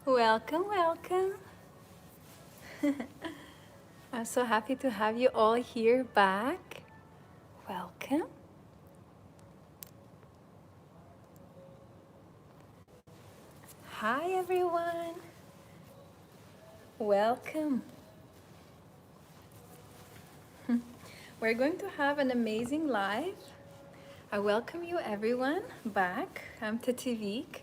Welcome, welcome. I'm so happy to have you all here back. Welcome. Hi, everyone. Welcome. We're going to have an amazing live. I welcome you, everyone, back. I'm Tetivik,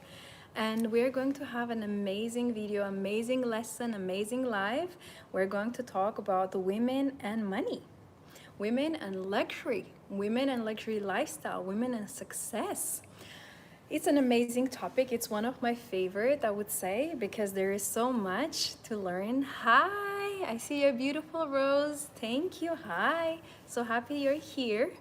and we're going to have an amazing video, amazing lesson, amazing live. We're going to talk about the women and money. Women and luxury lifestyle, women and success. It's an amazing topic. It's one of my favorite, I would say, because there is so much to learn. Hi, I see your beautiful Rose. Thank you. Hi, so happy you're here.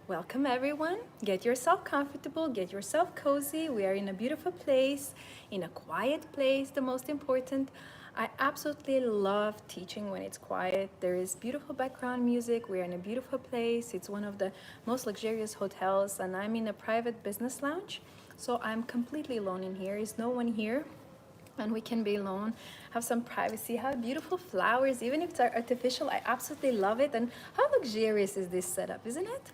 Welcome, everyone. Get yourself comfortable, get yourself cozy. We are in a beautiful place, in a quiet place, the most important. I absolutely love teaching when it's quiet. There is beautiful background music. We're in a beautiful place. It's one of the most luxurious hotels, and I'm in a private business lounge. So I'm completely alone in here. There's no one here, and we can be alone, have some privacy, have beautiful flowers, even if it's artificial. I absolutely love it. And how luxurious is this setup, isn't it?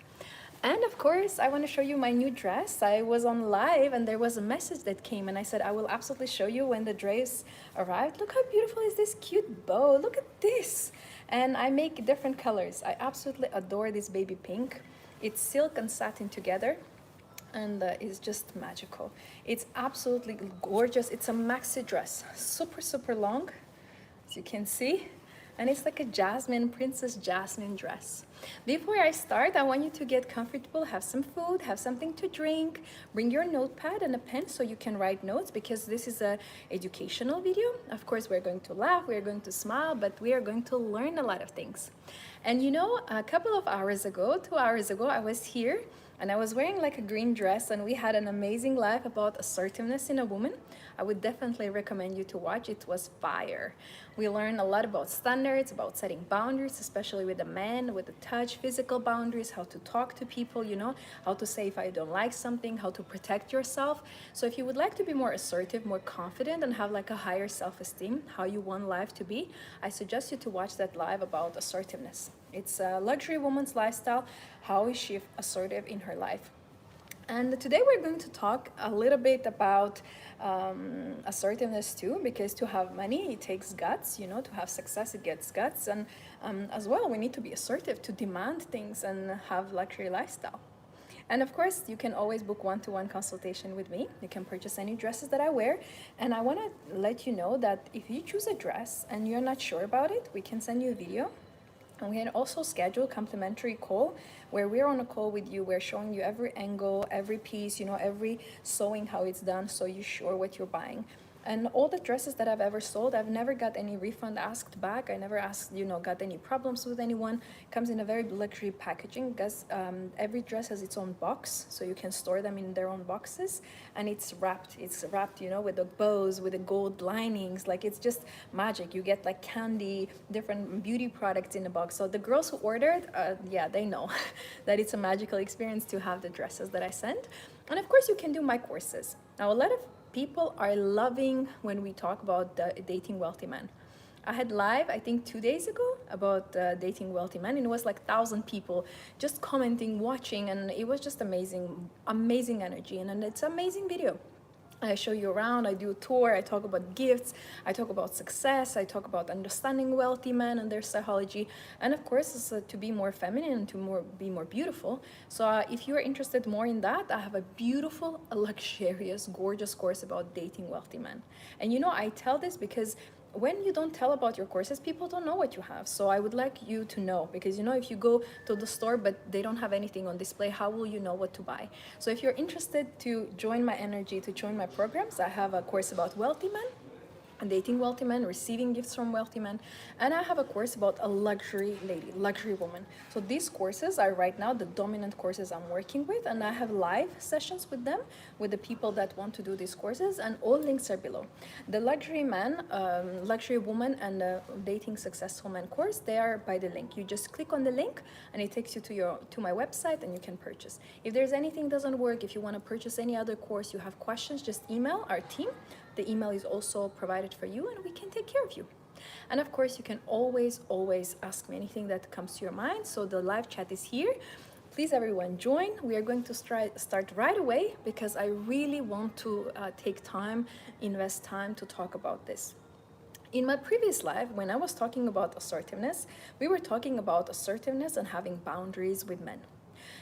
And of course, I want to show you my new dress. I was on live and there was a message that came, and I said, I will absolutely show you when the dress arrived. Look how beautiful is this cute bow. Look at this. And I make different colors. I absolutely adore this baby pink. It's silk and satin together, and it's just magical. It's absolutely gorgeous. It's a maxi dress, super, super long, as you can see. And it's like a jasmine, Princess Jasmine dress. Before I start, I want you to get comfortable, have some food, have something to drink, bring your notepad and a pen so you can write notes, because this is a educational video. Of course, we're going to laugh, we're going to smile, but we are going to learn a lot of things. And you know, a couple of hours ago, 2 hours ago, I was here and I was wearing like a green dress, and we had an amazing live about assertiveness in a woman. I would definitely recommend you to watch. It was fire. We learned a lot about standards, about setting boundaries, especially with the men, with the touch, physical boundaries, how to talk to people, you know, how to say if I don't like something, how to protect yourself. So if you would like to be more assertive, more confident, and have like a higher self-esteem, how you want life to be, I suggest you to watch that live about assertiveness. It's a luxury woman's lifestyle. How is she assertive in her life? And today we're going to talk a little bit about assertiveness too, because to have money, it takes guts, you know, to have success, it gets guts. And as well, we need to be assertive to demand things and have luxury lifestyle. And of course, you can always book one-to-one consultation with me. You can purchase any dresses that I wear. And I want to let you know that if you choose a dress and you're not sure about it, we can send you a video. And we can also schedule a complimentary call where we're on a call with you. We're showing you every angle, every piece, you know, every sewing, how it's done, so you're sure what you're buying. And all the dresses that I've ever sold, I've never got any refund asked back. I never asked, you know, got any problems with anyone. It comes in a very luxury packaging, because every dress has its own box, so you can store them in their own boxes. And it's wrapped, you know, with the bows, with the gold linings. Like, it's just magic. You get like candy, different beauty products in the box. So the girls who ordered, yeah, they know that it's a magical experience to have the dresses that I sent. And of course, you can do my courses. Now, a lot of people are loving when we talk about dating wealthy men. I had live, I think 2 days ago, about dating wealthy men, and it was like 1,000 people just commenting, watching, and it was just amazing, amazing energy, and it's an amazing video. I show you around, I do a tour, I talk about gifts, I talk about success, I talk about understanding wealthy men and their psychology, and of course, it's, to be more feminine and to be more beautiful. So if you're interested more in that, I have a beautiful, luxurious, gorgeous course about dating wealthy men. And you know, I tell this because when you don't tell about your courses, people don't know what you have. So I would like you to know, because you know, if you go to the store but they don't have anything on display, how will you know what to buy? So if you're interested to join my energy, to join my programs, I have a course about wealthy men, dating wealthy men, receiving gifts from wealthy men, and I have a course about a luxury lady, luxury woman. So these courses are right now the dominant courses I'm working with, and I have live sessions with them, with the people that want to do these courses, and all links are below. The luxury man, luxury woman, and dating successful man course, they are by the link. You just click on the link and it takes you to my website, and you can purchase. If there's anything doesn't work, if you want to purchase any other course, you have questions, just email our team. The email is also provided for you, and we can take care of you. And of course, you can always ask me anything that comes to your mind. So the live chat is here. Please, everyone, join. We are going to start right away because I really want to take time, invest time to talk about this. In my previous live, when I was talking about assertiveness, we were talking about assertiveness and having boundaries with men.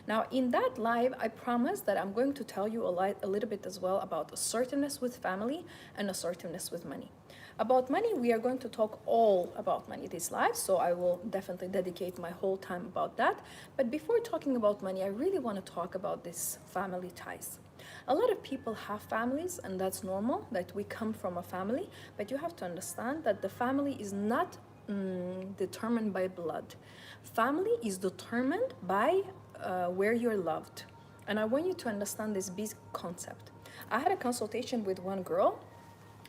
Now, in that live, I promised that I'm going to tell you a little bit as well about assertiveness with family and assertiveness with money. About money, we are going to talk all about money this live, so I will definitely dedicate my whole time about that. But before talking about money, I really want to talk about this family ties. A lot of people have families, and that's normal that we come from a family, but you have to understand that the family is not determined by blood. Family is determined by where you're loved. And I want you to understand this big concept. I had a consultation with one girl,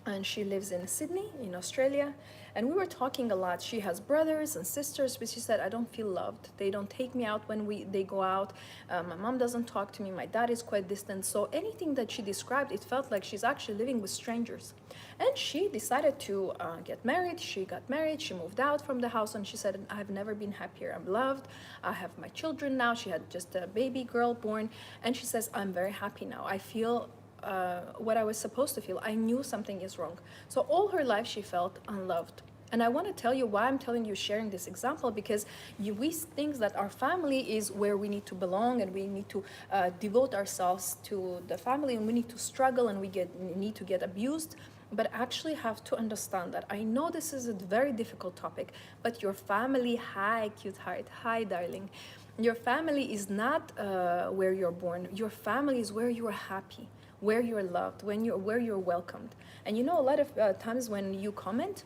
and she lives in Sydney, in Australia, and we were talking a lot. She has brothers and sisters, but she said, I don't feel loved. They don't take me out when they go out. My mom doesn't talk to me. My dad is quite distant. So anything that she described, it felt like she's actually living with strangers. And she decided to get married. She got married. She moved out from the house, and she said, I've never been happier. I'm loved. I have my children now. She had just a baby girl born. And she says, I'm very happy now. I feel what I was supposed to feel. I knew something is wrong. So all her life she felt unloved. And I want to tell you why I'm telling you, sharing this example, because we think that our family is where we need to belong, and we need to devote ourselves to the family, and we need to struggle, and we need to get abused. But actually have to understand that I know this is a very difficult topic, but your family, hi cute heart, hi darling, your family is not where you're born. Your family is where you are happy, where you're loved, where you're welcomed. And you know, a lot of times when you comment,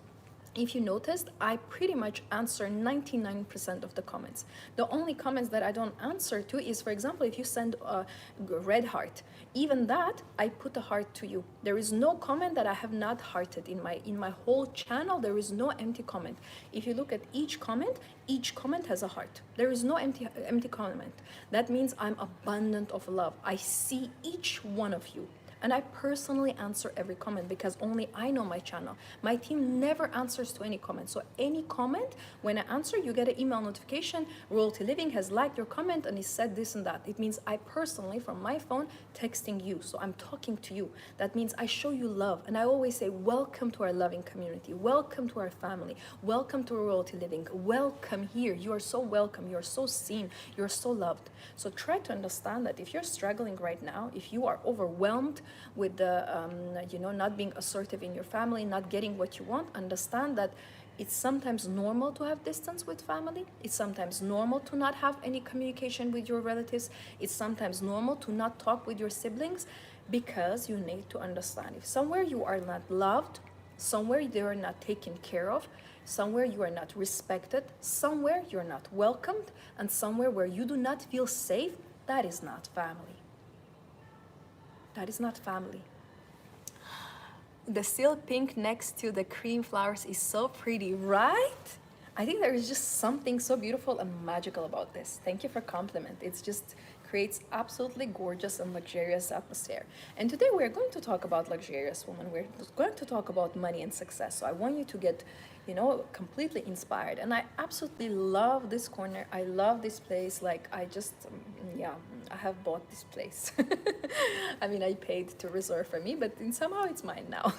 if you noticed, I pretty much answer 99% of the comments. The only comments that I don't answer to is, for example, if you send a red heart, even that I put a heart to you. There is no comment that I have not hearted in my whole channel. There is no empty comment. If you look at each comment has a heart. There is no empty comment. That means I'm abundant of love. I see each one of you. And I personally answer every comment because only I know my channel. My team never answers to any comment. So any comment, when I answer, you get an email notification. Royalty Living has liked your comment and he said this and that. It means I personally, from my phone, texting you. So I'm talking to you. That means I show you love. And I always say, welcome to our loving community. Welcome to our family. Welcome to Royalty Living. Welcome here. You are so welcome. You're so seen. You're so loved. So try to understand that if you're struggling right now, if you are overwhelmed with the not being assertive in your family, not getting what you want, understand that it's sometimes normal to have distance with family. It's sometimes normal to not have any communication with your relatives. It's sometimes normal to not talk with your siblings, because you need to understand, if somewhere you are not loved, somewhere you are not taken care of, somewhere you are not respected, somewhere you're not welcomed, and somewhere where you do not feel safe, that is not family. That is not family. The seal pink next to the cream flowers is so pretty, right? I think there is just something so beautiful and magical about this. Thank you for compliment. It's just creates absolutely gorgeous and luxurious atmosphere. And today we're going to talk about luxurious women. We're going to talk about money and success. So I want you to get, completely inspired. And I absolutely love this corner. I love this place. Like I just, I have bought this place. I mean, I paid to reserve for me, but somehow it's mine now.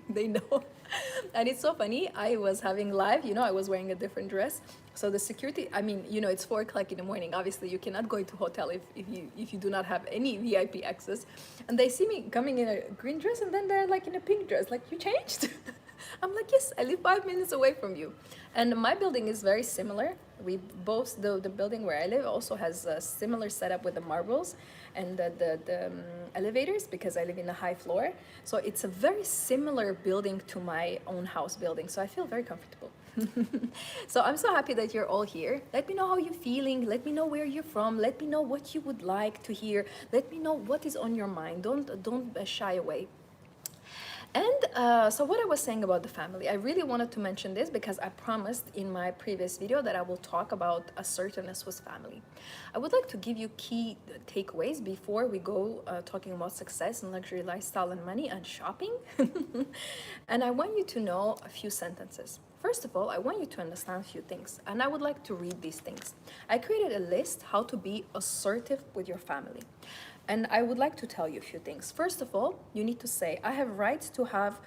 They know. And it's so funny. I was having live, I was wearing a different dress. So the security, it's 4 o'clock in the morning. Obviously, you cannot go into hotel if you do not have any VIP access. And they see me coming in a green dress, and then they're like in a pink dress. Like, you changed? I'm like, yes, I live 5 minutes away from you. And my building is very similar. We both, the building where I live also has a similar setup with the marbles and the elevators, because I live in a high floor. So it's a very similar building to my own house building. So I feel very comfortable. So I'm so happy that you're all here. Let me know how you're feeling. Let me know where you're from. Let me know what you would like to hear. Let me know what is on your mind. Don't shy away. And So what I was saying about the family, I really wanted to mention this because I promised in my previous video that I will talk about assertiveness with family. I would like to give you key takeaways before we go talking about success and luxury lifestyle and money and shopping. And I want you to know a few sentences. First of all, I want you to understand a few things, and I would like to read these things. I created a list how to be assertive with your family. And I would like to tell you a few things. First of all, you need to say, I have rights to have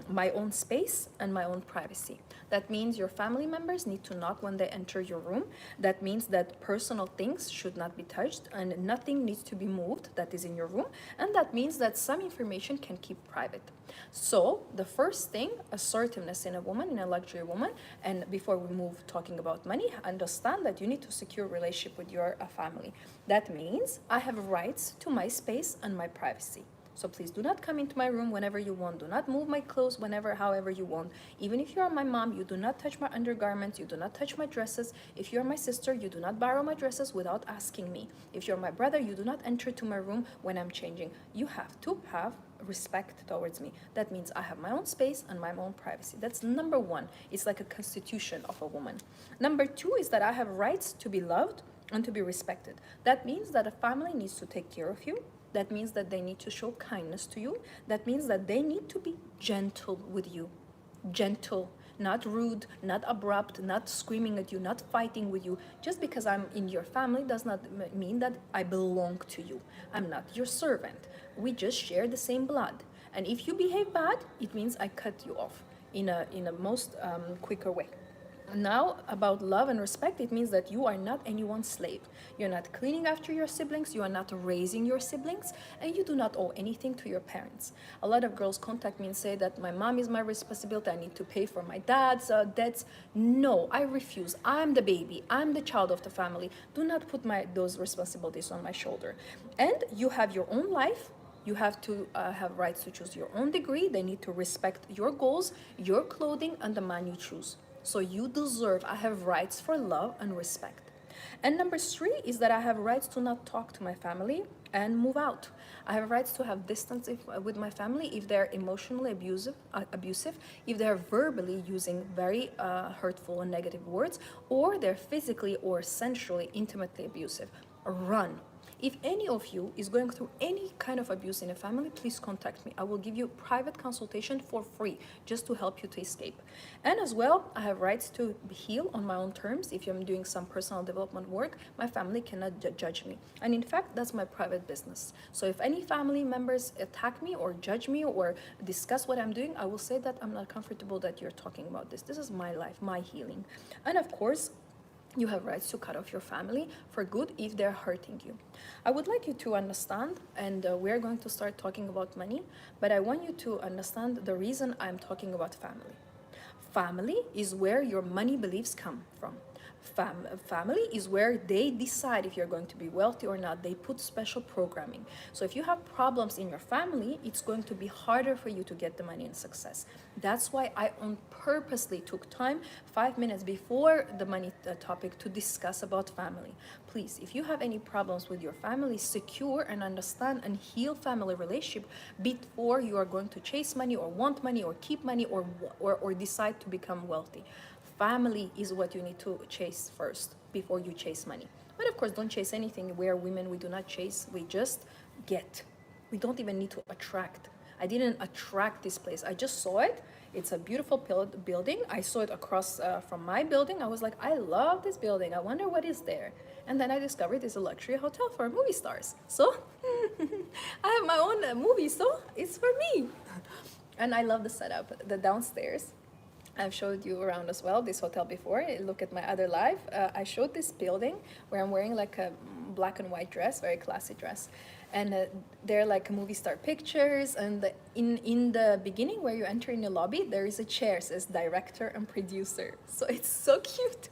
my own space and my own privacy. That means your family members need to knock when they enter your room. That means that personal things should not be touched and nothing needs to be moved that is in your room. And that means that some information can keep private. So the first thing, assertiveness in a woman, in a luxury woman, and before we move talking about money, understand that you need to secure a relationship with your family. That means I have rights to my space and my privacy. So please do not come into my room whenever you want. Do not move my clothes whenever, however you want. Even if you are my mom, you do not touch my undergarments. You do not touch my dresses. If you are my sister, you do not borrow my dresses without asking me. If you're my brother, you do not enter to my room when I'm changing. You have to have respect towards me. That means I have my own space and my own privacy. That's number one. It's like a constitution of a woman. Number two is that I have rights to be loved and to be respected. That means that a family needs to take care of you. That means that they need to show kindness to you. That means that they need to be gentle with you. Gentle, not rude, not abrupt, not screaming at you, not fighting with you. Just because I'm in your family does not mean that I belong to you. I'm not your servant. We just share the same blood. And if you behave bad, it means I cut you off in a most quicker way. Now, about love and respect, it means that you are not anyone's slave. You're not cleaning after your siblings, you are not raising your siblings, and you do not owe anything to your parents. A lot of girls contact me and say that my mom is my responsibility, I need to pay for my dad's debts. No, I refuse. I'm the baby, I'm the child of the family. Do not put those responsibilities on my shoulder. And you have your own life. You have to have rights to choose your own degree. They need to respect your goals, your clothing, and the man you choose. So you deserve, I have rights for love and respect. And number three is that I have rights to not talk to my family and move out. I have rights to have distance with my family if they're emotionally abusive, if they're verbally using very hurtful and negative words, or they're physically or sensually, intimately abusive. Run. If any of you is going through any kind of abuse in a family, please contact me. I will give you private consultation for free just to help you to escape. And as well, I have rights to heal on my own terms. If I'm doing some personal development work, my family cannot judge me. And in fact, that's my private business. So if any family members attack me or judge me or discuss what I'm doing, I will say that I'm not comfortable that you're talking about this. This is my life, my healing. And of course, you have rights to cut off your family for good if they're hurting you. I would like you to understand, and we're going to start talking about money, but I want you to understand the reason I'm talking about family. Family is where your money beliefs come from. Family is where they decide if you're going to be wealthy or not. They put special programming. So if you have problems in your family, it's going to be harder for you to get the money and success. That's why I purposely took time 5 minutes before the money topic to discuss about family. Please, if you have any problems with your family, secure and understand and heal family relationship before you are going to chase money or want money or keep money or decide to become wealthy. Family is what you need to chase first before you chase money. But of course, don't chase anything. We are women, we do not chase, we just get. We don't even need to attract. I didn't attract this place. I just saw it. It's a beautiful building. I saw it across from my building. I was like, I love this building. I wonder what is there. And then I discovered it's a luxury hotel for movie stars. So I have my own movie, so it's for me. And I love the setup, the downstairs. I've showed you around as well this hotel before. Look at my other live. I showed this building where I'm wearing like a black and white dress, very classy dress, and they're like movie star pictures. And in the beginning, where you enter in the lobby, there is a chair says director and producer. So it's so cute,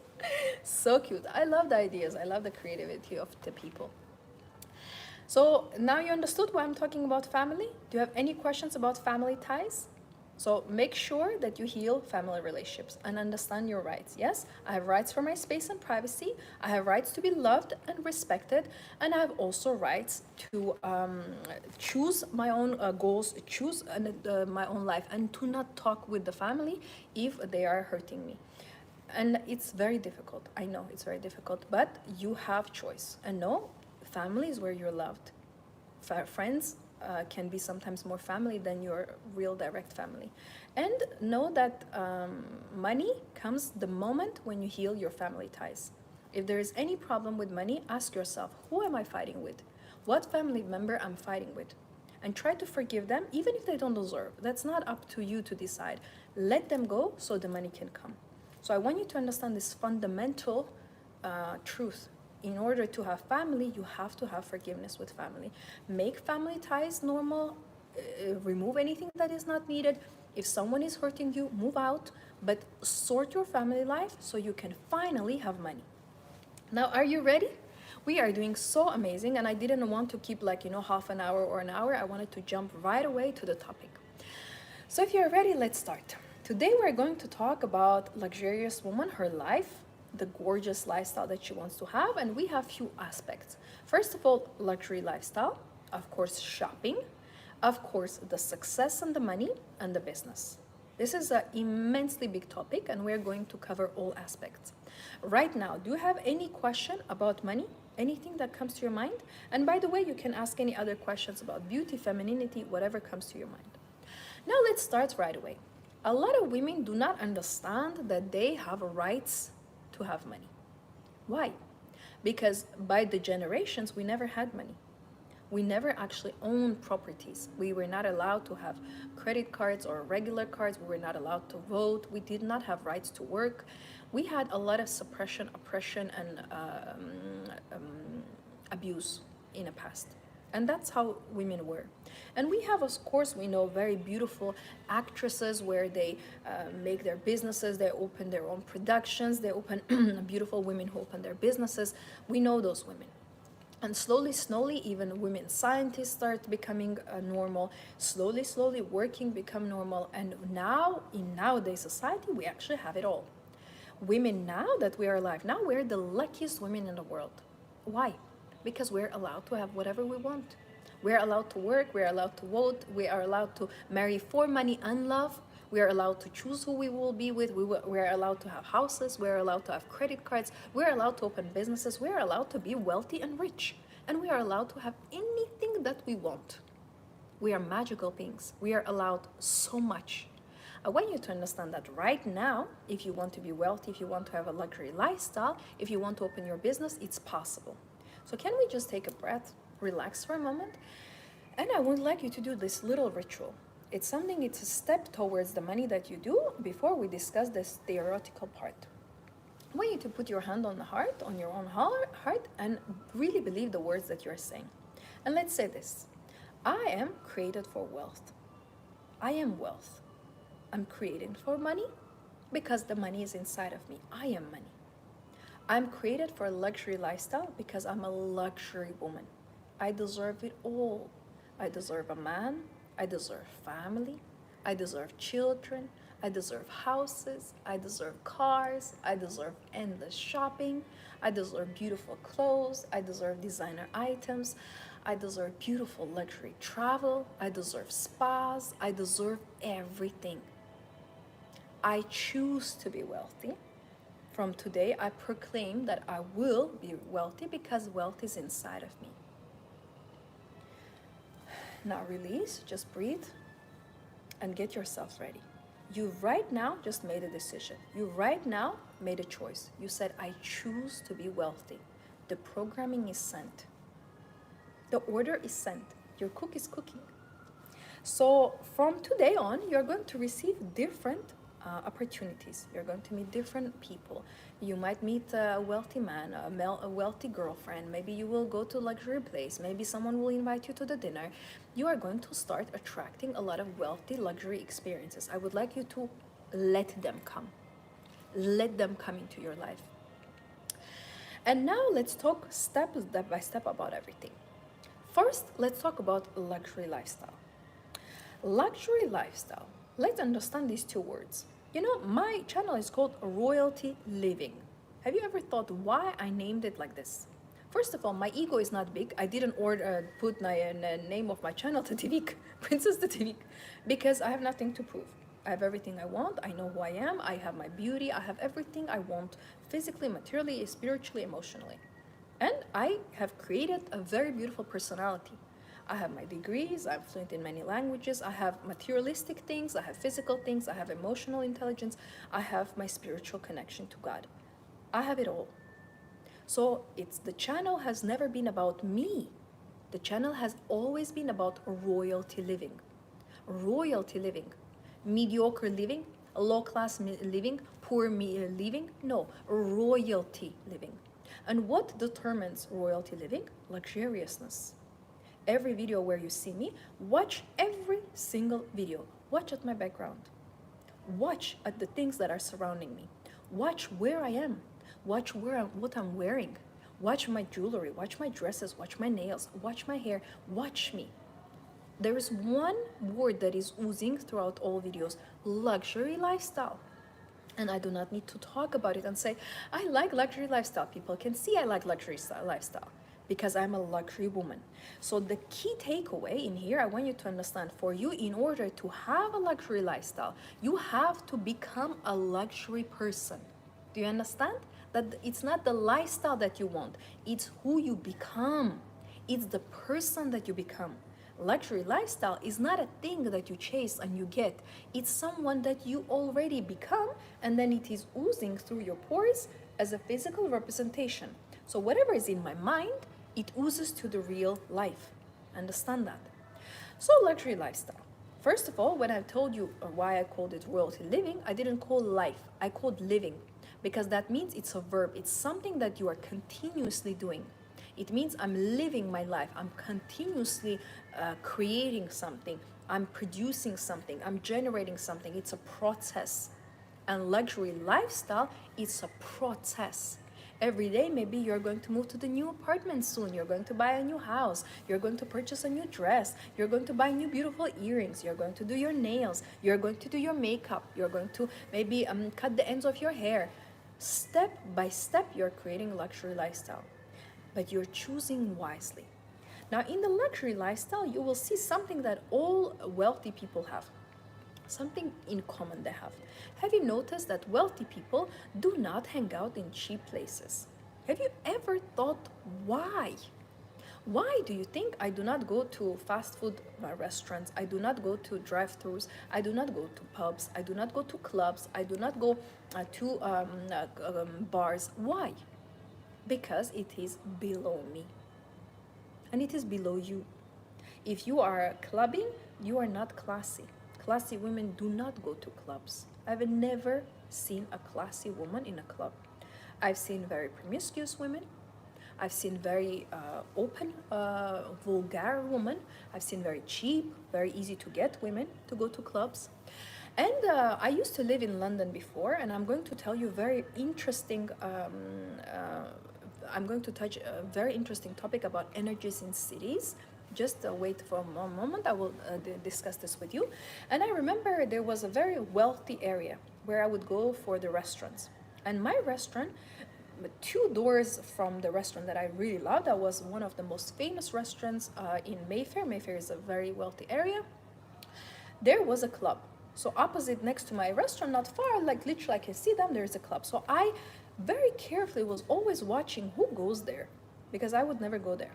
so cute. I love the ideas. I love the creativity of the people. So now you understood why I'm talking about family. Do you have any questions about family ties? So make sure that you heal family relationships and understand your rights. Yes, I have rights for my space and privacy. I have rights to be loved and respected, and I have also rights to choose my own goals, choose my own life, and to not talk with the family if they are hurting me. And it's very difficult. I know it's very difficult, but you have choice. And no, family is where you're loved. Friends can be sometimes more family than your real direct family. And know that money comes the moment when you heal your family ties. If there is any problem with money, ask yourself, who am I fighting with? What family member I'm fighting with? And try to forgive them, even if they don't deserve. That's not up to you to decide. Let them go so the money can come. So I want you to understand this fundamental truth. In order to have family, you have to have forgiveness with family. Make family ties normal, remove anything that is not needed. If someone is hurting you, move out, but sort your family life so you can finally have money. Now, are you ready? We are doing so amazing, and I didn't want to keep like, half an hour or an hour. I wanted to jump right away to the topic. So if you're ready, let's start. Today we're going to talk about luxurious woman, her life, the gorgeous lifestyle that she wants to have, and we have few aspects. First of all, luxury lifestyle, of course, shopping, of course, the success and the money, and the business. This is an immensely big topic, and we're going to cover all aspects. Right now, do you have any question about money? Anything that comes to your mind? And by the way, you can ask any other questions about beauty, femininity, whatever comes to your mind. Now let's start right away. A lot of women do not understand that they have rights to have money. Why? Because by the generations, we never had money. We never actually owned properties. We were not allowed to have credit cards or regular cards. We were not allowed to vote. We did not have rights to work. We had a lot of suppression, oppression, and abuse in the past. And that's how women were. And we have, of course, we know very beautiful actresses where they make their businesses, they open their own productions, they open beautiful women who open their businesses. We know those women. And slowly, even women scientists start becoming normal. Slowly, working become normal. And now, in nowadays society, we actually have it all. Women, now that we are alive, now we're the luckiest women in the world. Why? Because we're allowed to have whatever we want. We're allowed to work, we're allowed to vote, we are allowed to marry for money and love. We are allowed to choose who we will be with. We're allowed to have houses. We're allowed to have credit cards. We're allowed to open businesses. We're allowed to be wealthy and rich. And we are allowed to have anything that we want. We are magical beings. We are allowed so much. I want you to understand that right now, if you want to be wealthy, if you want to have a luxury lifestyle, if you want to open your business, it's possible. So can we just take a breath, relax for a moment? And I would like you to do this little ritual. It's a step towards the money that you do before we discuss this theoretical part. I want you to put your hand on the heart, on your own heart, and really believe the words that you're saying. And let's say this. I am created for wealth. I am wealth. I'm created for money because the money is inside of me. I am money. I'm created for a luxury lifestyle because I'm a luxury woman. I deserve it all. I deserve a man. I deserve family. I deserve children. I deserve houses. I deserve cars. I deserve endless shopping. I deserve beautiful clothes. I deserve designer items. I deserve beautiful luxury travel. I deserve spas. I deserve everything. I choose to be wealthy. From today, I proclaim that I will be wealthy because wealth is inside of me. Now release, just breathe, and get yourself ready. You right now just made a decision. You right now made a choice. You said, I choose to be wealthy. The programming is sent. The order is sent. Your cook is cooking. So from today on, you're going to receive different opportunities. You're going to meet different people. You might meet a wealthy man, a wealthy girlfriend. Maybe you will go to a luxury place. Maybe someone will invite you to the dinner. You are going to start attracting a lot of wealthy luxury experiences. I would like you to let them come. Let them come into your life. And now let's talk step by step about everything. First, let's talk about luxury lifestyle. Luxury lifestyle Let's understand these two words. You know, my channel is called Royalty Living. Have you ever thought why I named it like this? First of all, my ego is not big. I didn't put my name of my channel Tetivik, Princess Tetivik, because I have nothing to prove. I have everything I want. I know who I am. I have my beauty. I have everything I want physically, materially, spiritually, emotionally. And I have created a very beautiful personality. I have my degrees, I'm fluent in many languages, I have materialistic things, I have physical things, I have emotional intelligence, I have my spiritual connection to God. I have it all. So the channel has never been about me. The channel has always been about royalty living. Royalty living. Mediocre living, low class living, poor living. No, royalty living. And what determines royalty living? Luxuriousness. Every video where you see me, watch every single video. Watch at my background. Watch at the things that are surrounding me. Watch where I am. Watch what I'm wearing. Watch my jewelry. Watch my dresses. Watch my nails. Watch my hair. Watch me. There is one word that is oozing throughout all videos: luxury lifestyle. And I do not need to talk about it and say, I like luxury lifestyle. People can see I like luxury lifestyle because I'm a luxury woman. So the key takeaway in here, I want you to understand, for you, in order to have a luxury lifestyle, you have to become a luxury person. Do you understand? That it's not the lifestyle that you want, it's who you become. It's the person that you become. Luxury lifestyle is not a thing that you chase and you get. It's someone that you already become, and then it is oozing through your pores as a physical representation. So whatever is in my mind, it oozes to the real life. Understand that? So luxury lifestyle. First of all, when I told you why I called it royalty living, I didn't call life, I called living, because that means it's a verb. It's something that you are continuously doing. It means I'm living my life. I'm continuously creating something. I'm producing something. I'm generating something. It's a process. And luxury lifestyle is a process. Every day, maybe you're going to move to the new apartment soon. You're going to buy a new house. You're going to purchase a new dress. You're going to buy new beautiful earrings. You're going to do your nails. You're going to do your makeup. You're going to maybe cut the ends of your hair. Step by step, you're creating a luxury lifestyle, but you're choosing wisely. Now, in the luxury lifestyle, you will see something that all wealthy people have, something in common they have. Have you noticed that wealthy people do not hang out in cheap places? Have you ever thought why? Why do you think I do not go to fast food restaurants? I do not go to drive-thrus. I do not go to pubs. I do not go to clubs. I do not go to bars. Why? Because it is below me. And it is below you. If you are clubbing, you are not classy. Classy women do not go to clubs. I've never seen a classy woman in a club. I've seen very promiscuous women. I've seen very open, vulgar women. I've seen very cheap, very easy to get women to go to clubs. And I used to live in London before, and I'm going to tell you very interesting, I'm going to touch a very interesting topic about energies in cities. Just wait for a moment, I will discuss this with you. And I remember there was a very wealthy area where I would go for the restaurants. And my restaurant, 2 doors from the restaurant that I really loved, that was one of the most famous restaurants in Mayfair. Mayfair is a very wealthy area. There was a club. So opposite, next to my restaurant, not far, like literally I can see them, there's a club. So I very carefully was always watching who goes there, because I would never go there.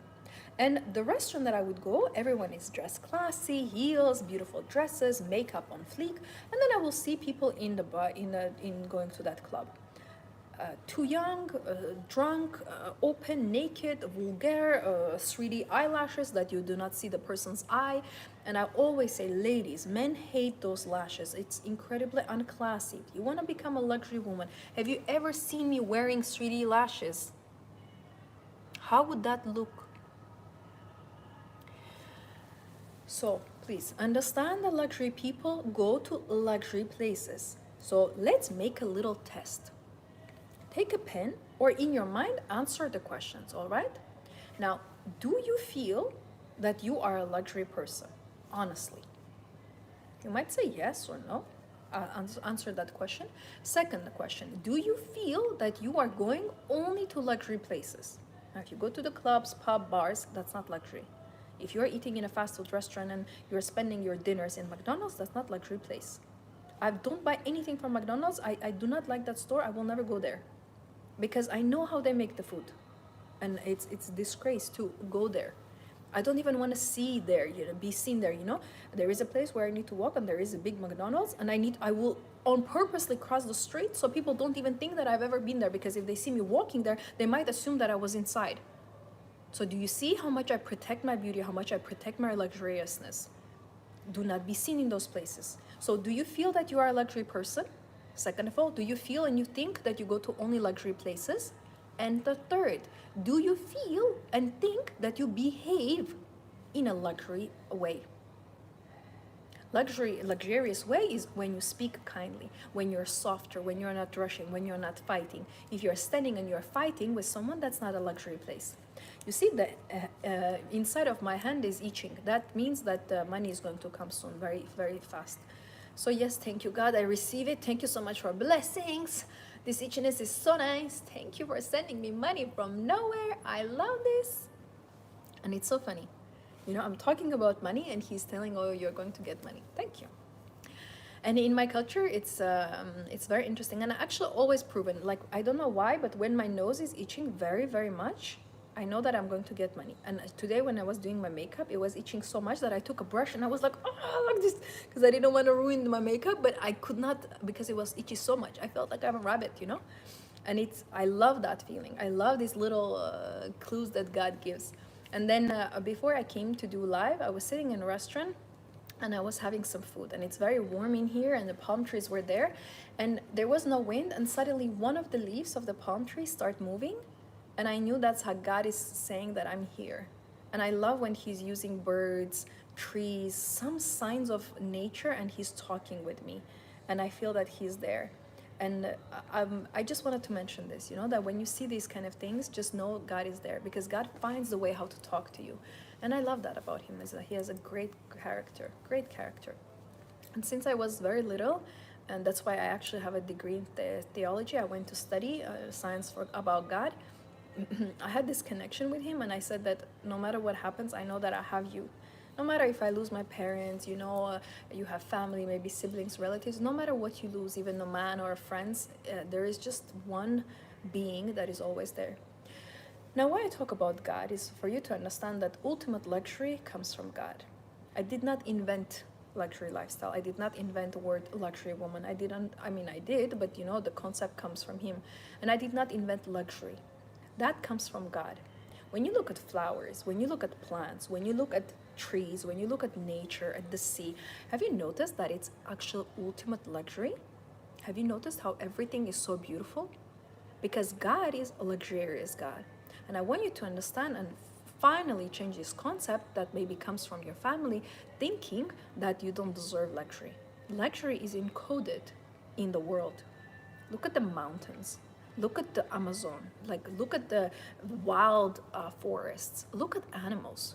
And the restaurant that I would go, everyone is dressed classy, heels, beautiful dresses, makeup on fleek, and then I will see people in the bar, in going to that club. Too young, drunk, open, naked, vulgar, 3D eyelashes that you do not see the person's eye. And I always say, ladies, men hate those lashes. It's incredibly unclassy. You want to become a luxury woman. Have you ever seen me wearing 3D lashes? How would that look? So please understand that luxury people go to luxury places. So let's make a little test. Take a pen, or in your mind, answer the questions, all right? Now, do you feel that you are a luxury person? Honestly. You might say yes or no. Answer that question. Second question, do you feel that you are going only to luxury places? Now, if you go to the clubs, pub, bars, that's not luxury. If you're eating in a fast food restaurant and you're spending your dinners in McDonald's, that's not luxury place. I don't buy anything from McDonald's. I do not like that store. I will never go there because I know how they make the food, and it's disgrace to go there. I don't even want to see there, be seen there. There is a place where I need to walk, and there is a big McDonald's, and I will on purposely cross the street so people don't even think that I've ever been there, because if they see me walking there, they might assume that I was inside. So do you see how much I protect my beauty, how much I protect my luxuriousness? Do not be seen in those places. So do you feel that you are a luxury person? Second of all, do you feel and you think that you go to only luxury places? And the third, do you feel and think that you behave in a luxury way? Luxurious way is when you speak kindly, when you're softer, when you're not rushing, when you're not fighting. If you're standing and you're fighting with someone, that's not a luxury place. You see, the inside of my hand is itching. That means that money is going to come soon, very, very fast. So yes, thank you, God. I receive it. Thank you so much for blessings. This itchiness is so nice. Thank you for sending me money from nowhere. I love this. And it's so funny. I'm talking about money and he's telling, oh, you're going to get money. Thank you. And in my culture, it's very interesting. And I actually always proven, like, I don't know why, but when my nose is itching very, very much, I know that I'm going to get money. And today when I was doing my makeup, it was itching so much that I took a brush and I was like, oh, like this, because I didn't want to ruin my makeup, but I could not, because it was itchy so much. I felt like I'm a rabbit, And I love that feeling. I love these little clues that God gives. And then before I came to do live, I was sitting in a restaurant and I was having some food, and it's very warm in here and the palm trees were there and there was no wind, and suddenly one of the leaves of the palm tree start moving, and I knew that's how God is saying that I'm here. And I love when he's using birds, trees, some signs of nature, and he's talking with me, and I feel that he's there. And I just wanted to mention this, that when you see these kind of things, just know God is there, because God finds the way how to talk to you. And I love that about him, is that he has a great character. And since I was very little, and that's why I actually have a degree in theology, I went to study science about God. I had this connection with him, and I said that no matter what happens, I know that I have you. No matter if I lose my parents, you have family, maybe siblings, relatives, no matter what you lose, even a man or friends, there is just one being that is always there. Now, why I talk about God is for you to understand that ultimate luxury comes from God. I did not invent luxury lifestyle. I did not invent the word luxury woman. I did, but the concept comes from him. And I did not invent luxury. That comes from God. When you look at flowers, when you look at plants, when you look at trees, when you look at nature, at the sea, have you noticed that it's actual ultimate luxury? Have you noticed how everything is so beautiful? Because God is a luxurious God. And I want you to understand and finally change this concept that maybe comes from your family, thinking that you don't deserve luxury. Luxury is encoded in the world. Look at the mountains. Look at the Amazon. Look at the wild forests. Look at animals.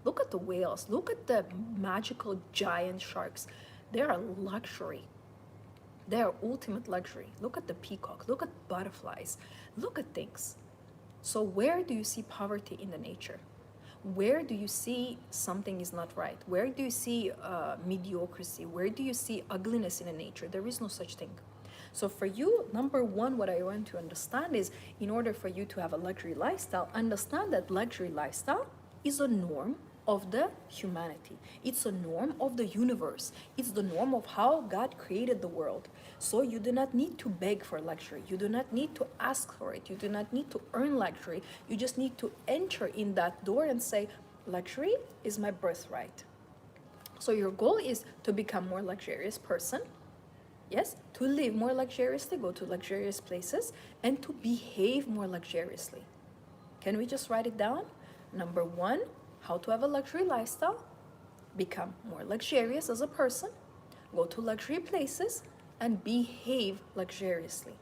Look at the whales. Look at the magical giant sharks. They are luxury. They are ultimate luxury. Look at the peacock. Look at butterflies. Look at things. So where do you see poverty in the nature? Where do you see something is not right? Where do you see mediocrity? Where do you see ugliness in the nature? There is no such thing. So for you, number one, what I want to understand is, in order for you to have a luxury lifestyle, understand that luxury lifestyle is a norm of the humanity. It's a norm of the universe. It's the norm of how God created the world. So you do not need to beg for luxury. You do not need to ask for it. You do not need to earn luxury. You just need to enter in that door and say, luxury is my birthright. So your goal is to become more luxurious person. Yes, to live more luxuriously, go to luxurious places, and to behave more luxuriously. Can we just write it down? Number one, how to have a luxury lifestyle, become more luxurious as a person, go to luxury places, and behave luxuriously.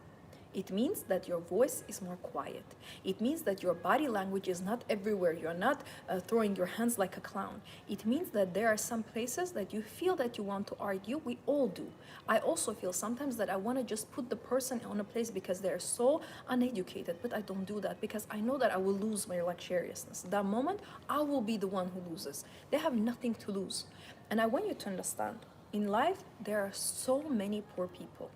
It means that your voice is more quiet. It means that your body language is not everywhere. You're not throwing your hands like a clown. It means that there are some places that you feel that you want to argue. We all do. I also feel sometimes that I want to just put the person on a place because they're so uneducated, but I don't do that because I know that I will lose my luxuriousness. That moment, I will be the one who loses. They have nothing to lose. And I want you to understand, in life, there are so many poor people.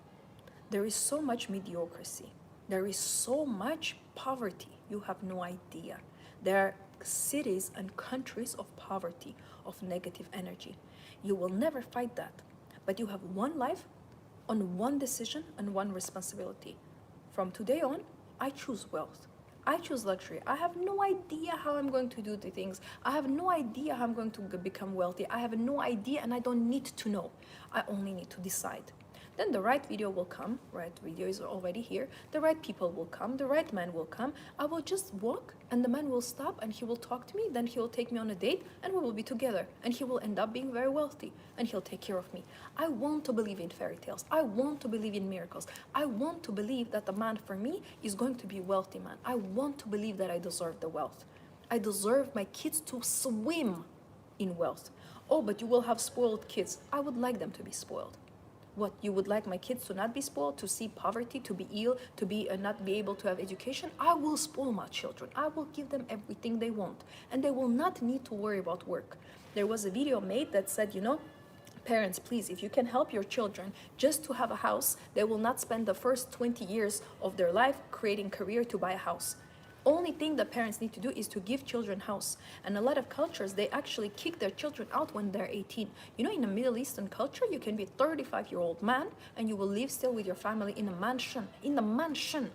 There is so much mediocrity. There is so much poverty. You have no idea. There are cities and countries of poverty, of negative energy. You will never fight that. But you have one life, on one decision, and one responsibility. From today on, I choose wealth. I choose luxury. I have no idea how I'm going to do the things. I have no idea how I'm going to become wealthy. I have no idea, and I don't need to know. I only need to decide. Then the right video will come. Right video is already here. The right people will come. The right man will come. I will just walk and the man will stop and he will talk to me. Then he will take me on a date and we will be together. And he will end up being very wealthy and he'll take care of me. I want to believe in fairy tales. I want to believe in miracles. I want to believe that the man for me is going to be a wealthy man. I want to believe that I deserve the wealth. I deserve my kids to swim in wealth. Oh, but you will have spoiled kids. I would like them to be spoiled. What, you would like my kids to not be spoiled, to see poverty, to be ill, to be not be able to have education? I will spoil my children. I will give them everything they want, and they will not need to worry about work. There was a video made that said, you know, parents, please, if you can help your children just to have a house, they will not spend the first 20 years of their life creating career to buy a house. Only thing that parents need to do is to give children house. And a lot of cultures, they actually kick their children out when they're 18. You know, in a Middle Eastern culture, you can be a 35-year-old man and you will live still with your family in a mansion,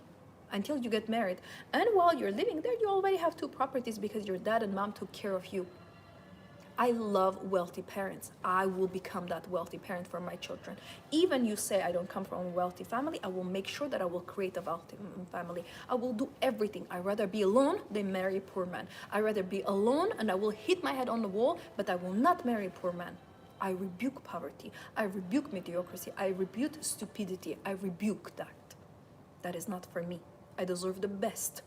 until you get married. And while you're living there, you already have 2 properties because your dad and mom took care of you. I love wealthy parents. I will become that wealthy parent for my children. Even you say I don't come from a wealthy family, I will make sure that I will create a wealthy family. I will do everything. I'd rather be alone than marry a poor man. I'd rather be alone and I will hit my head on the wall, but I will not marry a poor man. I rebuke poverty. I rebuke mediocrity. I rebuke stupidity. I rebuke that. That is not for me. I deserve the best.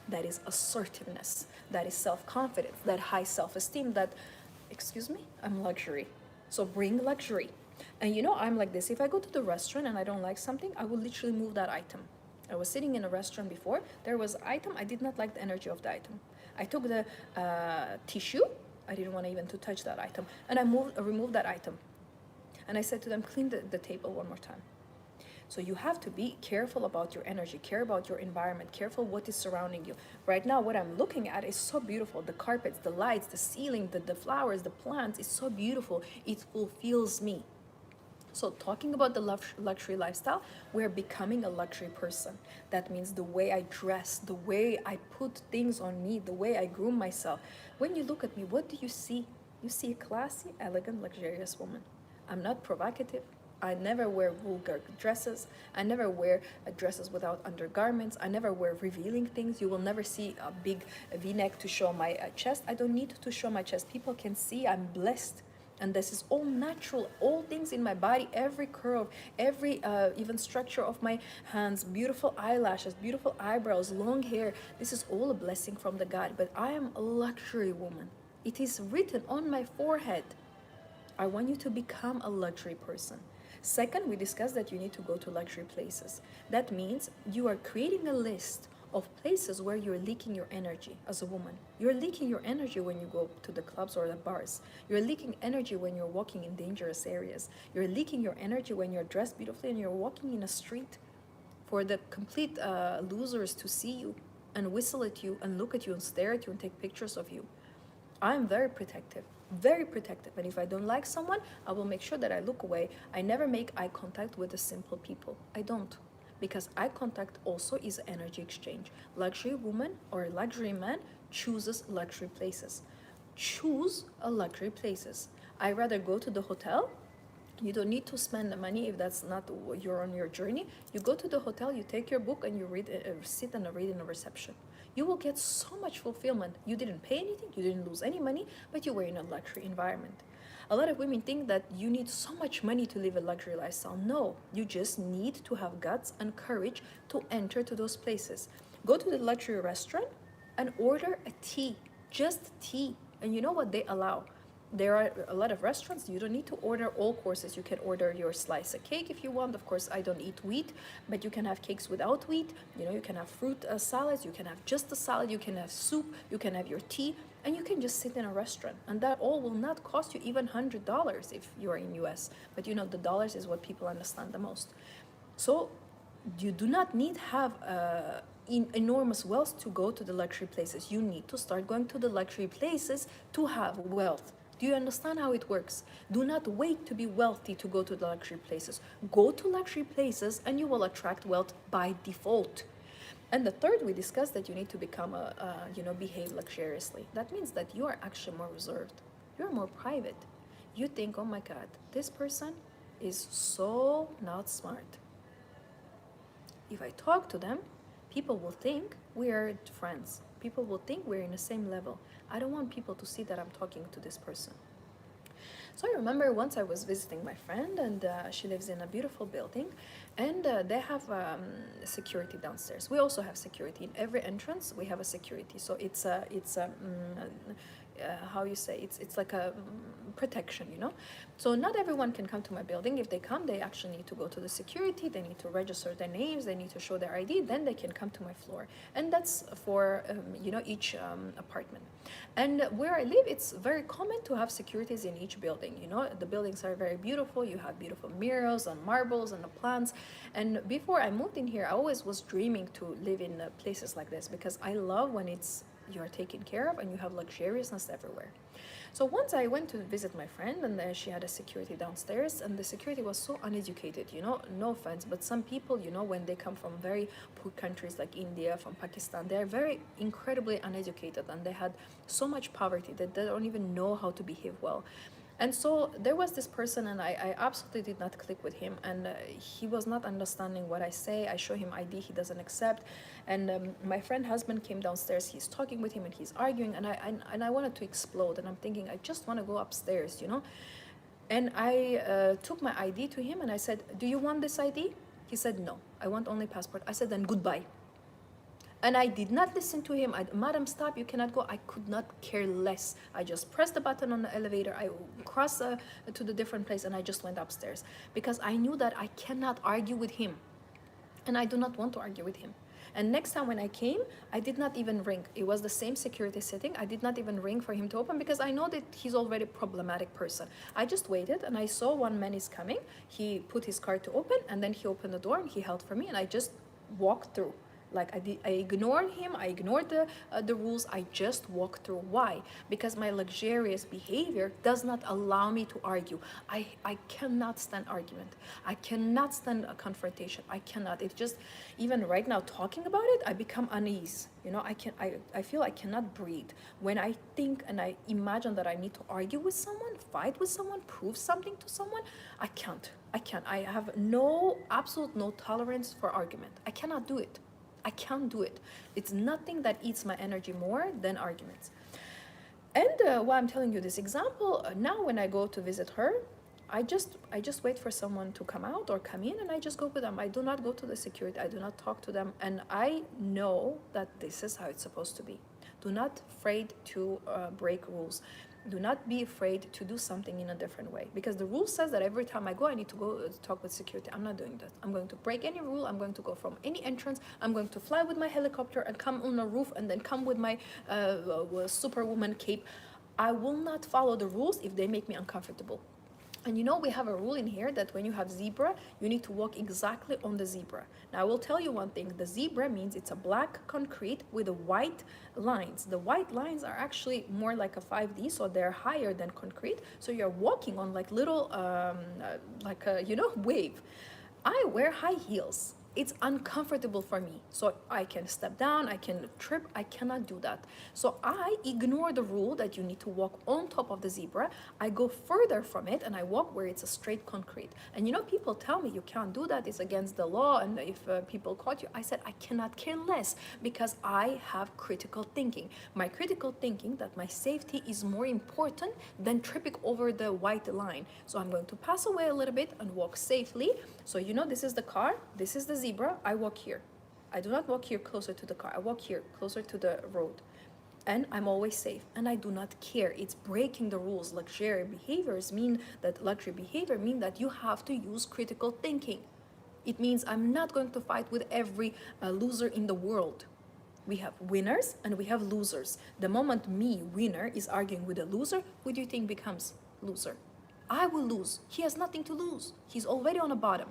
That is assertiveness, that is self-confidence, that high self-esteem, that, excuse me, I'm luxury. So bring luxury. And you know, I'm like this. If I go to the restaurant and I don't like something, I will literally move that item. I was sitting in a restaurant before. There was an item. I did not like the energy of the item. I took the tissue. I didn't want even to touch that item. And I removed that item. And I said to them, clean the table one more time. So you have to be careful about your energy, care about your environment, careful what is surrounding you. Right now, what I'm looking at is so beautiful. The carpets, the lights, the ceiling, the flowers, the plants, is so beautiful. It fulfills me. So talking about the luxury lifestyle, we're becoming a luxury person. That means the way I dress, the way I put things on me, the way I groom myself. When you look at me, what do you see? You see a classy, elegant, luxurious woman. I'm not provocative. I never wear vulgar dresses. I never wear dresses without undergarments. I never wear revealing things. You will never see a big V-neck to show my chest. I don't need to show my chest. People can see I'm blessed. And this is all natural. All things in my body, every curve, every even structure of my hands, beautiful eyelashes, beautiful eyebrows, long hair. This is all a blessing from the God. But I am a luxury woman. It is written on my forehead. I want you to become a luxury person. Second, we discussed that you need to go to luxury places. That means you are creating a list of places where you're leaking your energy as a woman. You're leaking your energy when you go to the clubs or the bars. You're leaking energy when you're walking in dangerous areas. You're leaking your energy when you're dressed beautifully and you're walking in a street for the complete losers to see you and whistle at you and look at you and stare at you and take pictures of you. I'm very protective. Very protective, and if I don't like someone, I will make sure that I look away. I never make eye contact with the simple people. I don't, because eye contact also is energy exchange. Luxury woman or luxury man chooses luxury places. Choose a luxury places. I rather go to the hotel. You don't need to spend the money if that's not you're on your journey. You go to the hotel, you take your book, and you read, sit and read in the reception. You will get so much fulfillment. You didn't pay anything, you didn't lose any money, but you were in a luxury environment. A lot of women think that you need so much money to live a luxury lifestyle. No, you just need to have guts and courage to enter to those places. Go to the luxury restaurant and order a tea, just tea. And you know what they allow? There are a lot of restaurants, you don't need to order all courses. You can order your slice of cake if you want. Of course, I don't eat wheat, but you can have cakes without wheat. You know, you can have fruit salads, you can have just a salad, you can have soup, you can have your tea, and you can just sit in a restaurant. And that all will not cost you even $100 if you're in US. But you know, the dollars is what people understand the most. So you do not need have enormous wealth to go to the luxury places. You need to start going to the luxury places to have wealth. Do you understand how it works? Do not wait to be wealthy to go to the luxury places. Go to luxury places and you will attract wealth by default. And the third, we discussed that you need to become behave luxuriously. That means that you are actually more reserved. You're more private. You think, oh my God, this person is so not smart. If I talk to them, people will think we are friends. People will think we're in the same level. I don't want people to see that I'm talking to this person. So I remember once I was visiting my friend, and she lives in a beautiful building, and they have security downstairs. We also have security in every entrance. We have a security, so it's how you say, it's like a protection, you know. So not everyone can come to my building. If they come, they actually need to go to the security, they need to register their names, they need to show their ID, then they can come to my floor. And that's for each apartment. And where I live, it's very common to have securities in each building. You know, the buildings are very beautiful. You have beautiful murals and marbles and the plants. And before I moved in here, I always was dreaming to live in places like this, because I love when you're taken care of and you have luxuriousness everywhere. So once I went to visit my friend, and she had a security downstairs, and the security was so uneducated, you know, no offense, but some people, you know, when they come from very poor countries like India, from Pakistan, they're very incredibly uneducated, and they had so much poverty that they don't even know how to behave well. And so there was this person, and I absolutely did not click with him, and he was not understanding what I say. I show him ID, he doesn't accept. And my friend husband came downstairs, he's talking with him and he's arguing, and I wanted to explode, and I'm thinking, I just want to go upstairs, you know. And I took my ID to him and I said, do you want this ID? He said, no, I want only passport. I said, then goodbye. And I did not listen to him. Madam, stop, you cannot go. I could not care less. I just pressed the button on the elevator. I crossed to the different place, and I just went upstairs, because I knew that I cannot argue with him. And I do not want to argue with him. And next time when I came, I did not even ring. It was the same security sitting. I did not even ring for him to open, because I know that he's already a problematic person. I just waited, and I saw one man is coming. He put his card to open, and then he opened the door and he held for me, and I just walked through. Like I ignored him, I ignored the rules, I just walked through. Why? Because my luxurious behavior does not allow me to argue. I cannot stand argument. I cannot stand a confrontation. I cannot. It's just, even right now talking about it, I become uneasy. You know, I feel I cannot breathe. When I think and I imagine that I need to argue with someone, fight with someone, prove something to someone, I can't. I have absolute no tolerance for argument. I cannot do it. I can't do it. It's nothing that eats my energy more than arguments. And why I'm telling you this example, now when I go to visit her, I just wait for someone to come out or come in, and I just go with them. I do not go to the security. I do not talk to them. And I know that this is how it's supposed to be. Do not afraid to break rules. Do not be afraid to do something in a different way, because the rule says that every time I go, I need to go talk with security. I'm not doing that. I'm going to break any rule. I'm going to go from any entrance. I'm going to fly with my helicopter and come on a roof, and then come with my superwoman cape. I will not follow the rules if they make me uncomfortable. And you know, we have a rule in here that when you have zebra, you need to walk exactly on the zebra. Now, I will tell you one thing. The zebra means it's a black concrete with the white lines. The white lines are actually more like a 5D, so they're higher than concrete. So you're walking on like little, wave. I wear high heels. it's uncomfortable for me. So I can step down, I can trip, I cannot do that. So I ignore the rule that you need to walk on top of the zebra. I go further from it and I walk where it's a straight concrete. And you know, people tell me you can't do that, it's against the law, and if people caught you. I said I cannot care less, because I have critical thinking. My critical thinking that my safety is more important than tripping over the white line. So I'm going to pass away a little bit and walk safely. So you know, this is the car, this is the zebra, I walk here. I do not walk here closer to the car, I walk here closer to the road. And I'm always safe, and I do not care. It's breaking the rules. Luxury behaviors mean that you have to use critical thinking. It means I'm not going to fight with every loser in the world. We have winners and we have losers. The moment me, winner, is arguing with a loser, who do you think becomes loser? I will lose. He has nothing to lose. He's already on the bottom.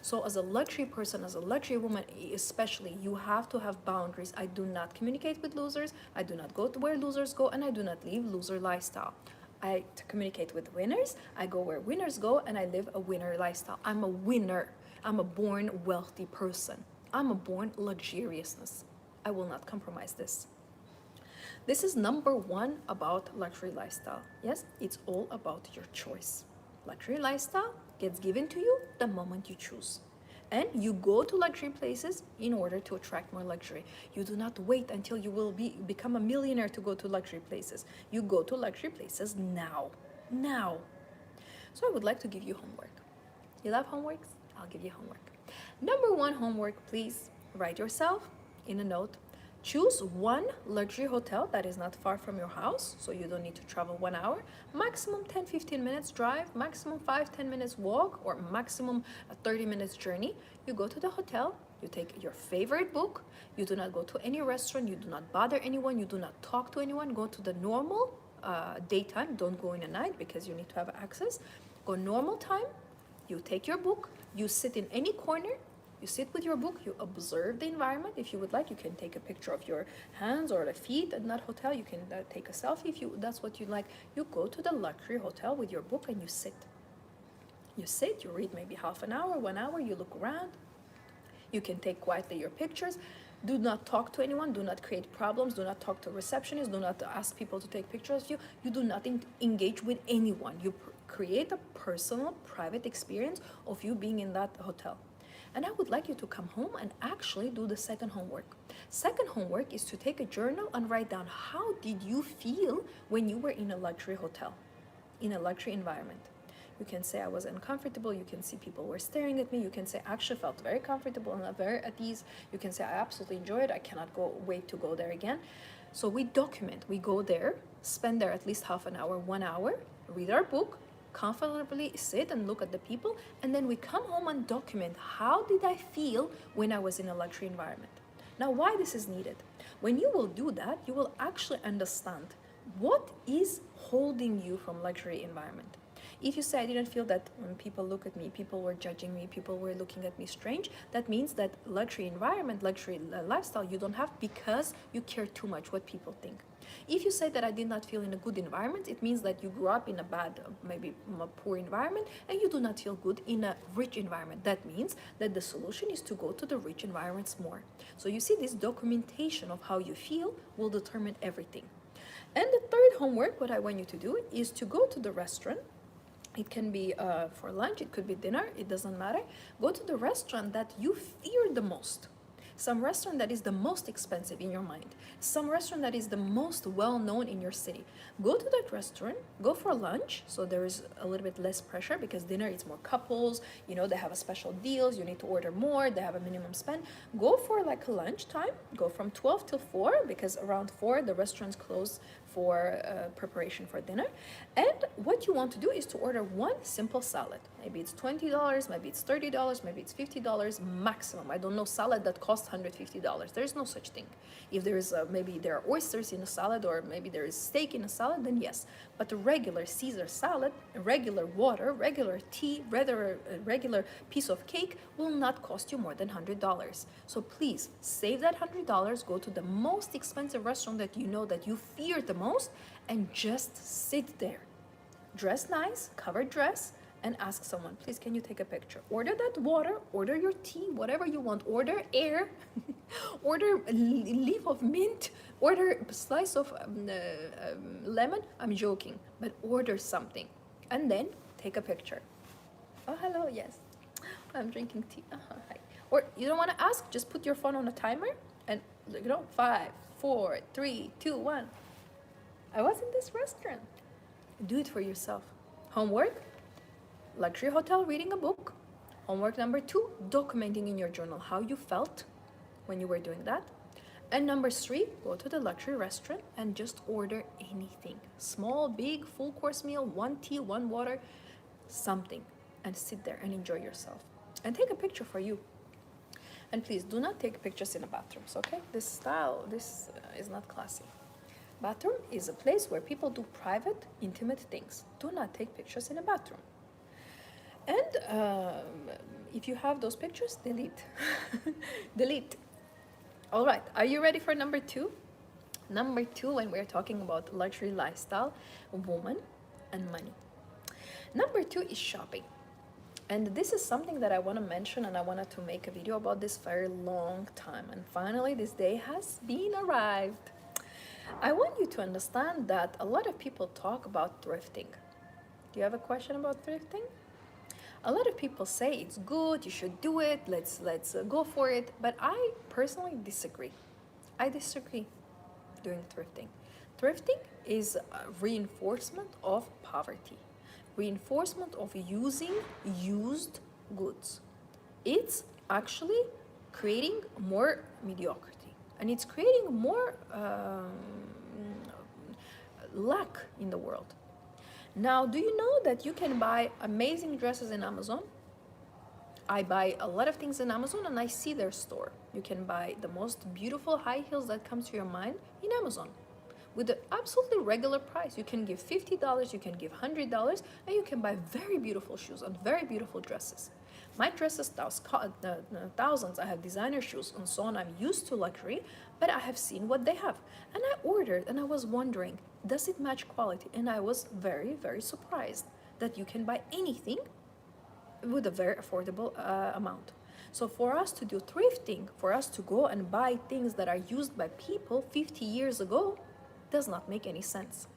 So as a luxury person, as a luxury woman especially, you have to have boundaries. I do not communicate with losers. I do not go to where losers go, and I do not live loser lifestyle. I communicate with winners. I go where winners go, and I live a winner lifestyle. I'm a winner. I'm a born wealthy person. I'm a born luxuriousness. I will not compromise this. This is number one about luxury lifestyle. Yes, it's all about your choice. Luxury lifestyle gets given to you the moment you choose. And you go to luxury places in order to attract more luxury. You do not wait until you will become a millionaire to go to luxury places. You go to luxury places now. Now. So I would like to give you homework. You love homeworks? I'll give you homework. Number one homework, please write yourself in a note. Choose one luxury hotel that is not far from your house, so you don't need to travel 1 hour. Maximum 10-15 minutes drive, maximum 5-10 minutes walk, or maximum a 30 minutes journey. You go to the hotel, you take your favorite book, you do not go to any restaurant, you do not bother anyone, you do not talk to anyone. Go to the normal daytime, don't go in the night because you need to have access. Go normal time, you take your book, you sit in any corner, you sit with your book, you observe the environment. If you would like, you can take a picture of your hands or the feet in that hotel. You can take a selfie if that's what you like. You go to the luxury hotel with your book and you sit. You sit, you read maybe half an hour, 1 hour, you look around. You can take quietly your pictures. Do not talk to anyone, do not create problems, do not talk to receptionists, do not ask people to take pictures of you. You do not engage with anyone. You create a personal, private experience of you being in that hotel. And I would like you to come home and actually do the second homework. Second homework is to take a journal and write down, how did you feel when you were in a luxury hotel, in a luxury environment? You can say I was uncomfortable. You can see people were staring at me. You can say I actually felt very comfortable and very at ease. You can say I absolutely enjoyed it. I cannot wait to go there again. So we document. We go there, spend there at least half an hour, 1 hour, read our book, comfortably sit and look at the people, and then we come home and document, how did I feel when I was in a luxury environment? Now, why this is needed? When you will do that, you will actually understand what is holding you from luxury environment. If you say I didn't feel that when people look at me, people were judging me, people were looking at me strange, that means that luxury environment, luxury lifestyle you don't have because you care too much what people think. If you say that I did not feel in a good environment, it means that you grew up in a bad, maybe a poor environment, and you do not feel good in a rich environment. That means that the solution is to go to the rich environments more. So you see, this documentation of how you feel will determine everything. And the third homework, what I want you to do is to go to the restaurant. It can be for lunch, it could be dinner, it doesn't matter. Go to the restaurant that you fear the most. Some restaurant that is the most expensive in your mind. Some restaurant that is the most well-known in your city. Go to that restaurant, go for lunch, so there is a little bit less pressure because dinner it's more couples, you know, they have a special deals, you need to order more, they have a minimum spend. Go for like a lunch time, go from 12 till 4 because around 4 the restaurants close for preparation for dinner. And what you want to do is to order one simple salad. Maybe it's $20, maybe it's $30, maybe it's $50 maximum. I don't know salad that costs $150. There is no such thing. If there is maybe there are oysters in a salad, or maybe there is steak in a salad, then yes. But a regular Caesar salad, regular water, regular tea, regular piece of cake will not cost you more than $100. So please save that $100, go to the most expensive restaurant that you know that you fear the most, and just sit there. Dress nice, covered dress, and ask someone, please, can you take a picture? Order that water, order your tea, whatever you want, order air, order a leaf of mint, order a slice of lemon. I'm joking, but order something and then take a picture. Oh, hello, yes. I'm drinking tea. Hi. Or you don't want to ask, just put your phone on a timer and, 5, 4, 3, 2, 1. I was in this restaurant. Do it for yourself. Homework, luxury hotel, reading a book. Homework number 2, documenting in your journal how you felt when you were doing that. And number 3, go to the luxury restaurant and just order anything. Small, big, full course meal, 1 tea, 1 water, something. And sit there and enjoy yourself. And take a picture for you. And please do not take pictures in the bathrooms, okay? This is not classy. Bathroom is a place where people do private, intimate things. Do not take pictures in a bathroom. And if you have those pictures, delete. Delete. All right, are you ready for number 2? Number 2, when we're talking about luxury lifestyle, woman and money. Number 2 is shopping. And this is something that I want to mention, and I wanted to make a video about this very long time. And finally, this day has been arrived. I want you to understand that a lot of people talk about thrifting. Do you have a question about thrifting? A lot of people say it's good, you should do it, let's go for it. But I personally disagree. I disagree doing thrifting. Thrifting is a reinforcement of poverty. Reinforcement of using used goods. It's actually creating more mediocrity, and it's creating more lack in the world. Now, do you know that you can buy amazing dresses in Amazon? I buy a lot of things in Amazon and I see their store. You can buy the most beautiful high heels that comes to your mind in Amazon with an absolutely regular price. You can give $50, you can give $100, and you can buy very beautiful shoes and very beautiful dresses. My dresses thousands. I have designer shoes and so on. I'm used to luxury, but I have seen what they have. And I ordered and I was wondering, does it match quality? And I was very, very surprised that you can buy anything with a very affordable amount. So for us to do thrifting, for us to go and buy things that are used by people 50 years ago, does not make any sense.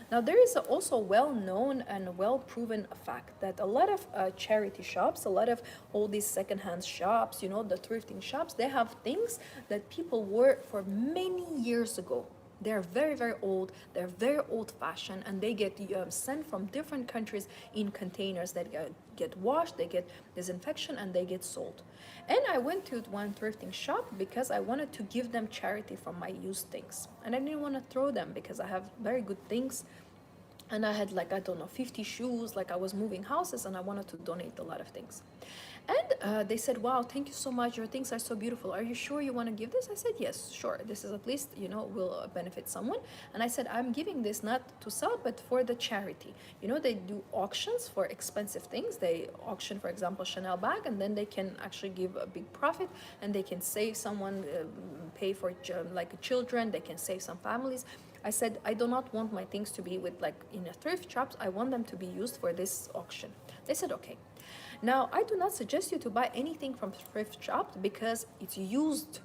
Now, there is also well-known and well-proven fact that a lot of charity shops, a lot of all these second-hand shops, the thrifting shops, they have things that people wore for many years ago. They're very, very old, they're very old-fashioned, and they get sent from different countries in containers that get washed, they get disinfection, and they get sold. And I went to one thrifting shop because I wanted to give them charity from my used things. And I didn't want to throw them because I have very good things. And I had 50 shoes, I was moving houses and I wanted to donate a lot of things. And they said, wow, thank you so much. Your things are so beautiful. Are you sure you want to give this? I said, yes, sure. This is at least, will benefit someone. And I said, I'm giving this not to sell, but for the charity. They do auctions for expensive things. They auction, for example, Chanel bag, and then they can actually give a big profit and they can save someone, pay for children. They can save some families. I said, I do not want my things to be in a thrift shops. I want them to be used for this auction. They said, okay. Now, I do not suggest you to buy anything from thrift shops because it's used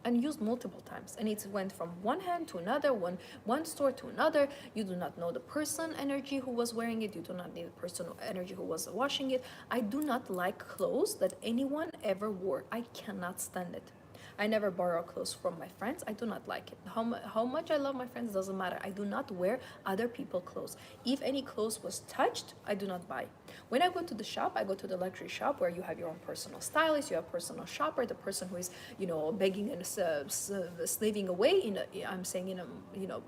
and used multiple times. And it went from one hand to another, one store to another. You do not know the person energy who was wearing it. You do not need the person energy who was washing it. I do not like clothes that anyone ever wore. I cannot stand it. I never borrow clothes from my friends. I do not like it. How much I love my friends doesn't matter. I do not wear other people's clothes. If any clothes was touched, I do not buy. When I go to the shop, I go to the luxury shop where you have your own personal stylist, you have personal shopper, the person who is, begging and slaving away I'm saying in a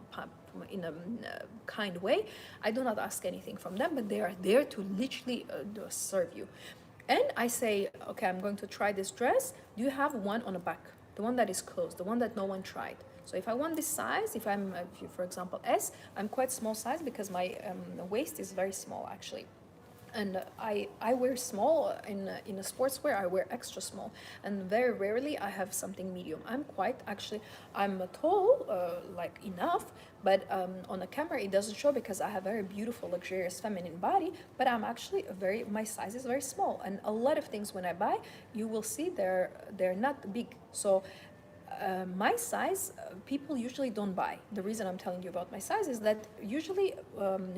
kind way. I do not ask anything from them, but they are there to literally serve you. And I say, okay, I'm going to try this dress. Do you have one on the back? The one that is closed, the one that no one tried. So if I want this size, if for example, S, I'm quite small size because my waist is very small actually. And I wear small in a sportswear. I wear extra small, and very rarely I have something medium. I'm tall, like enough, but on the camera it doesn't show because I have very beautiful, luxurious, feminine body. But I'm actually my size is very small, and a lot of things when I buy, you will see they're not big. So my size, people usually don't buy. The reason I'm telling you about my size is that usually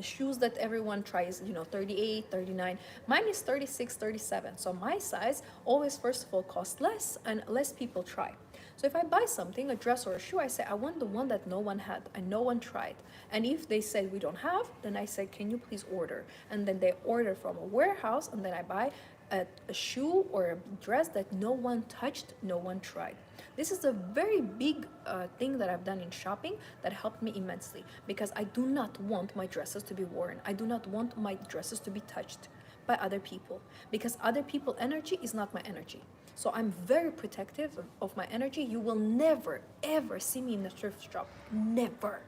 shoes that everyone tries, 38, 39, mine is 36, 37. So my size always, first of all, costs less and less people try. So if I buy something, a dress or a shoe, I say, I want the one that no one had and no one tried. And if they say we don't have, then I say, can you please order? And then they order from a warehouse, and then I buy a shoe or a dress that no one touched, no one tried. This is a very big thing that I've done in shopping that helped me immensely, because I do not want my dresses to be worn. I do not want my dresses to be touched by other people, because other people's energy is not my energy. So I'm very protective of my energy. You will never, ever see me in a thrift shop. Never.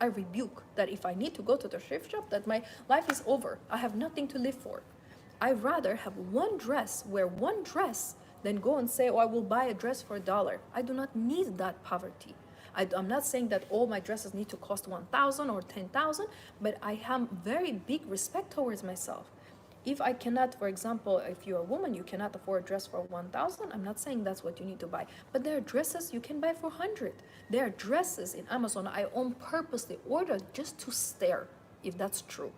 I rebuke that. If I need to go to the thrift shop, that my life is over. I have nothing to live for. I'd rather have one dress, wear one dress, than go and say, oh, I will buy a dress for $1. I do not need that poverty. I'm not saying that all my dresses need to cost 1,000 or 10,000, but I have very big respect towards myself. If I cannot, for example, if you're a woman, you cannot afford a dress for 1,000, I'm not saying that's what you need to buy, but there are dresses you can buy for 100. There are dresses in Amazon I on purposely ordered just to stare, if that's true.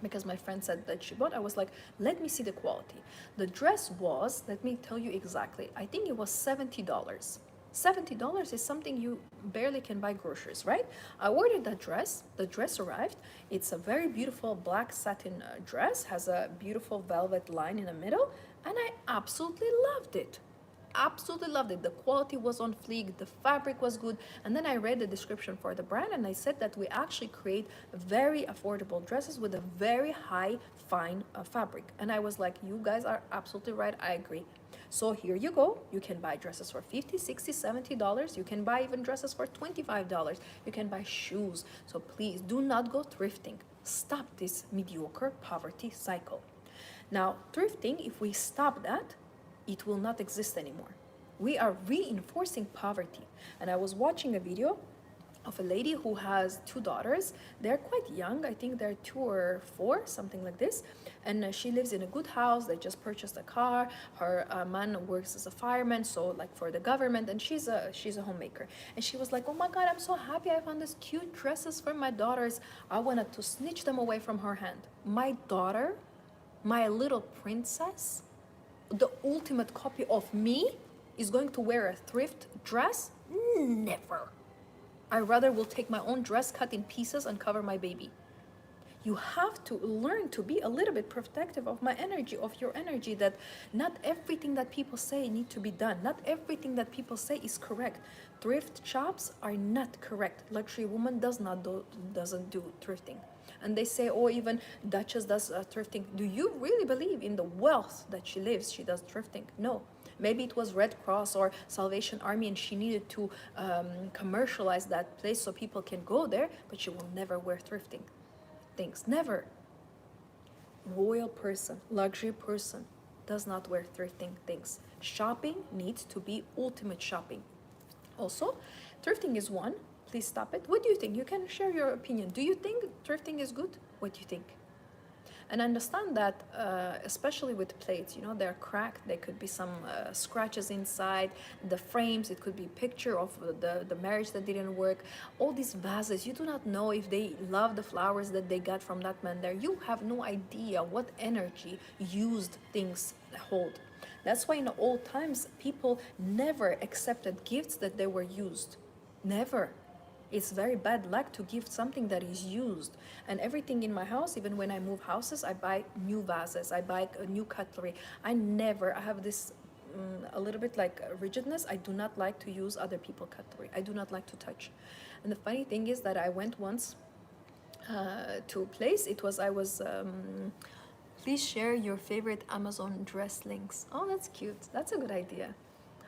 Because my friend said that she bought, I was like, let me see the quality. The dress was, let me tell you exactly, I think it was $70. $70 is something you barely can buy groceries, right? I ordered that dress. The dress arrived. It's a very beautiful black satin dress, has a beautiful velvet line in the middle, and I absolutely loved it. Absolutely loved it. The quality was on fleek, the fabric was good. And then I read the description for the brand, and I said that we actually create very affordable dresses with a very high fine fabric. And I was like, you guys are absolutely right. I agree. So here you go. You can buy dresses for $50, $60, $70. You can buy even dresses for $25. You can buy shoes. So please do not go thrifting. Stop this mediocre poverty cycle. Now, thrifting, if we stop that, it will not exist anymore. We are reinforcing poverty. And I was watching a video of a lady who has 2 daughters. They're quite young. I think they're 2 or 4, something like this. And she lives in a good house. They just purchased a car. Her man works as a fireman, so like for the government. And she's a homemaker. And she was like, oh my God, I'm so happy I found these cute dresses for my daughters. I wanted to snatch them away from her hand. My daughter, my little princess, the ultimate copy of me, is going to wear a thrift dress? Never. I rather will take my own dress, cut in pieces, and cover my baby. You have to learn to be a little bit protective of my energy, of your energy, that not everything that people say need to be done. Not everything that people say is correct. Thrift shops are not correct. Luxury woman doesn't do thrifting. And they say, oh, even Duchess does thrifting. Do you really believe in the wealth that she lives? She does thrifting? No. Maybe it was Red Cross or Salvation Army, and she needed to commercialize that place so people can go there, but she will never wear thrifting things. Never. Royal person, luxury person does not wear thrifting things. Shopping needs to be ultimate shopping. Also, thrifting is one. Please stop it. What do you think? You can share your opinion. Do you think thrifting is good? What do you think? And understand that, especially with plates, they're cracked. There could be some scratches inside the frames. It could be a picture of the marriage that didn't work. All these vases, you do not know if they love the flowers that they got from that man there. You have no idea what energy used things hold. That's why in old times, people never accepted gifts that they were used. Never. It's very bad luck to give something that is used. And everything in my house, even when I move houses, I buy new vases, I buy a new cutlery. I have this a little bit like rigidness. I do not like to use other people's cutlery. I do not like to touch. And the funny thing is that I went once to a place. Please share your favorite Amazon dress links. Oh, that's cute. That's a good idea.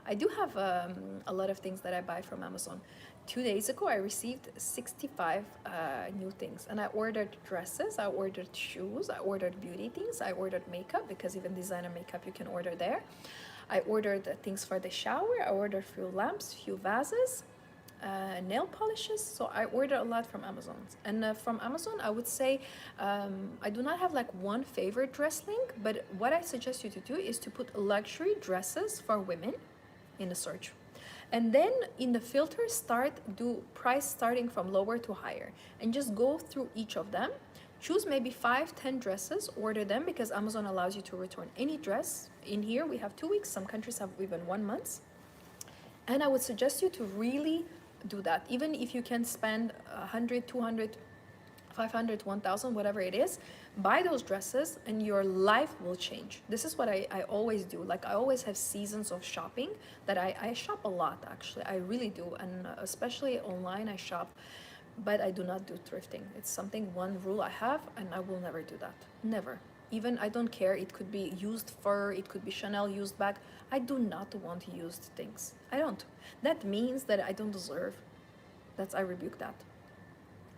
I do have a lot of things that I buy from Amazon. 2 days ago, I received 65 new things, and I ordered dresses, I ordered shoes, I ordered beauty things, I ordered makeup, because even designer makeup you can order there. I ordered things for the shower, I ordered few lamps, few vases, nail polishes. So I order a lot from Amazon. And from Amazon, I would say I do not have like one favorite dress link, but what I suggest you to do is to put luxury dresses for women in the search. And then in the filter, do price starting from lower to higher, and just go through each of them. Choose maybe 5-10 dresses, order them, because Amazon allows you to return any dress. In here we have 2 weeks, some countries have even 1 month. And I would suggest you to really do that. Even if you can spend 100, 200, 500, 1000, whatever it is, buy those dresses and your life will change. This is what I always do. Like, I always have seasons of shopping that I shop a lot, actually. I really do. And especially online, I shop, but I do not do thrifting. It's something, one rule I have, and I will never do that. Never. Even, I don't care, it could be used fur, it could be Chanel used bag. I do not want used things. I don't. That means that I don't deserve. I rebuke that.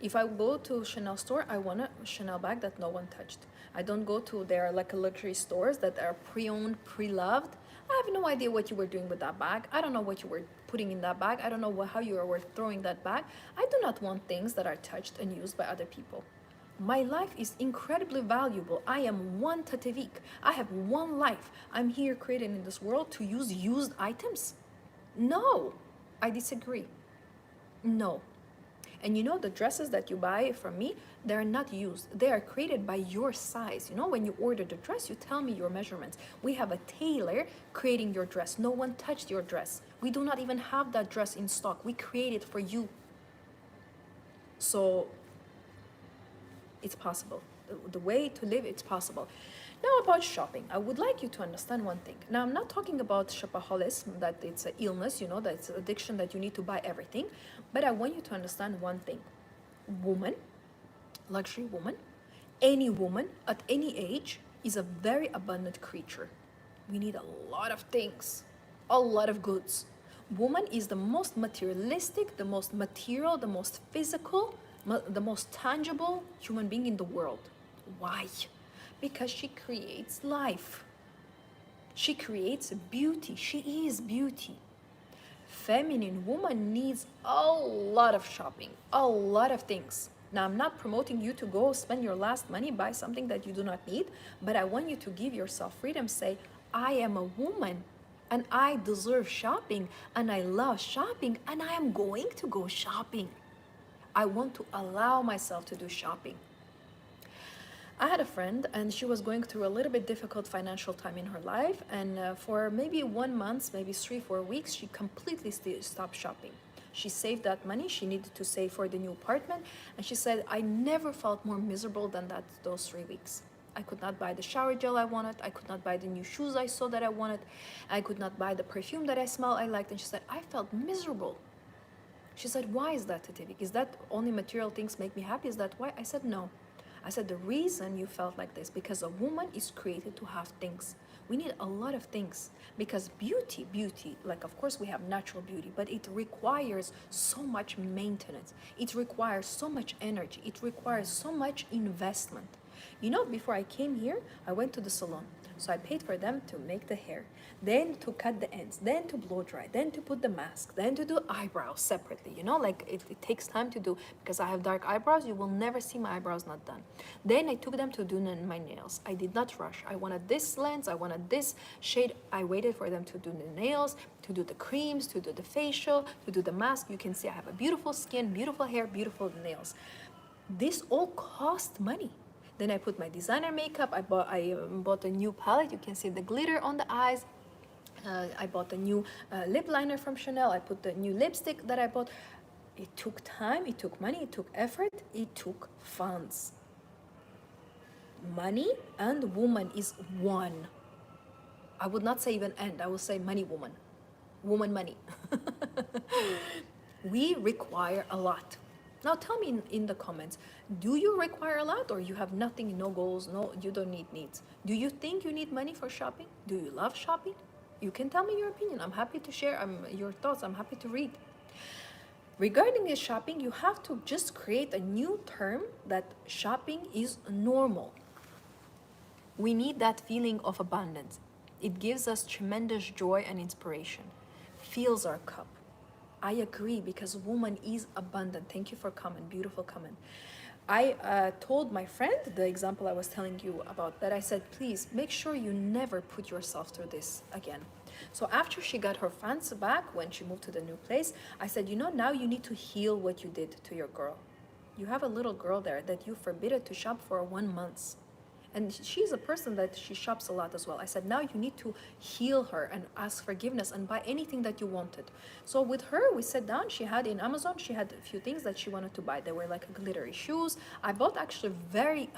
If I go to Chanel store, I want a Chanel bag that no one touched. I don't go to their like luxury stores that are pre-owned, pre-loved. I have no idea what you were doing with that bag. I don't know what you were putting in that bag. I don't know how you were throwing that bag. I do not want things that are touched and used by other people. My life is incredibly valuable. I am one Tatevik. I have one life. I'm here created in this world to use used items? No, I disagree. No. And you know, the dresses that you buy from me, they're not used. They are created by your size. You know, when you order the dress, you tell me your measurements. We have a tailor creating your dress. No one touched your dress. We do not even have that dress in stock. We create it for you. So it's possible. The way to live, it's possible. Now about shopping, I would like you to understand one thing. Now, I'm not talking about shopaholism, that it's an illness, you know, that it's an addiction, that you need to buy everything. But I want you to understand one thing. Woman, luxury woman, any woman at any age is a very abundant creature. We need a lot of things, a lot of goods. Woman is the most materialistic, the most material, the most physical, the most tangible human being in the world. Why? Because she creates life. She creates beauty. She is beauty. Feminine woman needs a lot of shopping, a lot of things. Now, I'm not promoting you to go spend your last money, buy something that you do not need, but I want you to give yourself freedom. Say, I am a woman and I deserve shopping and I love shopping and I am going to go shopping. I want to allow myself to do shopping. I had a friend and she was going through a little bit difficult financial time in her life, and for maybe 1 month, maybe 3-4 weeks, she completely stopped shopping. She saved that money she needed to save for the new apartment, and she said, I never felt more miserable than those 3 weeks. I could not buy the shower gel I wanted, I could not buy the new shoes I saw that I wanted, I could not buy the perfume that I smelled I liked, and she said, I felt miserable. She said, why is that, Tatevik? Is that only material things make me happy? Is that why? I said, no. I said, the reason you felt like this, because a woman is created to have things. We need a lot of things, because beauty, like, of course we have natural beauty, but it requires so much maintenance. It requires so much energy. It requires so much investment. You know, before I came here, I went to the salon. So I paid for them to make the hair, then to cut the ends, then to blow dry, then to put the mask, then to do eyebrows separately. You know, like it takes time to do, because I have dark eyebrows. You will never see my eyebrows not done. Then I took them to do my nails. I did not rush. I wanted this lens, I wanted this shade. I waited for them to do the nails, to do the creams, to do the facial, to do the mask. You can see I have a beautiful skin, beautiful hair, beautiful nails. This all cost money. Then I put my designer makeup. I bought a new palette. You can see the glitter on the eyes. I bought a new lip liner from Chanel. I put the new lipstick that I bought. It took time, it took money, it took effort, it took funds. Money and woman is one. I would not say even and, I will say money, woman. Woman, money. We require a lot. Now tell me in the comments, do you require a lot, or you have nothing, no goals, no, you don't need needs? Do you think you need money for shopping? Do you love shopping? You can tell me your opinion. I'm happy to share your thoughts. I'm happy to read. Regarding this shopping, you have to just create a new term that shopping is normal. We need that feeling of abundance. It gives us tremendous joy and inspiration. Fills our cup. I agree, because woman is abundant. Thank you for comment, beautiful comment. I told my friend the example I was telling you about, that I said, please make sure you never put yourself through this again. So after she got her funds back, when she moved to the new place, I said, you know, now you need to heal what you did to your girl. You have a little girl there that you forbidden to shop for 1 month. And she's a person that she shops a lot as well. I said, now you need to heal her and ask forgiveness and buy anything that you wanted. So with her, we sat down. She had in Amazon, she had a few things that she wanted to buy. They were like glittery shoes. I bought actually very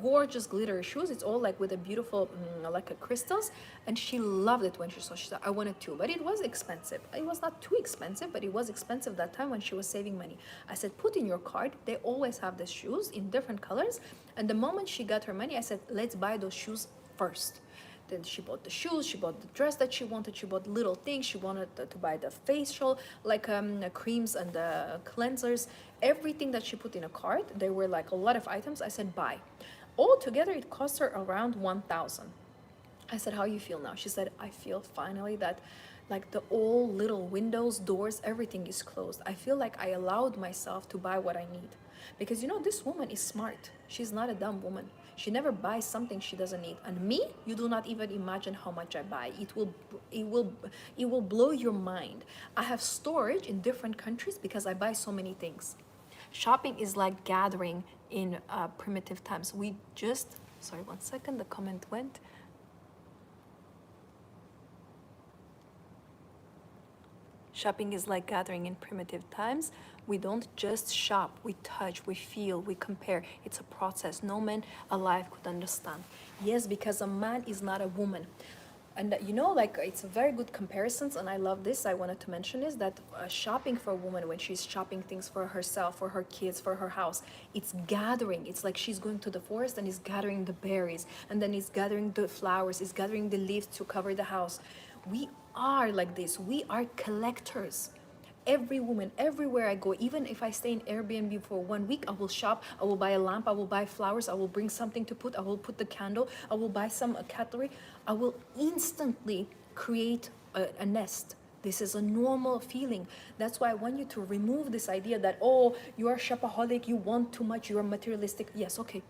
gorgeous glittery shoes. It's all like with a beautiful, like a crystals. And she loved it when she saw. She said, I wanted two, but it was expensive. It was not too expensive, but it was expensive that time when she was saving money. I said, put in your card. They always have the shoes in different colors. And the moment she got her money, I said, let's buy those shoes first. Then she bought the shoes, she bought the dress that she wanted, she bought little things, she wanted to buy the facial, like creams and the cleansers, everything that she put in a cart. There were like a lot of items. I said, buy. All together, it cost her around 1,000. I said, how you feel now? She said, I feel finally that like the all little windows, doors, everything is closed. I feel like I allowed myself to buy what I need. Because you know, this woman is smart. She's not a dumb woman. She never buys something she doesn't need. And me, you do not even imagine how much I buy. It will blow your mind. I have storage in different countries because I buy so many things. Shopping is like gathering in primitive times. We just, sorry, 1 second, the comment went. Shopping is like gathering in primitive times. We don't just shop, we touch, we feel, we compare. It's a process no man alive could understand. Yes, because a man is not a woman. And you know, like, it's a very good comparisons, and I love this. I wanted to mention is that shopping for a woman, when she's shopping things for herself, for her kids, for her house, it's gathering. It's like she's going to the forest and is gathering the berries, and then is gathering the flowers, is gathering the leaves to cover the house. We are like this. We are collectors. Every woman, everywhere I go, even if I stay in Airbnb for 1 week, I will shop, I will buy a lamp, I will buy flowers, I will bring something to put, I will put the candle, I will buy some cutlery. I will instantly create a nest. This is a normal feeling. That's why I want you to remove this idea that, oh, you are shopaholic, you want too much, you are materialistic. Yes, okay,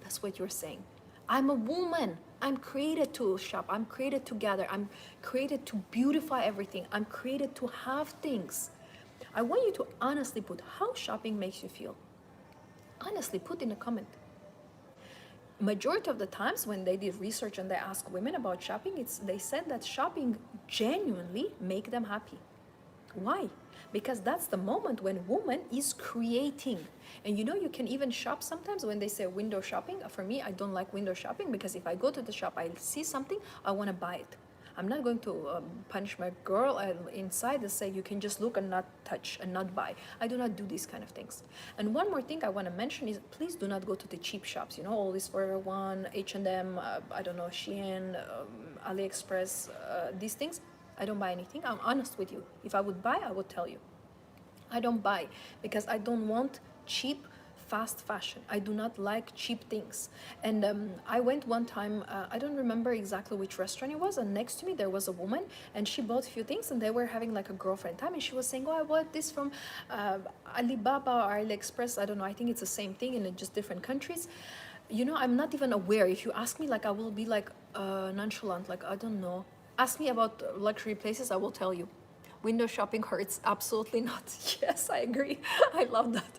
that's what you're saying. I'm a woman. I'm created to shop. I'm created to gather. I'm created to beautify everything. I'm created to have things. I want you to honestly put how shopping makes you feel. Honestly, put in a comment. Majority of the times when they did research and they asked women about shopping, they said that shopping genuinely make them happy. Why? Because that's the moment when woman is creating. And you know, you can even shop sometimes when they say window shopping. For me, I don't like window shopping, because if I go to the shop, I see something, I want to buy it. I'm not going to punch my girl inside and say you can just look and not touch and not buy. I do not do these kind of things. And one more thing I want to mention is, please do not go to the cheap shops. You know, all this Forever One, H&M, I don't know, Shein, AliExpress, these things. I don't buy anything. I'm honest with you. If I would buy, I would tell you. I don't buy because I don't want cheap fast fashion. I do not like cheap things. And I went one time, I don't remember exactly which restaurant it was, and next to me there was a woman, and she bought a few things, and they were having like a girlfriend time, and she was saying, oh, I bought this from Alibaba or AliExpress. I don't know, I think it's the same thing in just different countries. You know, I'm not even aware. If you ask me, like, I will be like nonchalant, like, I don't know. Ask me about luxury places, I will tell you. Window shopping hurts. Absolutely not. Yes, I agree. I love that.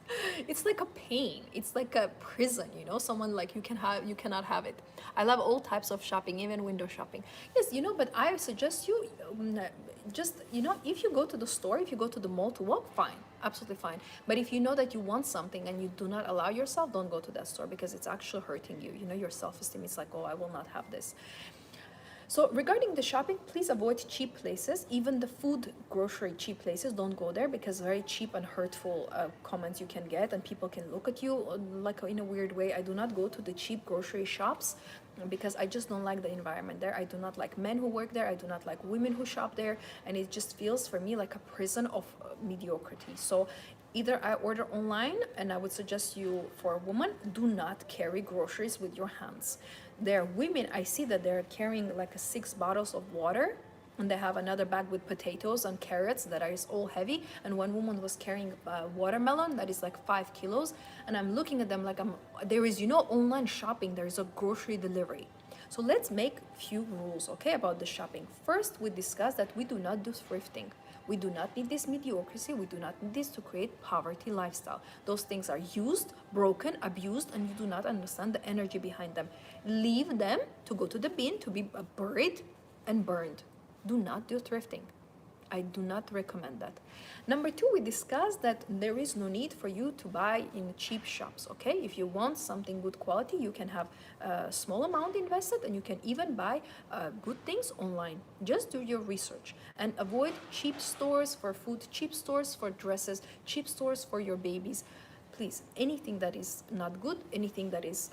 It's like a pain. It's like a prison, you know, someone like you cannot have it. I love all types of shopping, even window shopping. Yes, you know, but I suggest you just, you know, if you go to the store, if you go to the mall to walk, fine, absolutely fine. But if you know that you want something and you do not allow yourself, don't go to that store, because it's actually hurting you. You know, your self-esteem is like, oh, I will not have this. So regarding the shopping, please avoid cheap places. Even the food grocery cheap places, don't go there, because very cheap and hurtful comments you can get, and people can look at you like in a weird way. I do not go to the cheap grocery shops because I just don't like the environment there. I do not like men who work there. I do not like women who shop there, and it just feels for me like a prison of mediocrity. So either I order online, and I would suggest you, for a woman, do not carry groceries with your hands. There are women, I see that they're carrying like 6 bottles of water, and they have another bag with potatoes and carrots that is all heavy, and one woman was carrying a watermelon that is like 5 kilos, and I'm looking at them like there is, online shopping, there is a grocery delivery. So let's make few rules, okay, about the shopping. First, we discussed that we do not do thrifting. We do not need this mediocrity. We do not need this to create poverty lifestyle. Those things are used, broken, abused, and you do not understand the energy behind them. Leave them to go to the bin to be buried and burned. Do not do thrifting. I do not recommend that. Number two, we discussed that there is no need for you to buy in cheap shops, okay? If you want something good quality, you can have a small amount invested, and you can even buy good things online. Just do your research and avoid cheap stores for food, cheap stores for dresses, cheap stores for your babies. Please, anything that is not good, anything that is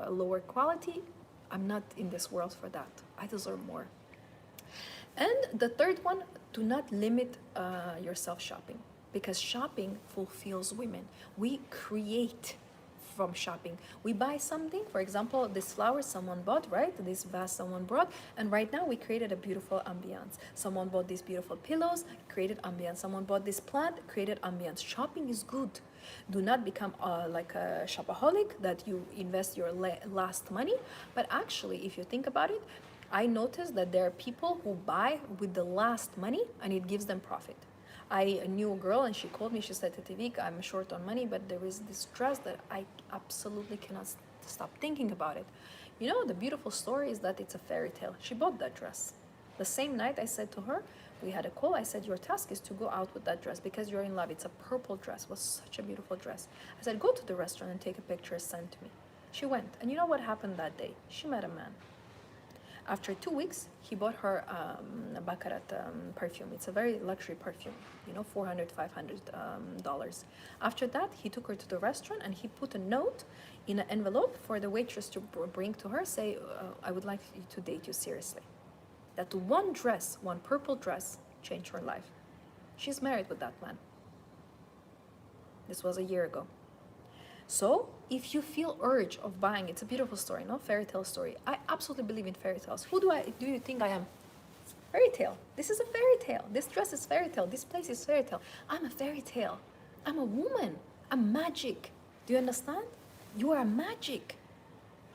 lower quality, I'm not in this world for that. I deserve more. And the third one, do not limit yourself shopping, because shopping fulfills women. We create from shopping. We buy something, for example, this flower someone bought, right? This vase someone brought, and right now we created a beautiful ambiance. Someone bought these beautiful pillows, created ambiance. Someone bought this plant, created ambiance. Shopping is good. Do not become like a shopaholic, that you invest your last money. But actually, if you think about it, I noticed that there are people who buy with the last money, and it gives them profit. I knew a girl, and she called me. She said, Tetivik, I'm short on money, but there is this dress that I absolutely cannot stop thinking about it. The beautiful story is that it's a fairy tale. She bought that dress. The same night I said to her, we had a call, I said, your task is to go out with that dress because you're in love. It's a purple dress. It was such a beautiful dress. I said, go to the restaurant and take a picture, send to me. She went, and you know what happened that day? She met a man. After 2 weeks, he bought her a Baccarat perfume. It's a very luxury perfume, $400, $500. After that, he took her to the restaurant, and he put a note in an envelope for the waitress to bring to her, say, I would like to date you seriously. That one dress, one purple dress, changed her life. She's married with that man. This was a year ago. So if you feel urge of buying, it's a beautiful story, no fairy tale story. I absolutely believe in fairy tales. Who do you think I am? Fairy tale. This is a fairy tale. This dress is fairy tale. This place is fairy tale. I'm a fairy tale. I'm a woman. I'm magic. Do you understand? You are magic.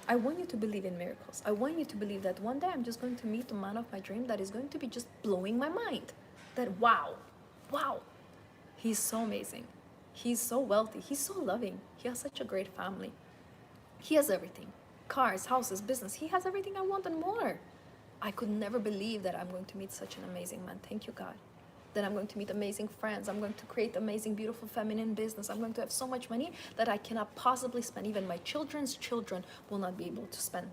I want you to believe in miracles. I want you to believe that one day I'm just going to meet the man of my dream that is going to be just blowing my mind. That wow, he's so amazing. He's so wealthy. He's so loving. He has such a great family. He has everything. Cars, houses, business. He has everything I want and more. I could never believe that I'm going to meet such an amazing man. Thank you, God. Then I'm going to meet amazing friends. I'm going to create amazing, beautiful, feminine business. I'm going to have so much money that I cannot possibly spend. Even my children's children will not be able to spend.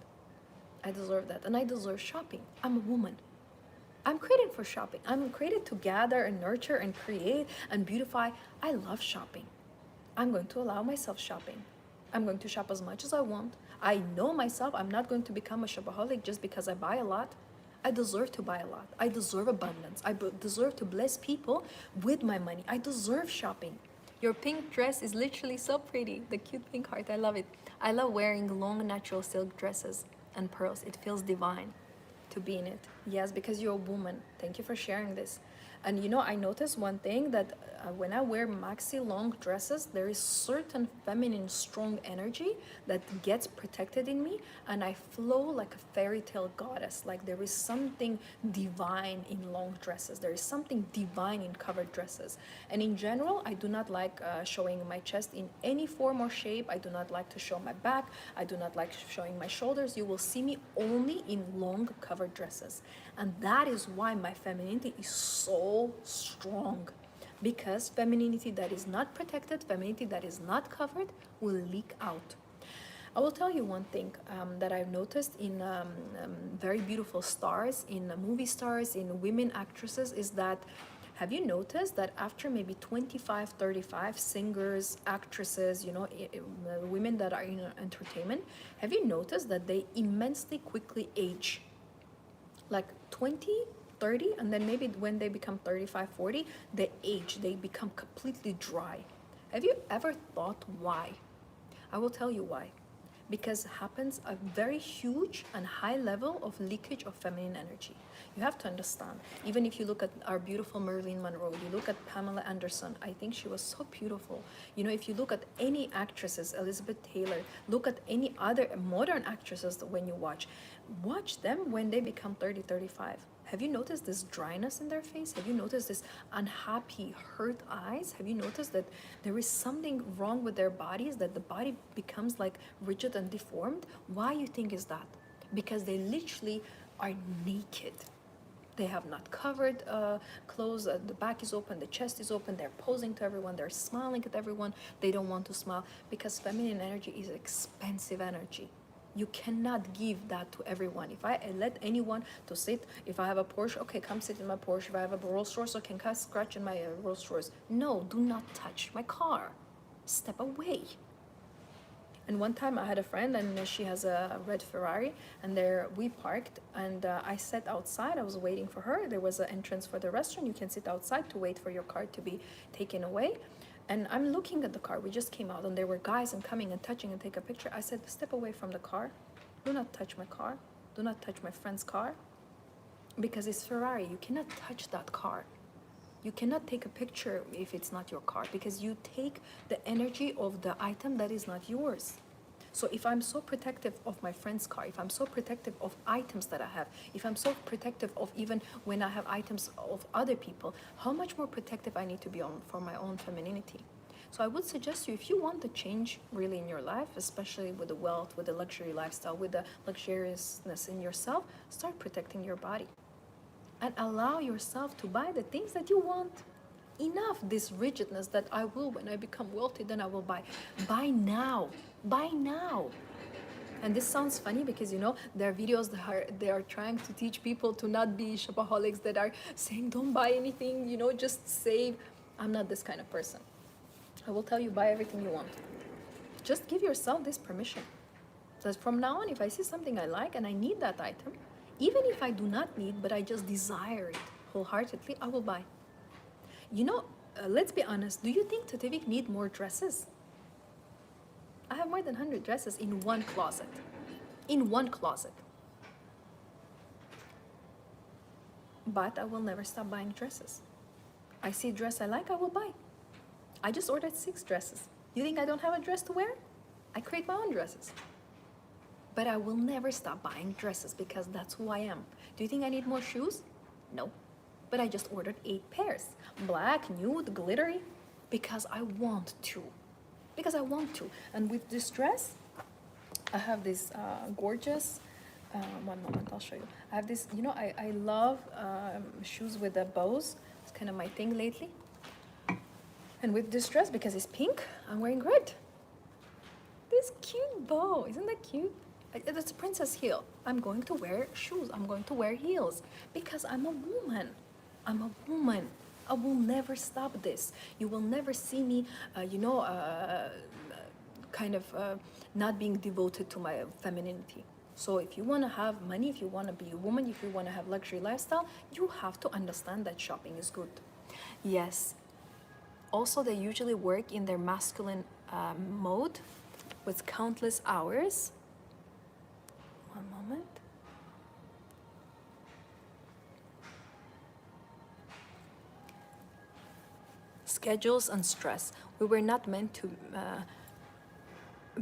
I deserve that. And I deserve shopping. I'm a woman. I'm created for shopping. I'm created to gather and nurture and create and beautify. I love shopping. I'm going to allow myself shopping. I'm going to shop as much as I want. I know myself. I'm not going to become a shopaholic just because I buy a lot. I deserve to buy a lot. I deserve abundance. I deserve to bless people with my money. I deserve shopping. Your pink dress is literally so pretty. The cute pink heart. I love it. I love wearing long natural silk dresses and pearls. It feels divine to be in it. Yes, because you're a woman. Thank you for sharing this. And I noticed one thing, that when I wear maxi long dresses, there is certain feminine strong energy that gets protected in me, and I flow like a fairy tale goddess. Like there is something divine in long dresses. There is something divine in covered dresses. And in general, I do not like showing my chest in any form or shape. I do not like to show my back. I do not like showing my shoulders. You will see me only in long covered dresses. And that is why my femininity is so strong, because femininity that is not protected, femininity that is not covered will leak out. I will tell you one thing that I've noticed in very beautiful stars, in movie stars, in women actresses, is that have you noticed that after maybe 25, 35, singers, actresses, you know, women that are in entertainment, have you noticed that they immensely quickly age? Like 20, 30, and then maybe when they become 35, 40, they age, they become completely dry. Have you ever thought why? I will tell you why. Because happens a very huge and high level of leakage of feminine energy. You have to understand, even if you look at our beautiful Marilyn Monroe, you look at Pamela Anderson, I think she was so beautiful. You know, if you look at any actresses, Elizabeth Taylor, look at any other modern actresses that when you watch them when they become 30, 35. Have you noticed this dryness in their face? Have you noticed this unhappy, hurt eyes? Have you noticed that there is something wrong with their bodies, that the body becomes like rigid and deformed? Why you think is that? Because they literally are naked. They have not covered clothes, the back is open, the chest is open, they're posing to everyone, they're smiling at everyone, they don't want to smile because feminine energy is expensive energy. You cannot give that to everyone. If I let anyone to sit, if I have a Porsche, okay, come sit in my Porsche. If I have a Rolls Royce, okay, come scratch in my Rolls Royce. No, do not touch my car. Step away. And one time I had a friend and she has a red Ferrari and there we parked and I sat outside. I was waiting for her. There was an entrance for the restaurant. You can sit outside to wait for your car to be taken away. And I'm looking at the car. We just came out and there were guys and coming and touching and take a picture. I said, step away from the car. Do not touch my car. Do not touch my friend's car. Because it's Ferrari. You cannot touch that car. You cannot take a picture if it's not your car because you take the energy of the item that is not yours. So if I'm so protective of my friend's car, if I'm so protective of items that I have, if I'm so protective of even when I have items of other people, how much more protective I need to be on for my own femininity? So I would suggest you, if you want the change really in your life, especially with the wealth, with the luxury lifestyle, with the luxuriousness in yourself, start protecting your body. And allow yourself to buy the things that you want. Enough this rigidness that I will, when I become wealthy, then I will buy. Buy now. Buy now. And this sounds funny because, you know, there are videos that they are trying to teach people to not be shopaholics, that are saying don't buy anything, you know, just save. I'm not this kind of person. I will tell you, buy everything you want. Just give yourself this permission. That from now on, if I see something I like and I need that item, even if I do not need, but I just desire it wholeheartedly, I will buy. You know, let's be honest, do you think Tetivik need more dresses? I have more than 100 dresses in one closet. In one closet. But I will never stop buying dresses. I see a dress I like, I will buy. I just ordered 6 dresses. You think I don't have a dress to wear? I create my own dresses. But I will never stop buying dresses because that's who I am. Do you think I need more shoes? No. But I just ordered 8 pairs. Black, nude, glittery. Because I want to. Because I want to. And with this dress, I have this gorgeous, one moment, I'll show you. I have this, you know, I love shoes with the bows. It's kind of my thing lately. And with this dress, because it's pink, I'm wearing red. This cute bow, isn't that cute? It's a princess heel. I'm going to wear shoes. I'm going to wear heels because I'm a woman. I'm a woman. I will never stop this. You will never see me, kind of not being devoted to my femininity. So if you want to have money, if you want to be a woman, if you want to have luxury lifestyle, you have to understand that shopping is good. Yes. Also, they usually work in their masculine mode with countless hours. One moment. Schedules and stress. We were not meant to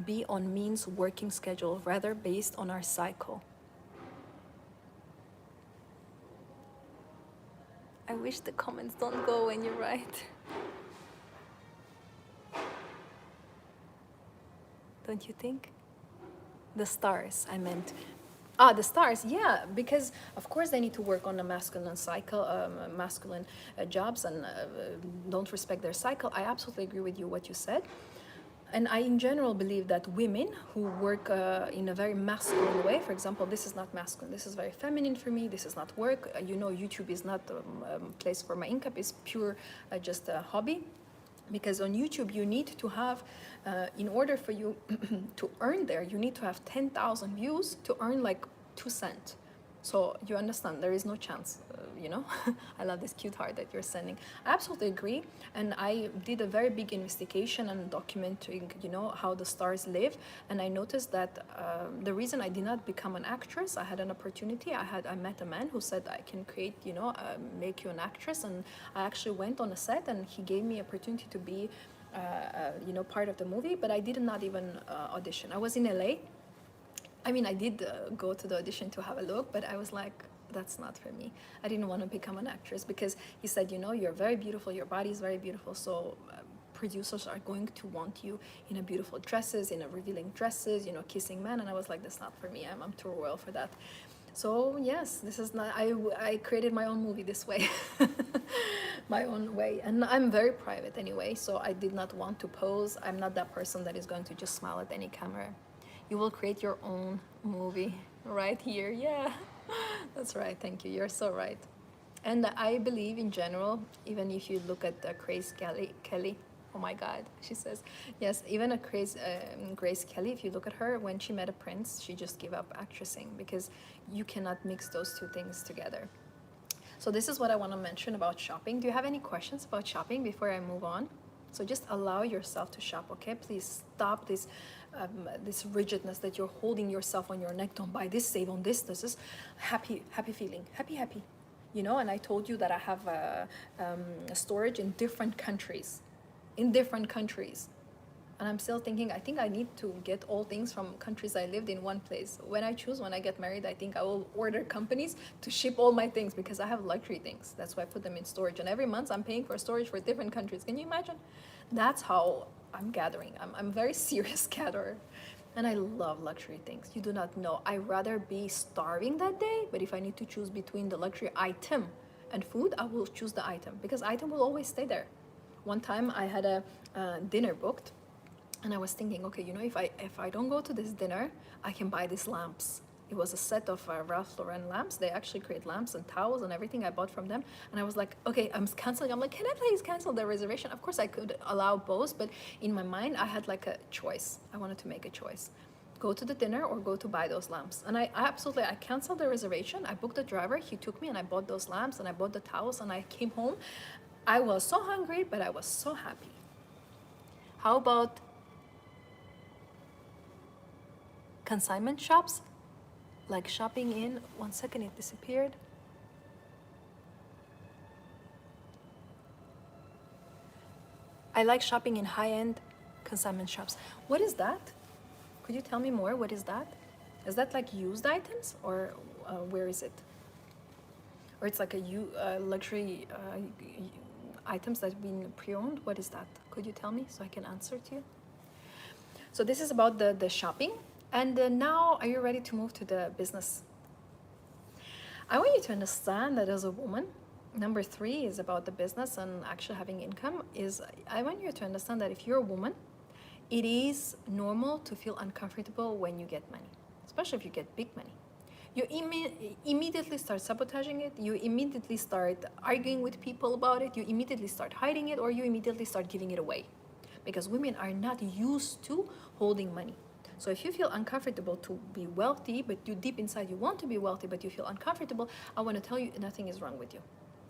be on means working schedule, rather based on our cycle. I wish the comments don't go when you write. Don't you think? The stars, I meant. The stars, yeah, because of course they need to work on a masculine cycle, masculine jobs, and don't respect their cycle. I absolutely agree with you what you said. And I, in general, believe that women who work in a very masculine way, for example, this is not masculine, this is very feminine for me, this is not work. You know, YouTube is not a place for my income, it's pure just a hobby. Because on YouTube, you need to have, in order for you to earn there, you need to have 10,000 views to earn like 2 cents. So you understand, there is no chance, you know? I love this cute heart that you're sending. I absolutely agree. And I did a very big investigation and documenting, you know, how the stars live. And I noticed that the reason I did not become an actress, I had an opportunity. I met a man who said, I can create, you know, make you an actress. And I actually went on a set and he gave me opportunity to be, you know, part of the movie, but I did not even audition. I was in LA. I mean, I did go to the audition to have a look, but I was like, that's not for me. I didn't want to become an actress because he said, you know, you're very beautiful, your body is very beautiful, so producers are going to want you in a beautiful dresses, in a revealing dresses, you know, kissing men. And I was like, that's not for me. I'm too royal for that. So yes, this is not, I created my own movie this way, my own way. And I'm very private anyway, so I did not want to pose. I'm not that person that is going to just smile at any camera. You will create your own movie right here. Yeah, that's right. Thank you. You're so right. And I believe in general, even if you look at Grace Kelly, oh my God, she says, yes, even Grace Kelly, if you look at her, when she met a prince, she just gave up actressing because you cannot mix those two things together. So this is what I want to mention about shopping. Do you have any questions about shopping before I move on? So just allow yourself to shop, okay? Please stop this this rigidness that you're holding yourself on your neck. Don't buy this, save on this. This is happy feeling, happy. You know, and I told you that I have a storage in different countries, And I'm still thinking, I think I need to get all things from countries I lived in one place. When I get married, I think I will order companies to ship all my things because I have luxury things. That's why I put them in storage. And every month I'm paying for storage for different countries. Can you imagine? That's how I'm gathering. I'm a very serious gatherer. And I love luxury things. You do not know. I'd rather be starving that day, but if I need to choose between the luxury item and food, I will choose the item because item will always stay there. One time I had a dinner booked and I was thinking, okay, you know, if I don't go to this dinner, I can buy these lamps. It was a set of Ralph Lauren lamps. They actually create lamps and towels and everything I bought from them. And I was like, okay, I'm canceling. I'm like, can I please cancel the reservation? Of course I could allow both, but in my mind, I had like a choice. I wanted to make a choice. Go to the dinner or go to buy those lamps. And I canceled the reservation. I booked a driver. He took me and I bought those lamps and I bought the towels and I came home. I was so hungry, but I was so happy. How about consignment shops? Like shopping in, 1 second, it disappeared. I like shopping in high-end consignment shops. What is that? Could you tell me more? What is that? Is that like used items or where is it? Or it's like a luxury items that have been pre-owned? What is that? Could you tell me so I can answer to you? So this is about the shopping. And now, are you ready to move to the business? I want you to understand that as a woman, number 3 is about the business and actually having income. I want you to understand that if you're a woman, it is normal to feel uncomfortable when you get money, especially if you get big money. You immediately start sabotaging it. You immediately start arguing with people about it. You immediately start hiding it, or you immediately start giving it away, because women are not used to holding money. So if you feel uncomfortable to be wealthy, but you deep inside you want to be wealthy, but you feel uncomfortable, I want to tell you nothing is wrong with you.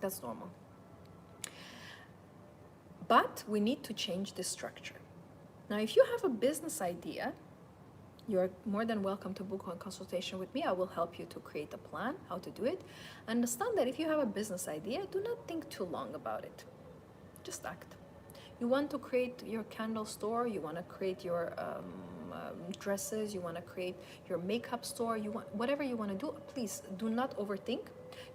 That's normal. But we need to change this structure. Now, if you have a business idea, you're more than welcome to book a consultation with me. I will help you to create a plan, how to do it. Understand that if you have a business idea, do not think too long about it. Just act. You want to create your candle store, you want to create your dresses, you want to create your makeup store, you want whatever you want to do, please do not overthink.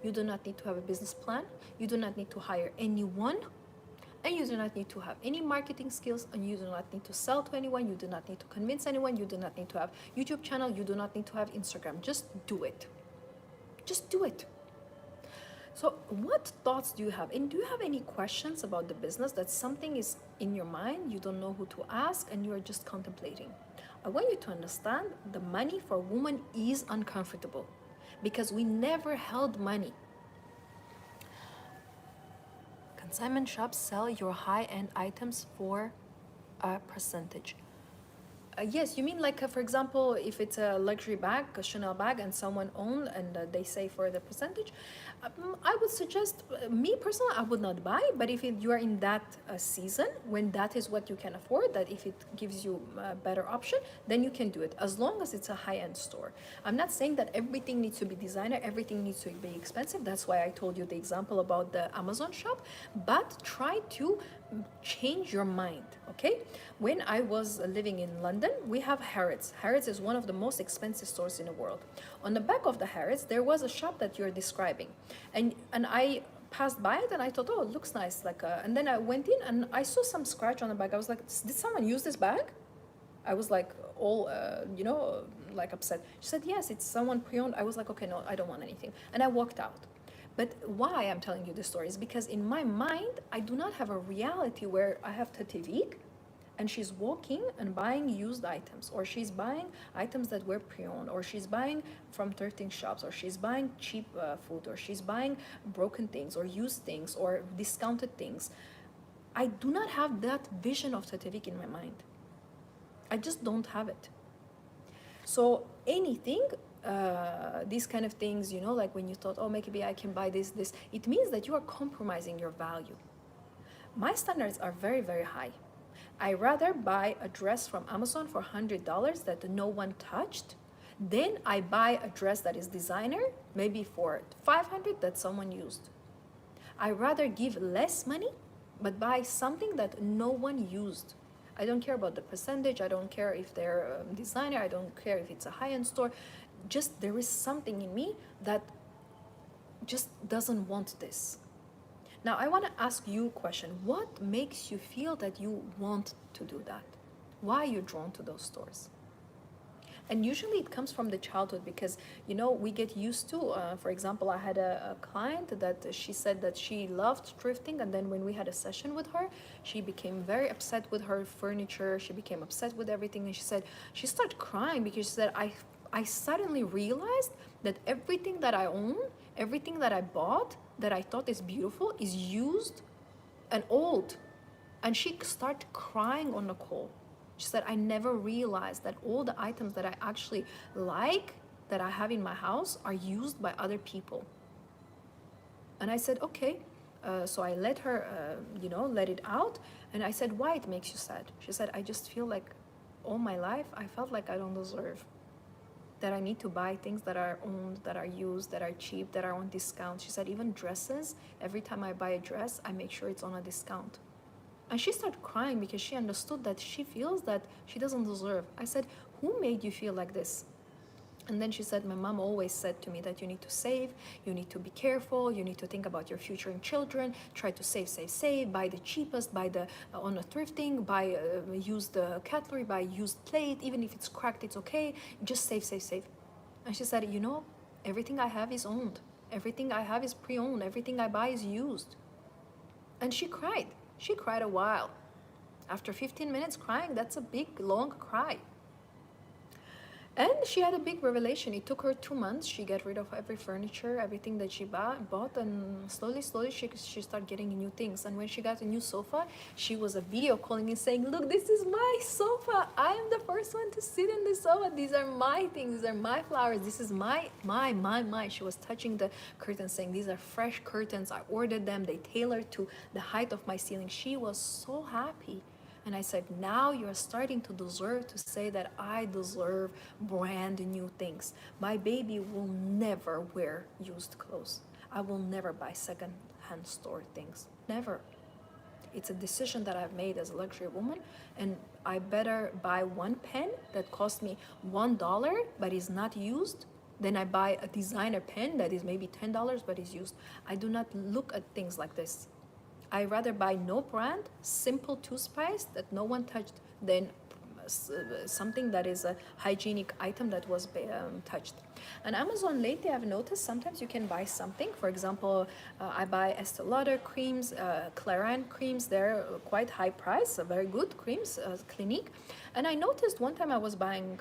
You do not need to have a business plan. You do not need to hire anyone, and you do not need to have any marketing skills, and you do not need to sell to anyone. You do not need to convince anyone. You do not need to have YouTube channel. You do not need to have Instagram. Just do it. Just do it. So what thoughts do you have? And do you have any questions about the business, that something is in your mind, you don't know who to ask, and you are just contemplating? I want you to understand the money for women is uncomfortable because we never held money. Consignment shops sell your high-end items for a percentage. Yes, you mean like, for example, if it's a luxury bag, a Chanel bag, and someone owned, and they say for the percentage, I would suggest, me personally, I would not buy. But if you are in that season when that is what you can afford, that if it gives you a better option, then you can do it, as long as it's a high-end store. I'm not saying that everything needs to be designer, everything needs to be expensive. That's why I told you the example about the Amazon shop. But try to change your mind, okay? When I was living in London, we have Harrods. Harrods is one of the most expensive stores in the world. On the back of the Harrods, there was a shop that you're describing, and I passed by it and I thought, oh, it looks nice, like and then I went in and I saw some scratch on the bag. I was like, did someone use this bag? I was like all like upset. She said, yes, it's someone pre-owned. I was like, okay, no, I don't want anything, and I walked out. But why I'm telling you this story is because in my mind, I do not have a reality where I have Tativik and she's walking and buying used items, or she's buying items that were pre-owned, or she's buying from thrifting shops, or she's buying cheap food, or she's buying broken things, or used things, or discounted things. I do not have that vision of Tativik in my mind. I just don't have it. So anything, these kind of things, like when you thought, oh, maybe I can buy this, it means that you are compromising your value. My standards are very, very high. I rather buy a dress from Amazon for $100 that no one touched, then I buy a dress that is designer, maybe for $500 that someone used. I rather give less money, but buy something that no one used. I don't care about the percentage. I don't care if they're a designer. I don't care if it's a high-end store. Just there is something in me that just doesn't want this. Now, I want to ask you a question. What makes you feel that you want to do that? Why are you drawn to those stores? And usually it comes from the childhood because, we get used to, for example, I had a client that she said that she loved thrifting. And then when we had a session with her, she became very upset with her furniture. She became upset with everything. And she said, she started crying because she said, I suddenly realized that everything that I own, everything that I bought, that I thought is beautiful, is used and old. And she started crying on the call. She said, I never realized that all the items that I actually like, that I have in my house, are used by other people. And I said, okay. So I let her, let it out. And I said, why it makes you sad? She said, I just feel like all my life, I felt like I don't deserve. That I need to buy things that are owned, that are used, that are cheap, that are on discount. She said, even dresses, every time I buy a dress, I make sure it's on a discount. And she started crying because she understood that she feels that she doesn't deserve. I said, who made you feel like this? And then she said, my mom always said to me that you need to save, you need to be careful, you need to think about your future and children, try to save, buy the cheapest, buy the on a thrifting, buy used cutlery, buy used plate, even if it's cracked, it's okay, just save. And she said, everything I have is owned, everything I have is pre-owned, everything I buy is used. And she cried. She cried a while. After 15 minutes crying, that's a big, long cry. And she had a big revelation. It took her 2 months. She got rid of every furniture, everything that she bought, and slowly she started getting new things. And when she got a new sofa, she was a video calling and saying, look, this is my sofa. I am the first one to sit in this sofa. These are my things. These are my flowers. This is my. She was touching the curtains, saying, these are fresh curtains. I ordered them. They tailored to the height of my ceiling. She was so happy. And I said, now you're starting to deserve to say that I deserve brand new things. My baby will never wear used clothes. I will never buy second-hand store things. Never. It's a decision that I've made as a luxury woman, and I better buy one pen that cost me $1 but is not used than I buy a designer pen that is maybe $10 but is used. I do not look at things like this. I rather buy no brand, simple toothpaste that no one touched, than something that is a hygienic item that was touched. On Amazon lately, I've noticed sometimes you can buy something. For example, I buy Estee Lauder creams, Clarins creams. They're quite high price, very good creams, Clinique. And I noticed one time I was buying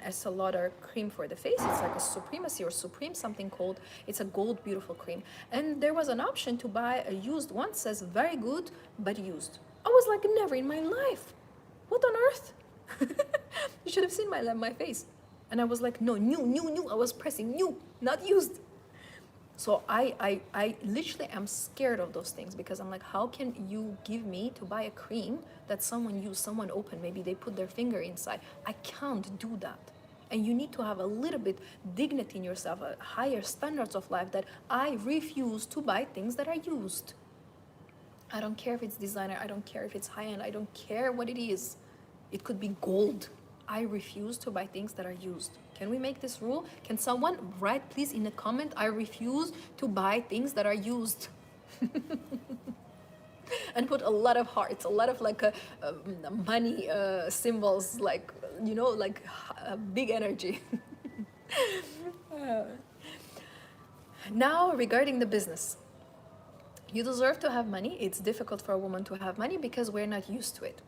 Estee Lauder cream for the face. It's like a Supremacy or Supreme something called. It's a gold beautiful cream. And there was an option to buy a used one. Says very good, but used. I was like, never in my life. What on earth? You should have seen my face. And I was like, no, new. I was pressing new, not used. So I literally am scared of those things because I'm like, how can you give me to buy a cream that someone used, someone opened, maybe they put their finger inside. I can't do that. And you need to have a little bit dignity in yourself, a higher standards of life, that I refuse to buy things that are used. I don't care if it's designer, I don't care if it's high-end, I don't care what it is. It could be gold. I refuse to buy things that are used. Can we make this rule? Can someone write please in the comment, I refuse to buy things that are used. And put a lot of hearts, a lot of like money symbols, like, you know, like big energy. Now regarding the business. You deserve to have money. It's difficult for a woman to have money because we're not used to it.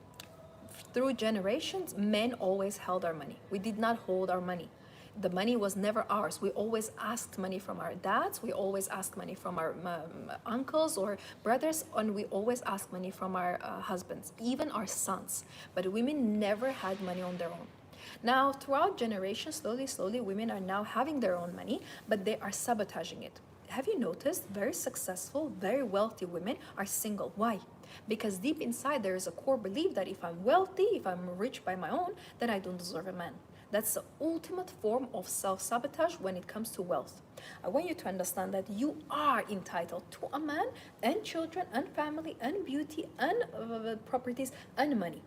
Through generations, men always held our money. We did not hold our money. The money was never ours. We always asked money from our dads. We always asked money from our uncles or brothers, and we always asked money from our husbands, even our sons. But women never had money on their own. Now, throughout generations, slowly, women are now having their own money, but they are sabotaging it. Have you noticed very successful, very wealthy women are single? Why? Because deep inside there is a core belief that if I'm wealthy, if I'm rich by my own, then I don't deserve a man. That's the ultimate form of self-sabotage when it comes to wealth. I want you to understand that you are entitled to a man and children and family and beauty and properties and money.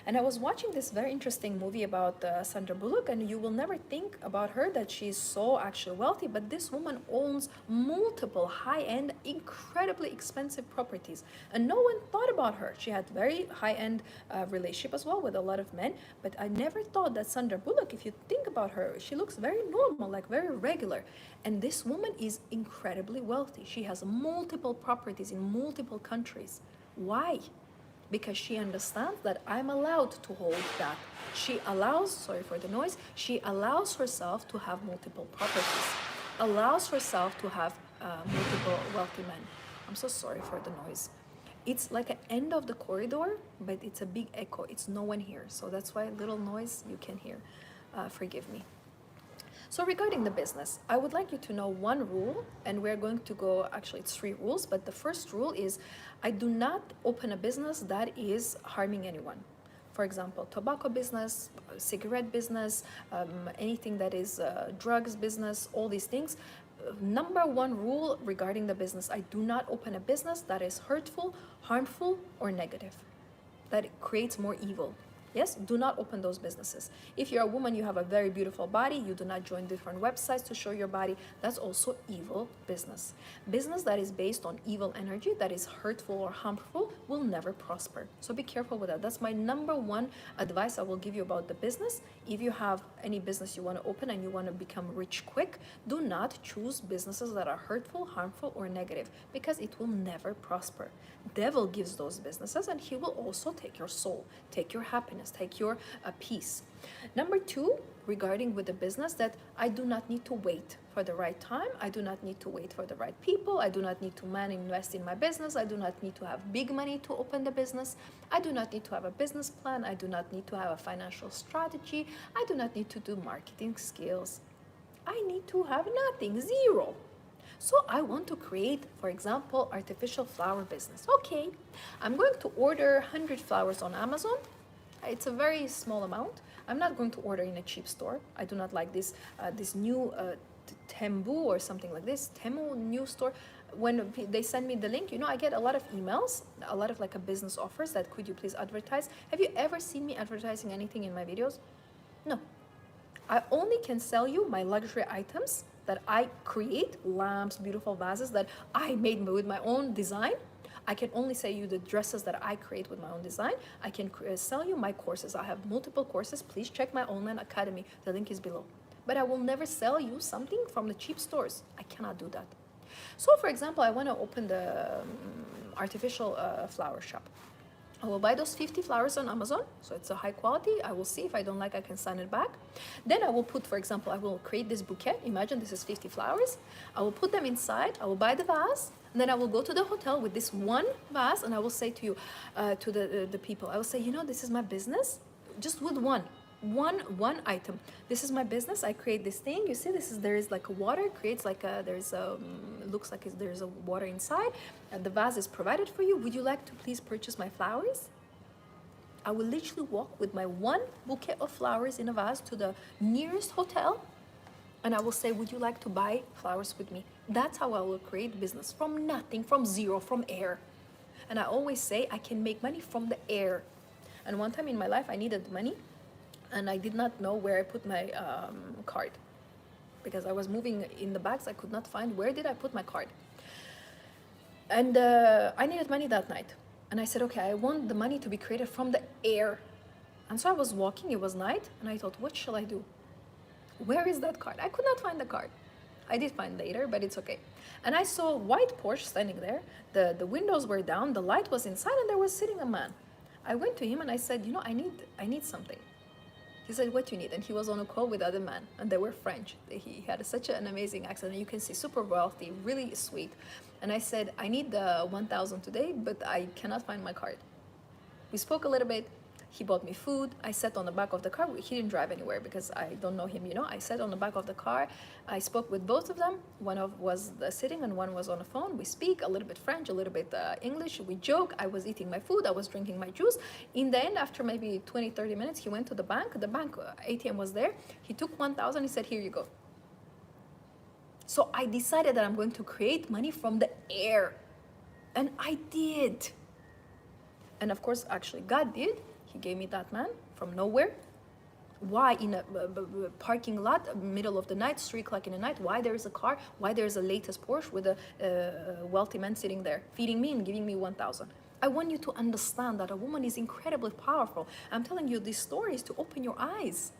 And I was watching this very interesting movie about Sandra Bullock, and you will never think about her that she's so actually wealthy, but this woman owns multiple high-end, incredibly expensive properties, and no one thought about her. She had very high-end relationship as well with a lot of men, but I never thought that Sandra Bullock, if you think about her, she looks very normal, like very regular. And this woman is incredibly wealthy. She has multiple properties in multiple countries. Why? Because she understands that I'm allowed to hold that. She allows, sorry for the noise, she allows herself to have multiple properties, allows herself to have multiple wealthy men. I'm so sorry for the noise. It's like an end of the corridor, but it's a big echo. It's no one here. So that's why a little noise you can hear. Forgive me. So regarding the business, I would like you to know one rule, and we're going to go, actually it's 3 rules, but the first rule is I do not open a business that is harming anyone. For example, tobacco business, cigarette business, anything that is drugs business, all these things. Number 1 rule regarding the business, I do not open a business that is hurtful, harmful, or negative, that it creates more evil. Yes, do not open those businesses. If you're a woman, you have a very beautiful body, you do not join different websites to show your body. That's also evil business. Business that is based on evil energy, that is hurtful or harmful, will never prosper. So be careful with that. That's my number 1 advice I will give you about the business. If you have any business you want to open and you want to become rich quick, do not choose businesses that are hurtful, harmful, or negative, because it will never prosper. Devil gives those businesses, and he will also take your soul, take your happiness, take your peace. Number 2, regarding with the business, that I do not need to wait for the right time. I do not need to wait for the right people. I do not need to invest in my business. I do not need to have big money to open the business. I do not need to have a business plan. I do not need to have a financial strategy. I do not need to do marketing skills. I need to have nothing, 0. So I want to create, for example, artificial flower business. Okay, I'm going to order 100 flowers on Amazon. It's a very small amount. I'm not going to order in a cheap store. I do not like this new Temu or something like this, Temu new store. When they send me the link, you know, I get a lot of emails, a lot of like a business offers that could you please advertise. Have you ever seen me advertising anything in my videos? No. I only can sell you my luxury items that I create, lamps, beautiful vases that I made with my own design. I can only sell you the dresses that I create with my own design. I can sell you my courses. I have multiple courses. Please check my online academy. The link is below. But I will never sell you something from the cheap stores. I cannot do that. So for example, I want to open the artificial flower shop. I will buy those 50 flowers on Amazon, so it's a high quality. I will see if I don't like, I can send it back. Then I will put, for example, I will create this bouquet. Imagine this is 50 flowers. I will put them inside. I will buy the vase, and then I will go to the hotel with this one vase, and I will say to you, to the people, I will say, you know, this is my business, just with one item. This is my business. I create this thing. You see, there is like a water, creates like looks like there's a water inside, and the vase is provided for you. Would you like to please purchase my flowers? I will literally walk with my one bouquet of flowers in a vase to the nearest hotel, and I will say, would you like to buy flowers with me? That's how I will create business, from nothing, from zero, from air. And I always say I can make money from the air. And one time in my life I needed money, and I did not know where I put my card, because I was moving in the bags. I could not find where did I put my card. And I needed money that night. And I said, okay, I want the money to be created from the air. And so I was walking, it was night, and I thought, what shall I do? Where is that card? I could not find the card. I did find later, but it's okay. And I saw a white Porsche standing there. The windows were down, the light was inside, and there was sitting a man. I went to him and I said, you know, I need something. He said, what do you need? And he was on a call with other men, and they were French. He had such an amazing accent, and you can see super wealthy, really sweet. And I said, I need the 1,000 today, but I cannot find my card. We spoke a little bit. He bought me food. I sat on the back of the car. He didn't drive anywhere because I don't know him, you know. I sat on the back of the car. I spoke with both of them. One was sitting and one was on the phone. We speak a little bit French, a little bit English. We joke. I was eating my food. I was drinking my juice. In the end, after maybe 20, 30 minutes, he went to the bank. The bank ATM was there. He took 1,000. He said, here you go. So I decided that I'm going to create money from the air. And I did. And of course, actually, God did. He gave me that man from nowhere. Why in a parking lot, middle of the night, 3 o'clock in the night? Why there is a car? Why there is a latest Porsche with a wealthy man sitting there, feeding me and giving me 1,000? I want you to understand that a woman is incredibly powerful. I'm telling you these stories to open your eyes.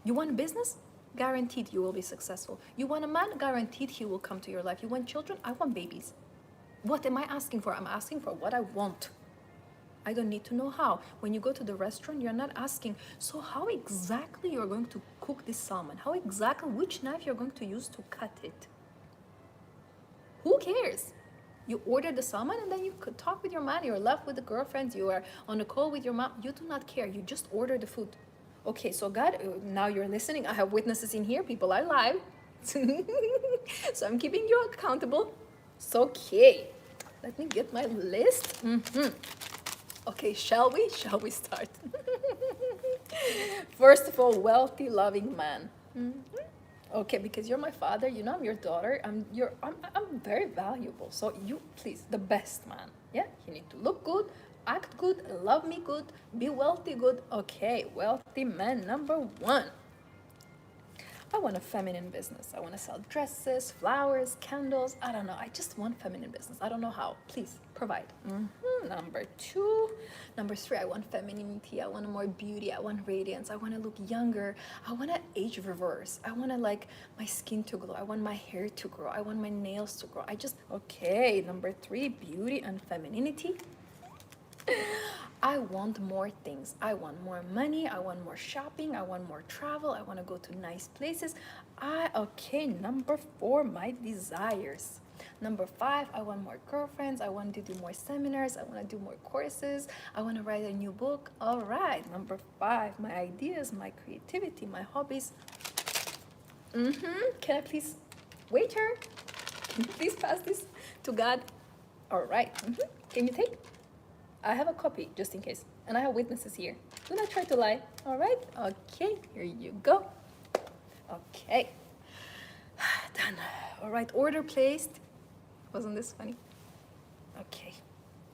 You want a business? Guaranteed you will be successful. You want a man? Guaranteed he will come to your life. You want children? I want babies. What am I asking for? I'm asking for what I want. I don't need to know how. When you go to the restaurant, you're not asking, so how exactly you're going to cook this salmon? How exactly, which knife you're going to use to cut it? Who cares? You order the salmon and then you could talk with your man, you're left with the girlfriends, you are on a call with your mom. You do not care, you just order the food. Okay, so God, now you're listening. I have witnesses in here, people are live. So I'm keeping you accountable. It's okay. Let me get my list. Okay, shall we start? First of all, wealthy, loving man. Okay, because you're my father, you know I'm your daughter. I'm very valuable. So you, please, the best man. Yeah, you need to look good, act good, love me good, be wealthy good. Okay, wealthy man number 1. I want a feminine business. I want to sell dresses, flowers, candles. I don't know. I just want feminine business. I don't know how. Please provide. Number 2. Number 3, I want femininity. I want more beauty. I want radiance. I want to look younger. I want to age reverse. I want to like my skin to glow. I want my hair to grow. I want my nails to grow. Okay. Number 3, beauty and femininity. I want more things. I want more money. I want more shopping. I want more travel. I want to go to nice places. Okay, number 4, my desires. Number 5, I want more girlfriends. I want to do more seminars. I want to do more courses. I want to write a new book. All right, number 5, my ideas, my creativity, my hobbies. Can I please, waiter, can you please pass this to God? All right, can you take? I have a copy, just in case. And I have witnesses here. Do not try to lie. All right? Okay, here you go. Okay. Done. All right, order placed. Wasn't this funny? Okay,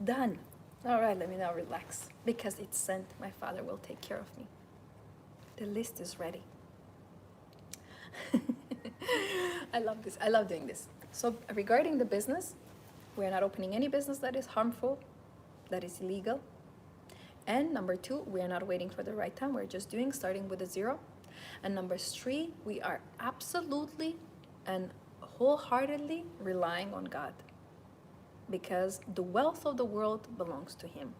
done. All right, let me now relax. Because it's sent, my father will take care of me. The list is ready. I love this. I love doing this. So regarding the business, we're not opening any business that is harmful, that is illegal. And number 2, we are not waiting for the right time. We're just starting with a 0. And number 3, we are absolutely and wholeheartedly relying on God, because the wealth of the world belongs to Him.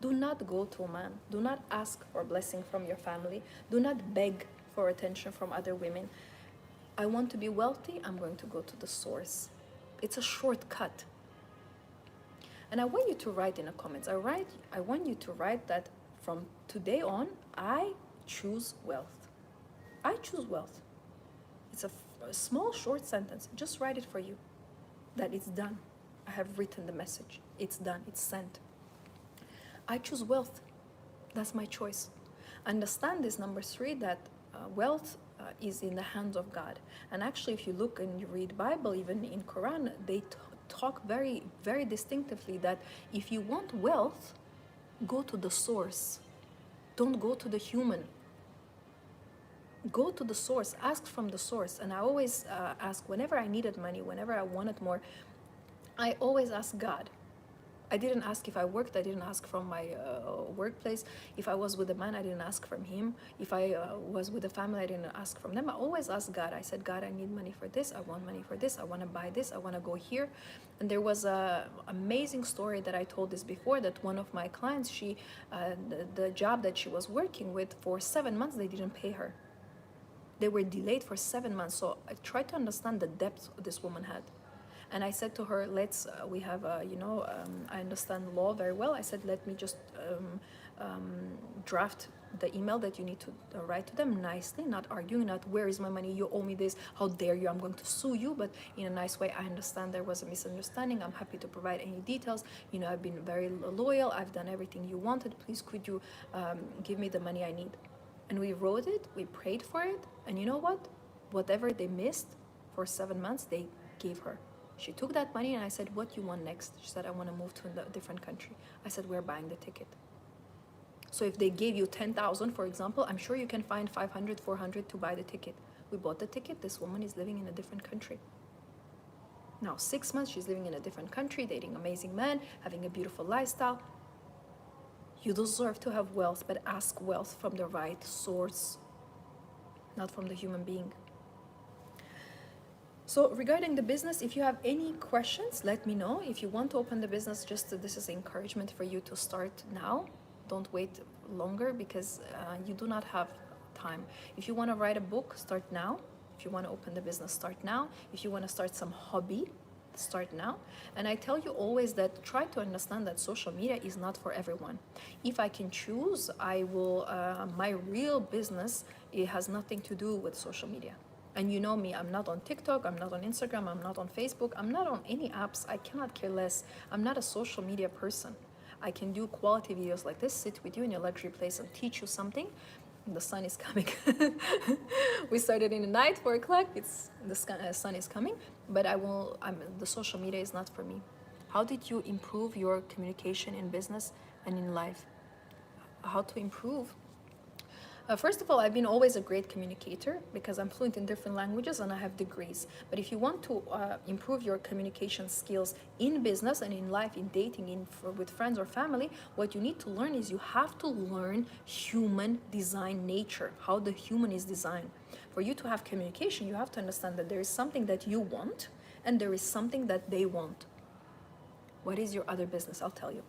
Do not go to a man. Do not ask for blessing from your family. Do not beg for attention from other women. I want to be wealthy. I'm going to go to the source. It's a shortcut. And I want you to write in the comments. I want you to write that from today on, I choose wealth. I choose wealth. It's a small, short sentence. Just write it for you. That it's done. I have written the message. It's done. It's sent. I choose wealth. That's my choice. Understand this, number 3, that wealth is in the hands of God. And actually, if you look and you read Bible, even in Quran, they talk very, very distinctively that if you want wealth, go to the source. Don't go to the human. Go to the source. Ask from the source. And I always ask, whenever I needed money, whenever I wanted more, I always ask God. I didn't ask if I worked. I didn't ask from my workplace. If I was with a man, I didn't ask from him. If I was with a family, I didn't ask from them. I always asked God. I said, God, I need money for this. I want money for this. I want to buy this. I want to go here. And there was an amazing story that I told this before, that one of my clients, the job that she was working with, for 7 months, they didn't pay her. They were delayed for 7 months. So I tried to understand the depth this woman had. And I said to her, we have, I understand law very well. I said, let me just draft the email that you need to write to them nicely, not arguing, not where is my money, you owe me this, how dare you, I'm going to sue you, but in a nice way. I understand there was a misunderstanding. I'm happy to provide any details. I've been very loyal. I've done everything you wanted. Please, could you give me the money I need? And we wrote it, we prayed for it, and you know what? Whatever they missed for 7 months, they gave her. She took that money, and I said, what do you want next? She said, I want to move to a different country. I said, we're buying the ticket. So if they gave you 10,000, for example, I'm sure you can find 500, 400 to buy the ticket. We bought the ticket. This woman is living in a different country. Now, 6 months, she's living in a different country, dating amazing men, having a beautiful lifestyle. You deserve to have wealth, but ask wealth from the right source, not from the human being. So regarding the business, if you have any questions, let me know. If you want to open the business, this is encouragement for you to start now. Don't wait longer, because you do not have time. If you want to write a book, start now. If you want to open the business, start now. If you want to start some hobby, start now. And I tell you always that try to understand that social media is not for everyone. If I can choose, I will, my real business, it has nothing to do with social media. And you know me, I'm not on TikTok, I'm not on Instagram, I'm not on Facebook, I'm not on any apps. I cannot care less. I'm not a social media person. I can do quality videos like this, sit with you in your luxury place and teach you something. The sun is coming. We started in the night, 4 o'clock. The sun is coming, but the social media is not for me. How did you improve your communication in business and in life? How to improve? First of all, I've been always a great communicator, because I'm fluent in different languages and I have degrees. But if you want to improve your communication skills in business and in life, in dating, with friends or family, what you need to learn is you have to learn human design nature, how the human is designed. For you to have communication, you have to understand that there is something that you want and there is something that they want. What is your other business? I'll tell you.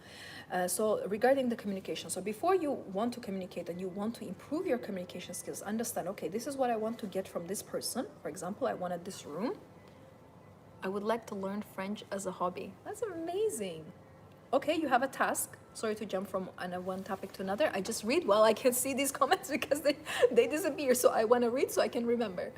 So regarding the communication, so before you want to communicate and you want to improve your communication skills, understand, okay, this is what I want to get from this person. For example, I wanted this room. I would like to learn French as a hobby. That's amazing. Okay, you have a task. Sorry to jump from one topic to another. I just read while I can see these comments, because they disappear. So I want to read so I can remember.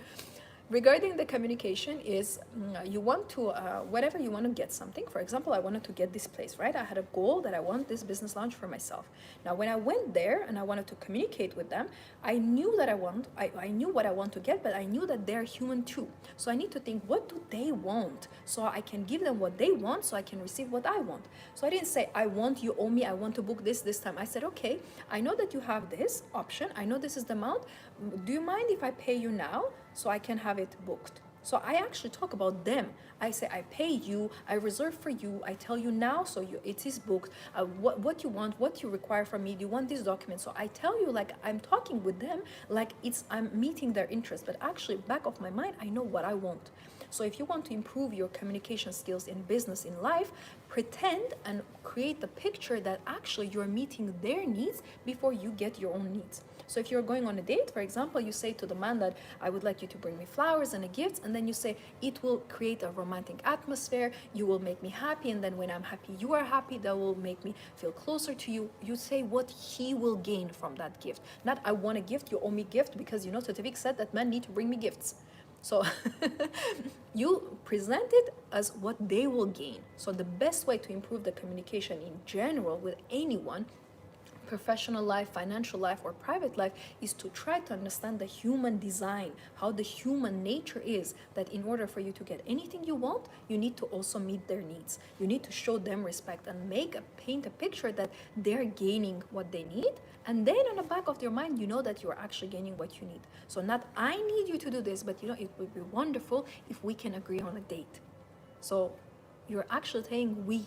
Regarding the communication is, you want to, whatever you want to get something. For example, I wanted to get this place, right? I had a goal that I want this business launch for myself. Now, when I went there and I wanted to communicate with them, I knew that I knew what I want to get, but I knew that they're human too. So I need to think, what do they want? So I can give them what they want, so I can receive what I want. So I didn't say, I want, you owe me, I want to book this time. I said, okay, I know that you have this option. I know this is the amount. Do you mind if I pay you now, so I can have it booked? So I actually talk about them. I say I pay you, I reserve for you, I tell you now, so it is booked. What you want, what you require from me. Do you want this document? So I tell you, like, I'm talking with them, like I'm meeting their interest. But actually, back of my mind, I know what I want. So if you want to improve your communication skills in business, in life, pretend and create the picture that actually you're meeting their needs before you get your own needs. So if you're going on a date, for example, you say to the man that I would like you to bring me flowers and a gift, and then you say it will create a romantic atmosphere, you will make me happy, and then when I'm happy, you are happy, that will make me feel closer to you. You say what he will gain from that gift. Not I want a gift, you owe me gift, because you know Tevik said that men need to bring me gifts. So you present it as what they will gain. So the best way to improve the communication in general with anyone, professional life, financial life, or private life, is to try to understand the human design, how the human nature is, that in order for you to get anything you want, you need to also meet their needs. You need to show them respect and paint a picture that they're gaining what they need. And then on the back of your mind, you know that you're actually gaining what you need. So not I need you to do this, but you know, it would be wonderful if we can agree on a date. So you're actually saying we.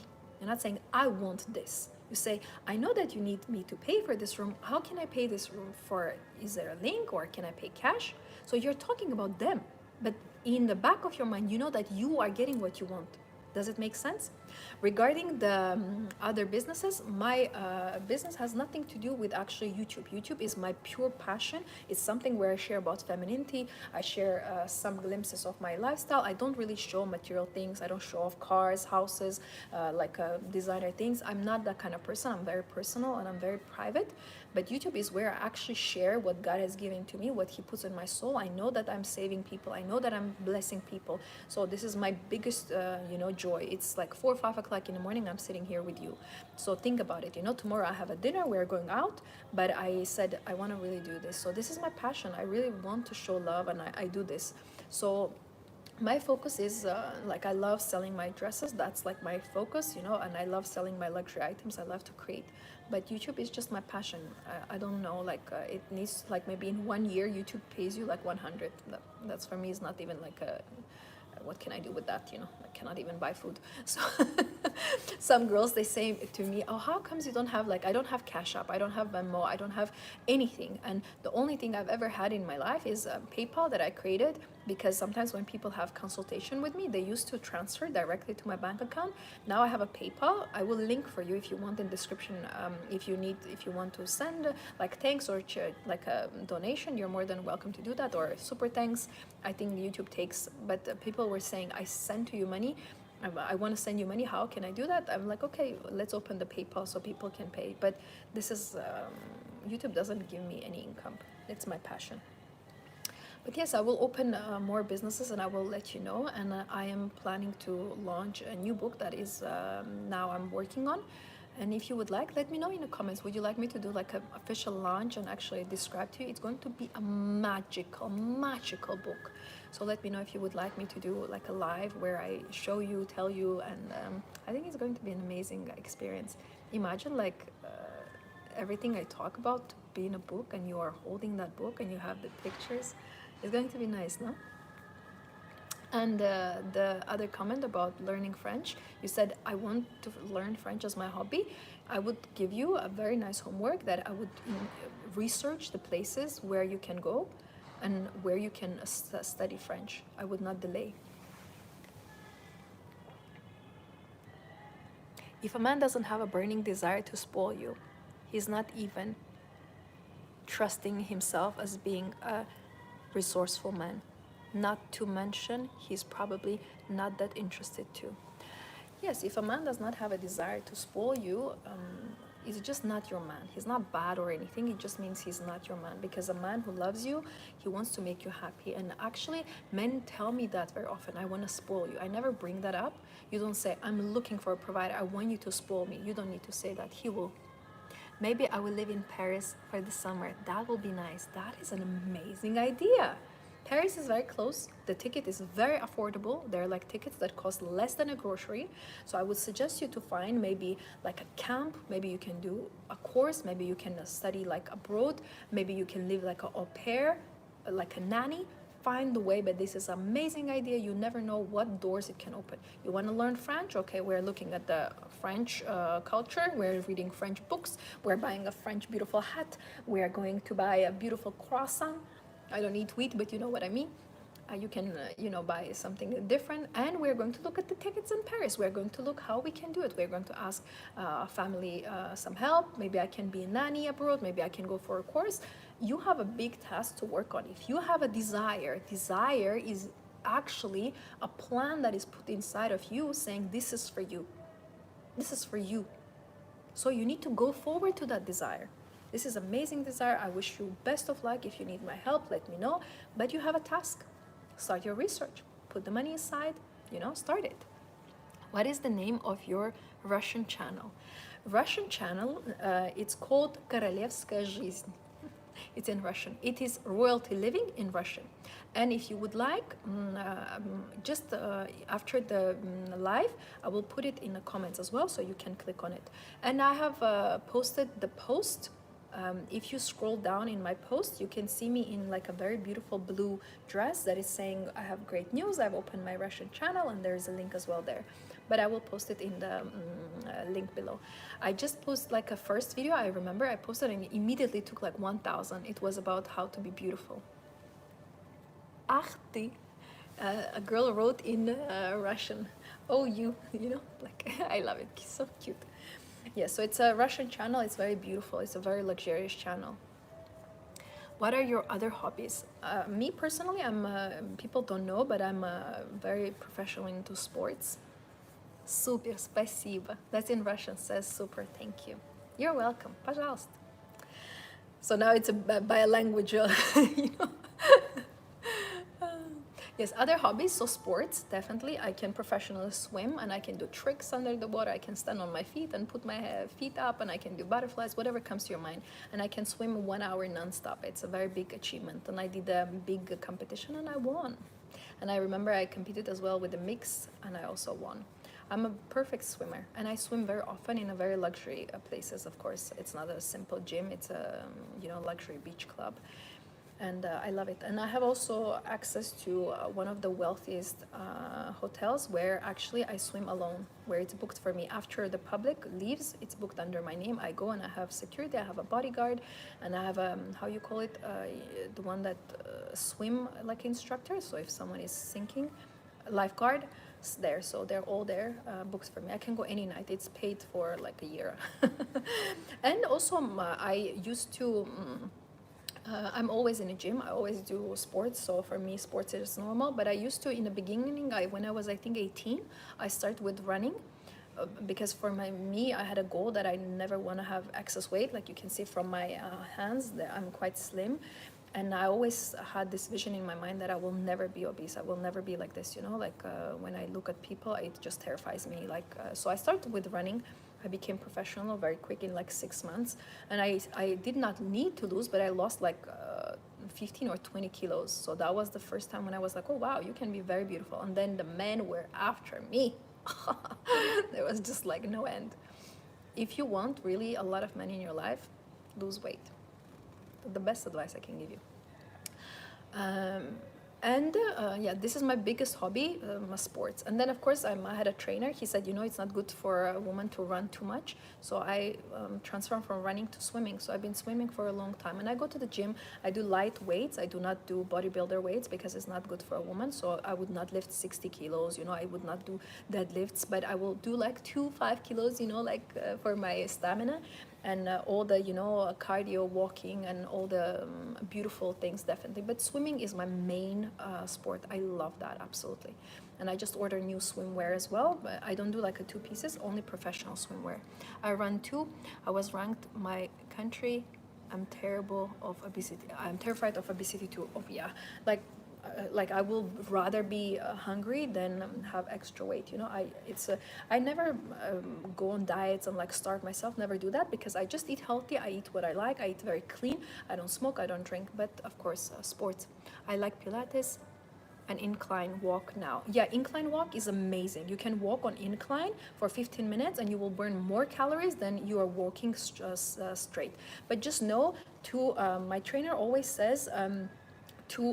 You're not saying I want this. You say, I know that you need me to pay for this room. How can I pay this room for? Is there a link, or can I pay cash? So you're talking about them, but in the back of your mind, you know that you are getting what you want. Does it make sense? Regarding the other businesses, my business has nothing to do with actually YouTube. YouTube is my pure passion. It's something where I share about femininity. I share some glimpses of my lifestyle. I don't really show material things. I don't show off cars, houses, designer things. I'm not that kind of person. I'm very personal and I'm very private. But YouTube is where I actually share what God has given to me, what He puts in my soul. I know that I'm saving people. I know that I'm blessing people. So this is my biggest, joy. It's like 4 or 5 o'clock in the morning. I'm sitting here with you. So think about it. Tomorrow I have a dinner. We're going out. But I said I want to really do this. So this is my passion. I really want to show love, and I do this. So my focus is I love selling my dresses. That's like my focus, and I love selling my luxury items. I love to create. But YouTube is just my passion. I don't know, it needs, maybe in 1 year YouTube pays you 100. That's for me is not even what can I do with that? I cannot even buy food. So some girls, they say to me, oh, how comes you don't have, I don't have Cash App, I don't have Venmo, I don't have anything. And the only thing I've ever had in my life is PayPal that I created, because sometimes when people have consultation with me, they used to transfer directly to my bank account. Now I have a PayPal. I will link for you if you want in the description. If you want to send thanks or a donation, you're more than welcome to do that, or super thanks. I think YouTube takes, but people were saying, I send to you money. I want to send you money. How can I do that? I'm like, okay, let's open the PayPal so people can pay. But this is, YouTube doesn't give me any income. It's my passion. But yes, I will open more businesses and I will let you know. And I am planning to launch a new book that is now I'm working on. And if you would like, let me know in the comments. Would you like me to do an official launch and actually describe to you? It's going to be a magical book. So let me know if you would like me to do a live where I show you, tell you, and I think it's going to be an amazing experience. Imagine everything I talk about to be in a book, and you are holding that book and you have the pictures. It's going to be nice, no? And the other comment about learning French, you said, I want to learn French as my hobby. I would give you a very nice homework that I would research the places where you can go and where you can study French. I would not delay. If a man doesn't have a burning desire to spoil you, he's not even trusting himself as being a resourceful man. Not to mention, he's probably not that interested too. Yes, if a man does not have a desire to spoil you, he's just not your man. He's not bad or anything. It just means he's not your man. Because a man who loves you, he wants to make you happy. And actually, men tell me that very often. I want to spoil you. I never bring that up. You don't say, I'm looking for a provider. I want you to spoil me. You don't need to say that. He will. Maybe I will live in Paris for the summer. That will be nice. That is an amazing idea. Paris is very close. The ticket is very affordable. There are tickets that cost less than a grocery. So I would suggest you to find maybe a camp. Maybe you can do a course. Maybe you can study abroad. Maybe you can live an au pair, a nanny. find the way, but this is an amazing idea. You never know what doors it can open. You want to learn French? Okay, we're looking at the French culture. We're reading French books. We're buying a French beautiful hat. We're going to buy a beautiful croissant. I don't eat wheat, but you know what I mean. You can, buy something different. And we're going to look at the tickets in Paris. We're going to look how we can do it. We're going to ask family some help. Maybe I can be a nanny abroad. Maybe I can go for a course. You have a big task to work on. If you have a desire is actually a plan that is put inside of you saying, this is for you. This is for you. So you need to go forward to that desire. This is amazing desire. I wish you best of luck. If you need my help, let me know. But you have a task. Start your research. Put the money aside, start it. What is the name of your Russian channel? Russian channel, it's called Королевская жизнь. It's in Russian. It is royalty living in Russian. And if you would like, just after the live, I will put it in the comments as well, so you can click on it. And I have posted the post. If you scroll down in my post, you can see me in like a very beautiful blue dress that is saying, I have great news, I've opened my Russian channel, and there's a link as well there. But I will post it in the link below. I just posted like a first video, I remember I posted and it immediately took like 1,000. It was about how to be beautiful. Ach ty. A girl wrote in Russian, oh you like I love it, it's so cute. Yeah, so it's a Russian channel. It's very beautiful. It's a very luxurious channel. What are your other hobbies? Me personally, people don't know, but I'm very professional into sports. Super, спасибо. That's in Russian, says super, thank you. You're welcome, пожалуйста. So now it's by a language, Yes, other hobbies, so sports, definitely. I can professionally swim and I can do tricks under the water. I can stand on my feet and put my feet up, and I can do butterflies, whatever comes to your mind. And I can swim 1 hour nonstop. It's a very big achievement. And I did a big competition and I won. And I remember I competed as well with the mix and I also won. I'm a perfect swimmer and I swim very often in a very luxury places, of course. It's not a simple gym, it's a luxury beach club. And I love it. And I have also access to one of the wealthiest hotels where actually I swim alone, where it's booked for me. After the public leaves, it's booked under my name. I go and I have security, I have a bodyguard, and I have how you call it, the one that swim like instructor. So if someone is sinking, lifeguard there. So they're all there, booked for me. I can go any night. It's paid for like a year. And also I used to... I'm always in a gym. I always do sports. So for me, sports is normal. But I used to, in the beginning, when I was, I think, 18, I started with running. Because for me, I had a goal that I never want to have excess weight. Like you can see from my hands, I'm quite slim. And I always had this vision in my mind that I will never be obese. I will never be like this, when I look at people, it just terrifies me. So I started with running. I became professional very quick in like 6 months. And I did not need to lose, but I lost like 15 or 20 kilos. So that was the first time when I was like, oh, wow, you can be very beautiful. And then the men were after me. There was just like no end. If you want really a lot of money in your life, lose weight. The best advice I can give you. Yeah, this is my biggest hobby, my sports. And then of course I had a trainer. He said, it's not good for a woman to run too much. So I transformed from running to swimming. So I've been swimming for a long time. And I go to the gym. I do light weights. I do not do bodybuilder weights because it's not good for a woman. So I would not lift 60 kilos. I would not do deadlifts. But I will do like 5 kilos, for my stamina. And all the, cardio, walking, and all the beautiful things, definitely. But swimming is my main sport. I love that, absolutely. And I just ordered new swimwear as well. But I don't do like a 2 pieces, only professional swimwear. I run 2. I was ranked my country. I'm terrible of obesity. I'm terrified of obesity too. Oh yeah, like I will rather be hungry than have extra weight. I never go on diets and like starve myself, never do that, because I just eat healthy. I eat what I like. I eat very clean. I don't smoke, I don't drink. But of course, sports. I like Pilates and incline walk now. Yeah, incline walk is amazing. You can walk on incline for 15 minutes and you will burn more calories than you are walking straight. But just know, my trainer always says, to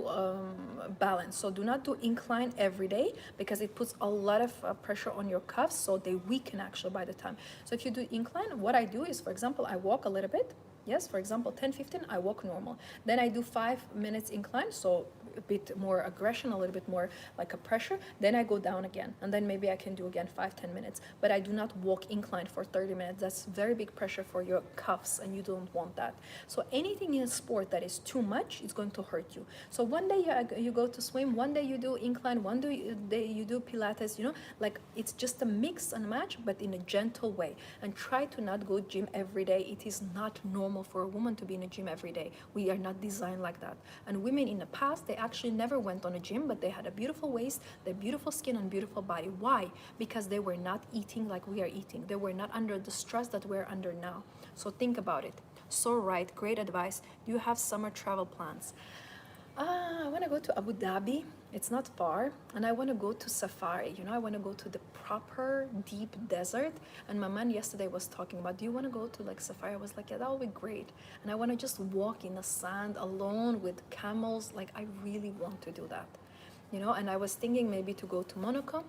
balance. So do not do incline every day because it puts a lot of pressure on your cuffs, so they weaken actually by the time. So if you do incline, what I do is, for example, I walk a little bit. Yes, for example, 10-15, I walk normal. Then I do 5 minutes incline, so a bit more aggression, a little bit more like a pressure. Then I go down again, and then maybe I can do again 5-10 minutes. But I do not walk incline for 30 minutes. That's very big pressure for your cuffs, and you don't want that. So anything in a sport that is too much is going to hurt you. So one day you go to swim, one day you do incline, one day you do Pilates. You know, like it's just a mix and match, but in a gentle way. And try to not go gym every day. It is not normal for a woman to be in a gym every day. We are not designed like that. And women in the past, they actually never went on a gym, but they had a beautiful waist, their beautiful skin and beautiful body. Why? Because they were not eating like we are eating. They were not under the stress that we're under now. So think about it. So right, great advice. Do you have summer travel plans? I want to go to Abu Dhabi. It's not far, and I want to go to safari. You know, I want to go to the proper deep desert. And my man yesterday was talking about, do you want to go to like safari? I was like, yeah, that would be great. And I want to just walk in the sand alone with camels. Like, I really want to do that, you know. And I was thinking maybe to go to Monaco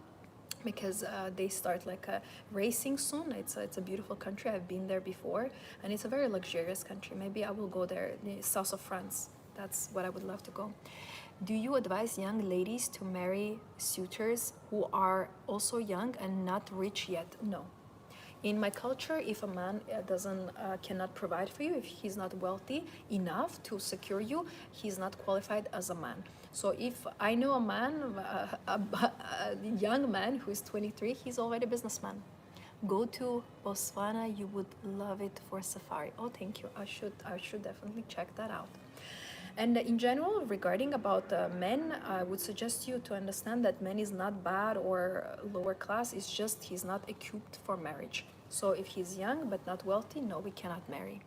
because they start like a racing soon. It's a beautiful country. I've been there before, and it's a very luxurious country. Maybe I will go there, the south of France. That's what I would love to go. Do you advise young ladies to marry suitors who are also young and not rich yet? No. In my culture, if a man cannot provide for you, if he's not wealthy enough to secure you, he's not qualified as a man. So if I know a man, a young man who is 23, he's already a businessman. Go to Botswana, you would love it for safari. Oh, thank you. I should definitely check that out. And in general, regarding about men, I would suggest you to understand that men is not bad or lower class. It's just he's not equipped for marriage. So if he's young but not wealthy, no, we cannot marry.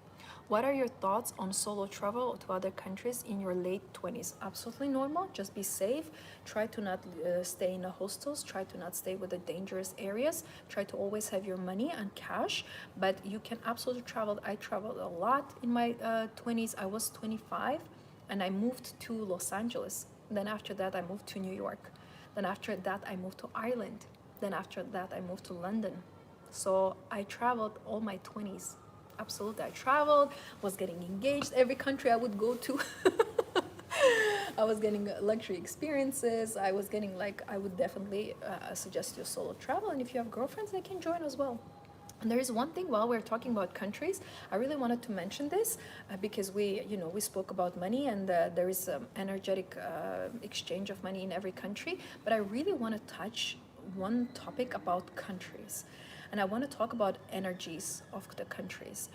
What are your thoughts on solo travel to other countries in your late 20s? Absolutely normal. Just be safe. Try to not stay in the hostels. Try to not stay with the dangerous areas. Try to always have your money and cash. But you can absolutely travel. I traveled a lot in my 20s. I was 25. And I moved to Los Angeles. Then after that, I moved to New York. Then after that, I moved to Ireland. Then after that, I moved to London. So I traveled all my 20s. Absolutely, I traveled, was getting engaged. Every country I would go to, I was getting luxury experiences. I was getting like, I would definitely suggest you solo travel. And if you have girlfriends, they can join as well. And there is one thing while we're talking about countries, I really wanted to mention this because we spoke about money and there is energetic exchange of money in every country. But I really want to touch one topic about countries. And I want to talk about energies of the countries.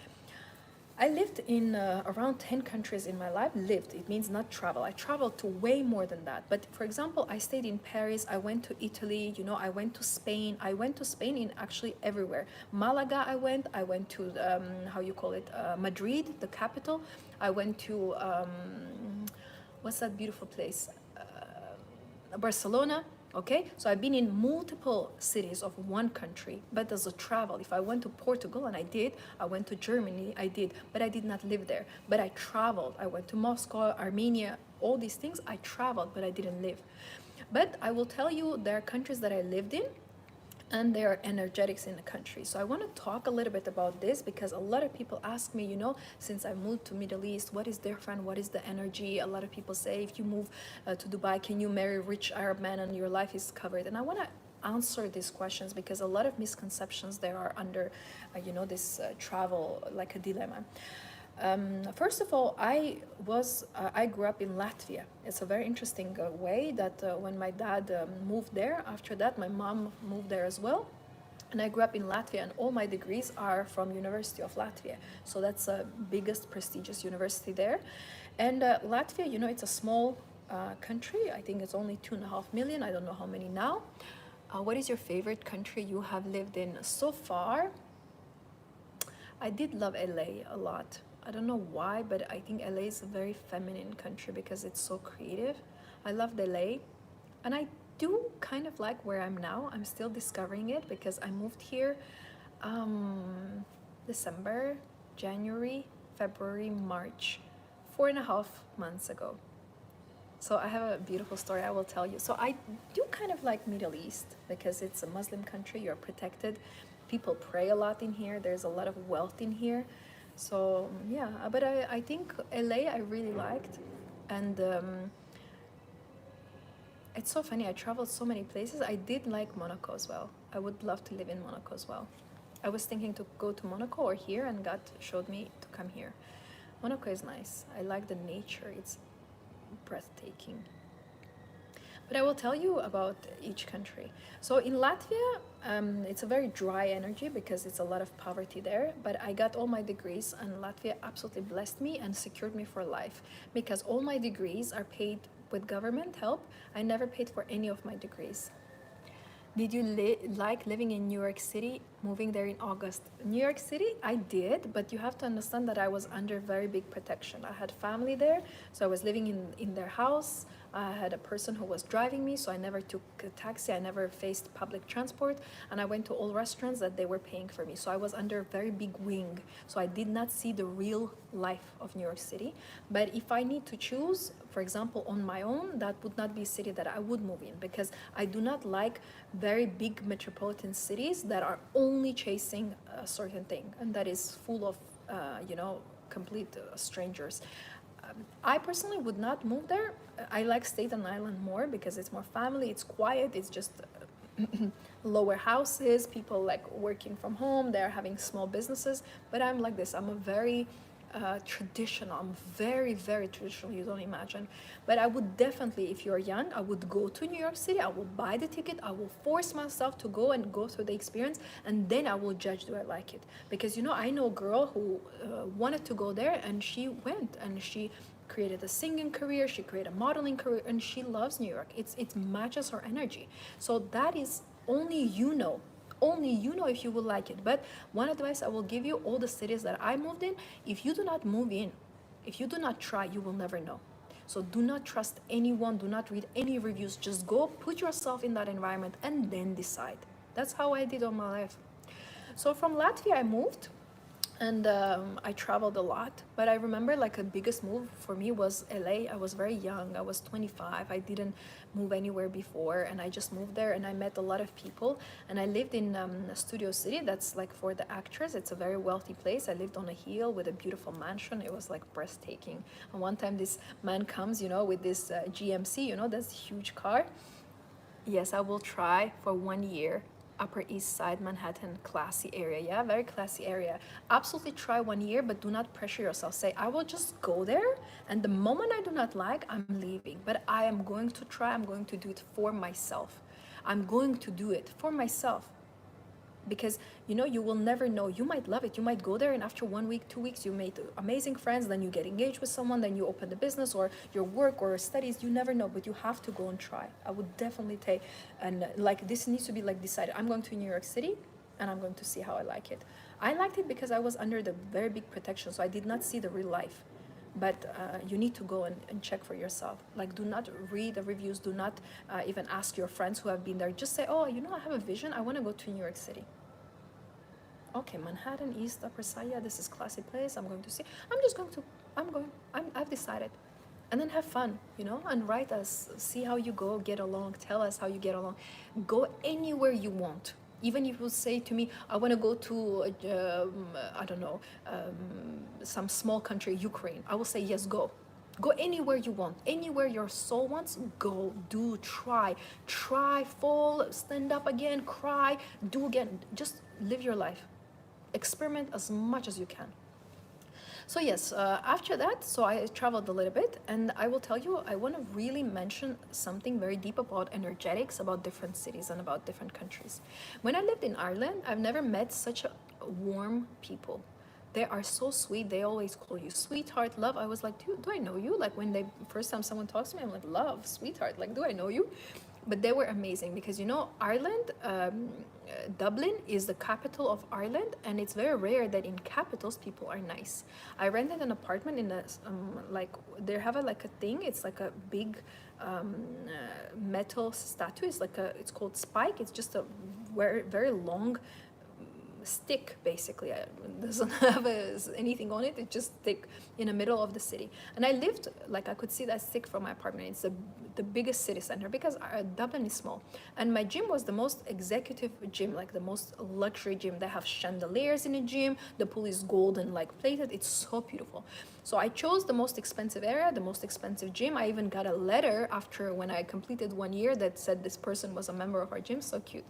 I lived in around 10 countries in my life. Lived, it means not travel. I traveled to way more than that. But for example, I stayed in Paris, I went to Italy, you know, I went to Spain. I went to Spain in actually everywhere. Malaga I went to, how you call it, Madrid, the capital. I went to, what's that beautiful place? Barcelona. Okay, so I've been in multiple cities of one country, but as a travel, if I went to Portugal, and I went to Germany, I did, but I did not live there. But I traveled. I went to Moscow, Armenia, all these things. I traveled, but I didn't live. But I will tell you, there are countries that I lived in, and there are energetics in the country. So I want to talk a little bit about this because a lot of people ask me, you know, since I moved to Middle East, what is different? What is the energy? A lot of people say, if you move to Dubai, can you marry a rich Arab man and your life is covered? And I want to answer these questions because a lot of misconceptions there are under, this travel, like a dilemma. First of all, I grew up in Latvia. It's a very interesting way that when my dad moved there, after that my mom moved there as well. And I grew up in Latvia, and all my degrees are from University of Latvia. So that's the biggest prestigious university there. And Latvia, you know, it's a small country. I think it's only 2.5 million. I don't know how many now. What is your favorite country you have lived in so far? I did love LA a lot. I don't know why, but I think LA is a very feminine country because it's so creative. I loved LA, and I do kind of like where I'm now. I'm still discovering it because I moved here December, January, February, March, 4.5 months ago. So I have a beautiful story I will tell you. So I do kind of like Middle East because it's a Muslim country. You're protected. People pray a lot in here. There's a lot of wealth in here. So yeah, but I think LA I really liked, and it's so funny. I traveled so many places. I did like Monaco as well. I would love to live in Monaco as well. I was thinking to go to Monaco or here, and God showed me to come here. Monaco is nice. I like the nature. It's breathtaking. But I will tell you about each country. So in Latvia, it's a very dry energy because it's a lot of poverty there. But I got all my degrees, and Latvia absolutely blessed me and secured me for life because all my degrees are paid with government help. I never paid for any of my degrees. Did you like living in New York City, moving there in August? New York City, I did, but you have to understand that I was under very big protection. I had family there, so I was living in their house. I had a person who was driving me, so I never took a taxi. I never faced public transport, and I went to all restaurants that they were paying for me. So I was under a very big wing. So I did not see the real life of New York City. But if I need to choose, for example, on my own, that would not be a city that I would move in because I do not like very big metropolitan cities that are only chasing a certain thing and that is full of, complete strangers. I personally would not move there. I like Staten Island more because it's more family, it's quiet, it's just lower houses, people like working from home, they're having small businesses. But I'm like this, I'm a very traditional, I'm very, very traditional, you don't imagine. But I would definitely, if you're young, I would go to New York City, I will buy the ticket, I will force myself to go and go through the experience, and then I will judge, do I like it? Because, I know a girl who wanted to go there, and she went, and she created a singing career, she created a modeling career, and she loves New York. It matches her energy. So that is only if you will like it. But one advice I will give you, all the cities that I moved in, if you do not move in, if you do not try, you will never know. So do not trust anyone, do not read any reviews, just go put yourself in that environment and then decide. That's how I did all my life. So from Latvia I moved, and I traveled a lot, but I remember like a biggest move for me was LA. I was very young, I was 25, I didn't move anywhere before, and I just moved there and I met a lot of people, and I lived in Studio City. That's like for the actors, it's a very wealthy place. I lived on a hill with a beautiful mansion. It was like breathtaking. And one time this man comes, with this GMC, that's huge car. Yes, I will try for 1 year. Upper East Side, Manhattan, classy area. Yeah, very classy area. Absolutely try 1 year, but do not pressure yourself. Say, I will just go there, and the moment I do not like, I'm leaving. But I am going to try, I'm going to do it for myself. I'm going to do it for myself. Because you will never know. You might love it, you might go there, and after 1 week, 2 weeks, you made amazing friends, then you get engaged with someone, then you open the business or your work or studies. You never know, but you have to go and try. I would definitely take, and like this needs to be like decided. I'm going to New York City and I'm going to see how I like it. I liked it because I was under the very big protection, so I did not see the real life. But you need to go and check for yourself. Like, do not read the reviews, do not even ask your friends who have been there. Just say, oh, I have a vision, I want to go to New York City. Okay, Manhattan, East, Upper Side, yeah, this is classy place, I'm going to see. I've decided. And then have fun, and write us, see how you go, get along, tell us how you get along. Go anywhere you want. Even if you say to me, I want to go to, I don't know, some small country, Ukraine, I will say, yes, go. Go anywhere you want, anywhere your soul wants, go, do, try, fall, stand up again, cry, do again, just live your life. Experiment as much as you can. So yes, after that, so I traveled a little bit, and I will tell you, I want to really mention something very deep about energetics, about different cities and about different countries. When I lived in Ireland, I've never met such a warm people. They are so sweet. They always call you sweetheart, love. I was like, do I know you? Like when first time someone talks to me, I'm like, love, sweetheart, like, do I know you? But they were amazing because Ireland, Dublin is the capital of Ireland, and it's very rare that in capitals people are nice. I rented an apartment in a they have a thing. It's like a big metal statue. It's called Spike. It's just a very very long stick, basically. It doesn't have anything on it. It's just stick in the middle of the city. And I lived, like, I could see that stick from my apartment. It's the biggest city center, because Dublin is small. And my gym was the most executive gym, like the most luxury gym. They have chandeliers in the gym. The pool is golden, like plated. It's so beautiful. So I chose the most expensive area, the most expensive gym. I even got a letter after, when I completed 1 year, that said this person was a member of our gym. So cute.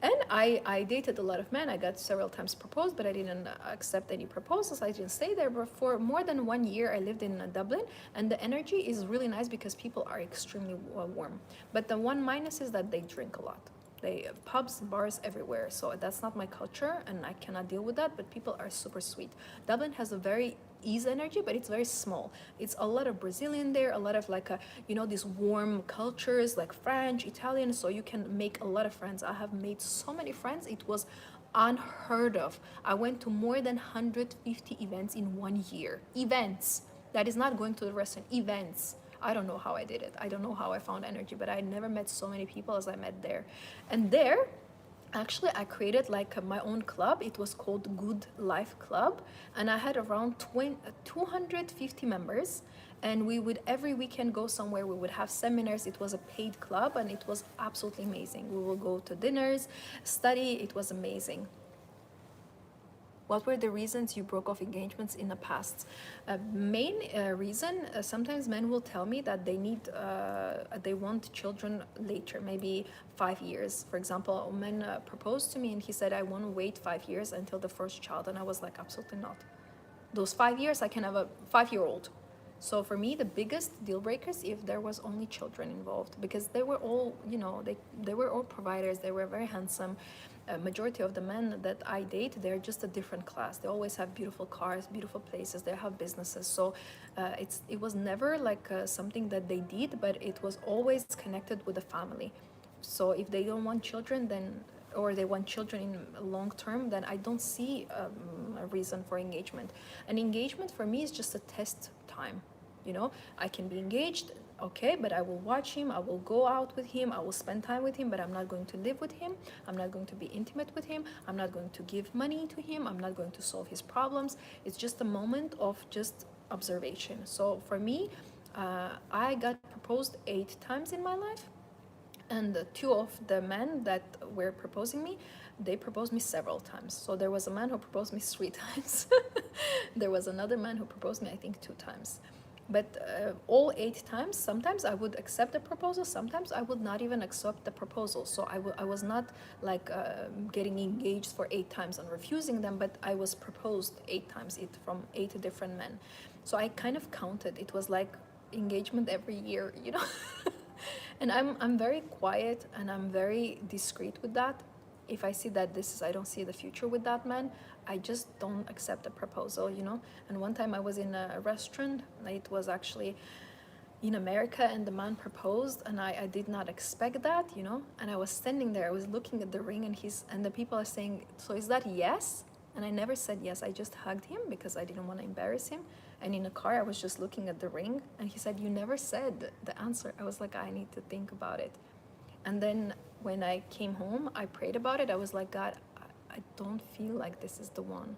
And I dated a lot of men. I got several times proposed, but I didn't accept any proposals. I didn't stay there. But for more than 1 year, I lived in Dublin, and the energy is really nice because people are extremely warm. But the one minus is that they drink a lot. They pubs, bars everywhere. So that's not my culture, and I cannot deal with that. But people are super sweet. Dublin has a very ease energy, but it's very small. It's a lot of Brazilian there, a lot of like these warm cultures like French, Italian, so you can make a lot of friends. I have made so many friends. It was unheard of. I went to more than 150 events in 1 year. Events. That is not going to the restaurant. Events. I don't know how I did it. I don't know how I found energy, but I never met so many people as I met there. And there, actually, I created like my own club. It was called Good Life Club, and I had around 250 members, and we would every weekend go somewhere. We would have seminars. It was a paid club, and it was absolutely amazing. We will go to dinners, study. It was amazing. What were the reasons you broke off engagements in the past? Main reason, sometimes men will tell me that they want children later, maybe 5 years. For example, a man proposed to me and he said, I want to wait 5 years until the first child. And I was like, absolutely not. Those 5 years, I can have a 5-year-old. So for me, the biggest deal breakers, if there was only children involved, because they were all, they were all providers. They were very handsome. Majority of the men that I date, they're just a different class. They always have beautiful cars, beautiful places. They have businesses. So it was never like something that they did, but it was always connected with the family. So if they don't want children, then, or they want children in long term, then I don't see a reason for engagement. An engagement for me is just a test time. I can be engaged, okay, but I will watch him, I will go out with him, I will spend time with him, but I'm not going to live with him, I'm not going to be intimate with him, I'm not going to give money to him, I'm not going to solve his problems. It's just a moment of just observation. So for me, I got proposed 8 times in my life, and 2 of the men that were proposing me, they proposed me several times. So there was a man who proposed me 3 times. There was another man who proposed me, I think, 2 times. But all 8 times, sometimes I would accept the proposal, sometimes I would not even accept the proposal. So I was not like getting engaged for 8 times and refusing them, but I was proposed 8 times from 8 different men. So I kind of counted. It was like engagement every year, And I'm very quiet and I'm very discreet with that. If I see that I don't see the future with that man, I just don't accept the proposal, And one time I was in a restaurant. It was actually in America, and the man proposed, and I did not expect that, And I was standing there, I was looking at the ring, and the people are saying, so is that yes? And I never said yes. I just hugged him because I didn't want to embarrass him. And in the car, I was just looking at the ring, and he said, you never said the answer. I was like, I need to think about it. And then when I came home, I prayed about it. I was like, God, I don't feel like this is the one.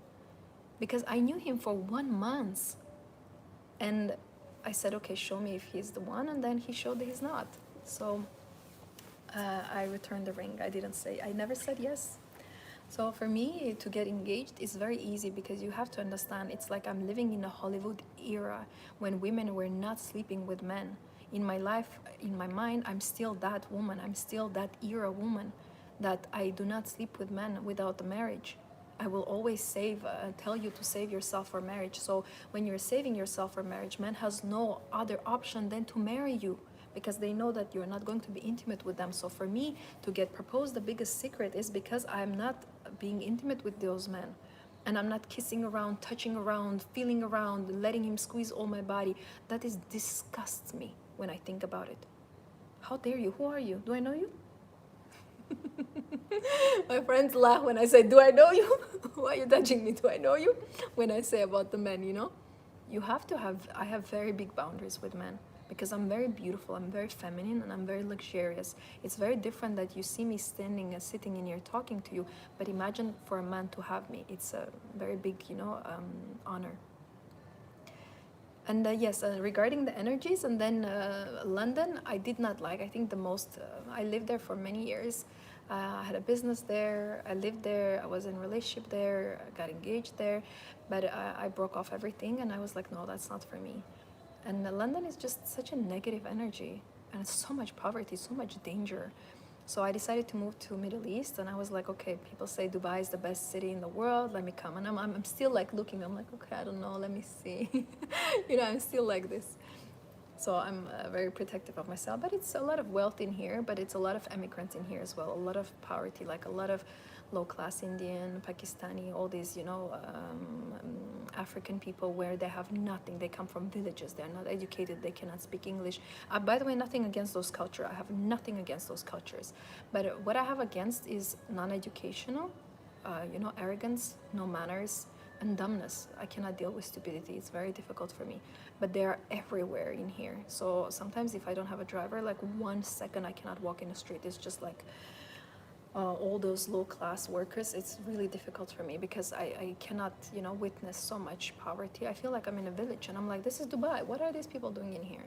Because I knew him for 1 month. And I said, okay, show me if he's the one. And then he showed that he's not. So I returned the ring. I never said yes. So for me, to get engaged is very easy, because you have to understand, it's like I'm living in a Hollywood era when women were not sleeping with men. In my life, in my mind, I'm still that woman. I'm still that era woman, that I do not sleep with men without a marriage. I will always tell you to save yourself for marriage. So when you're saving yourself for marriage, man has no other option than to marry you, because they know that you're not going to be intimate with them. So for me, to get proposed, the biggest secret is because I'm not being intimate with those men. And I'm not kissing around, touching around, feeling around, letting him squeeze all my body. That disgusts me when I think about it. How dare you? Who are you? Do I know you? My friends laugh when I say, do I know you? Why are you touching me? Do I know you? When I say about the men, I have very big boundaries with men, because I'm very beautiful, I'm very feminine, and I'm very luxurious. It's very different that you see me standing and sitting in here talking to you, but imagine for a man to have me. It's a very big, honor. And yes, regarding the energies, and then London, I did not like. I think the most, I lived there for many years. I had a business there. I lived there. I was in a relationship there. I got engaged there, but I broke off everything, and I was like, no, that's not for me. And London is just such a negative energy, and it's so much poverty, so much danger. So I decided to move to Middle East, and I was like, okay, people say Dubai is the best city in the world. Let me come, and I'm still like looking. I'm like, okay, I don't know. Let me see. I'm still like this. So I'm very protective of myself. But it's a lot of wealth in here, but it's a lot of immigrants in here as well. A lot of poverty, like a lot of low-class Indian, Pakistani, all these, African people where they have nothing. They come from villages. They're not educated. They cannot speak English. By the way, nothing against those cultures. I have nothing against those cultures. But what I have against is non-educational, arrogance, no manners, and dumbness. I cannot deal with stupidity. It's very difficult for me. But they are everywhere in here. So sometimes if I don't have a driver, like 1 second I cannot walk in the street. It's just like all those low-class workers. It's really difficult for me because I cannot, witness so much poverty. I feel like I'm in a village and I'm like, this is Dubai. What are these people doing in here?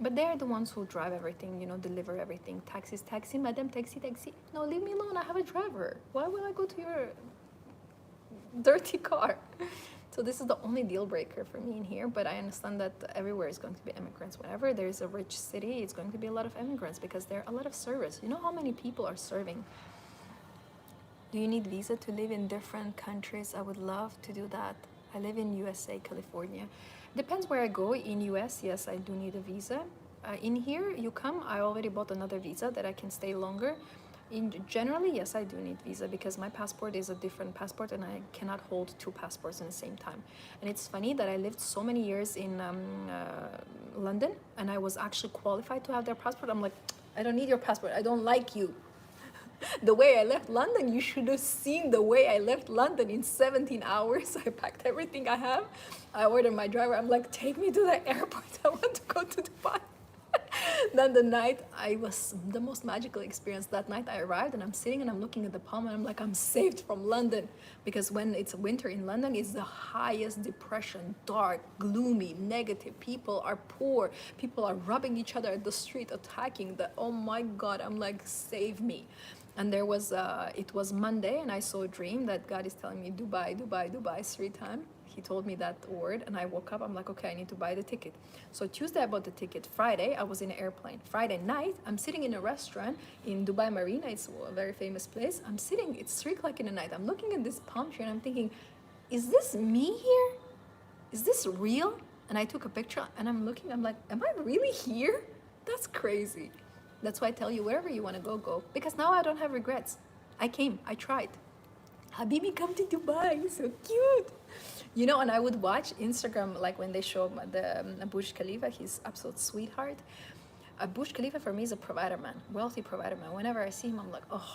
But they're the ones who drive everything, deliver everything. Taxis, taxi, madam, taxi, taxi. No, leave me alone. I have a driver. Why would I go to your dirty car? So this is the only deal breaker for me in here, but I understand that everywhere is going to be immigrants. Whenever there's a rich city, it's going to be a lot of immigrants because there are a lot of service. You know how many people are serving? Do you need visa to live in different countries? I would love to do that. I live in USA, California. Depends where I go. In US, yes, I do need a visa. In here, you come, I already bought another visa that I can stay longer. Generally, yes, I do need visa because my passport is a different passport and I cannot hold 2 passports at the same time. And it's funny that I lived so many years in London and I was actually qualified to have their passport. I'm like, I don't need your passport. I don't like you. The way I left London, you should have seen the way I left London in 17 hours. I packed everything I have. I ordered my driver. I'm like, take me to the airport. I want to go to Dubai. Then the night, I was the most magical experience. That night I arrived and I'm sitting and I'm looking at the palm and I'm like, I'm saved from London. Because when it's winter in London, it's the highest depression, dark, gloomy, negative. People are poor. People are robbing each other at the street, attacking. Oh my God, I'm like, save me. And it was Monday and I saw a dream that God is telling me Dubai, Dubai, Dubai 3 times. He told me that word and I woke up. I'm like, okay, I need to buy the ticket. So Tuesday I bought the ticket. Friday I was in an airplane. Friday night I'm sitting in a restaurant in Dubai Marina. It's a very famous place. I'm sitting, it's 3 o'clock in the night. I'm looking at this palm tree and I'm thinking, is this me here? Is this real? And I took a picture and I'm looking, I'm like, am I really here? That's crazy. That's why I tell you, wherever you want to go, go. Because now I don't have regrets. I came, I tried. Habibi, come to Dubai, so cute. And I would watch Instagram, like when they show the Burj Khalifa, he's absolute sweetheart. Burj Khalifa for me is a provider man, wealthy provider man. Whenever I see him, I'm like, oh.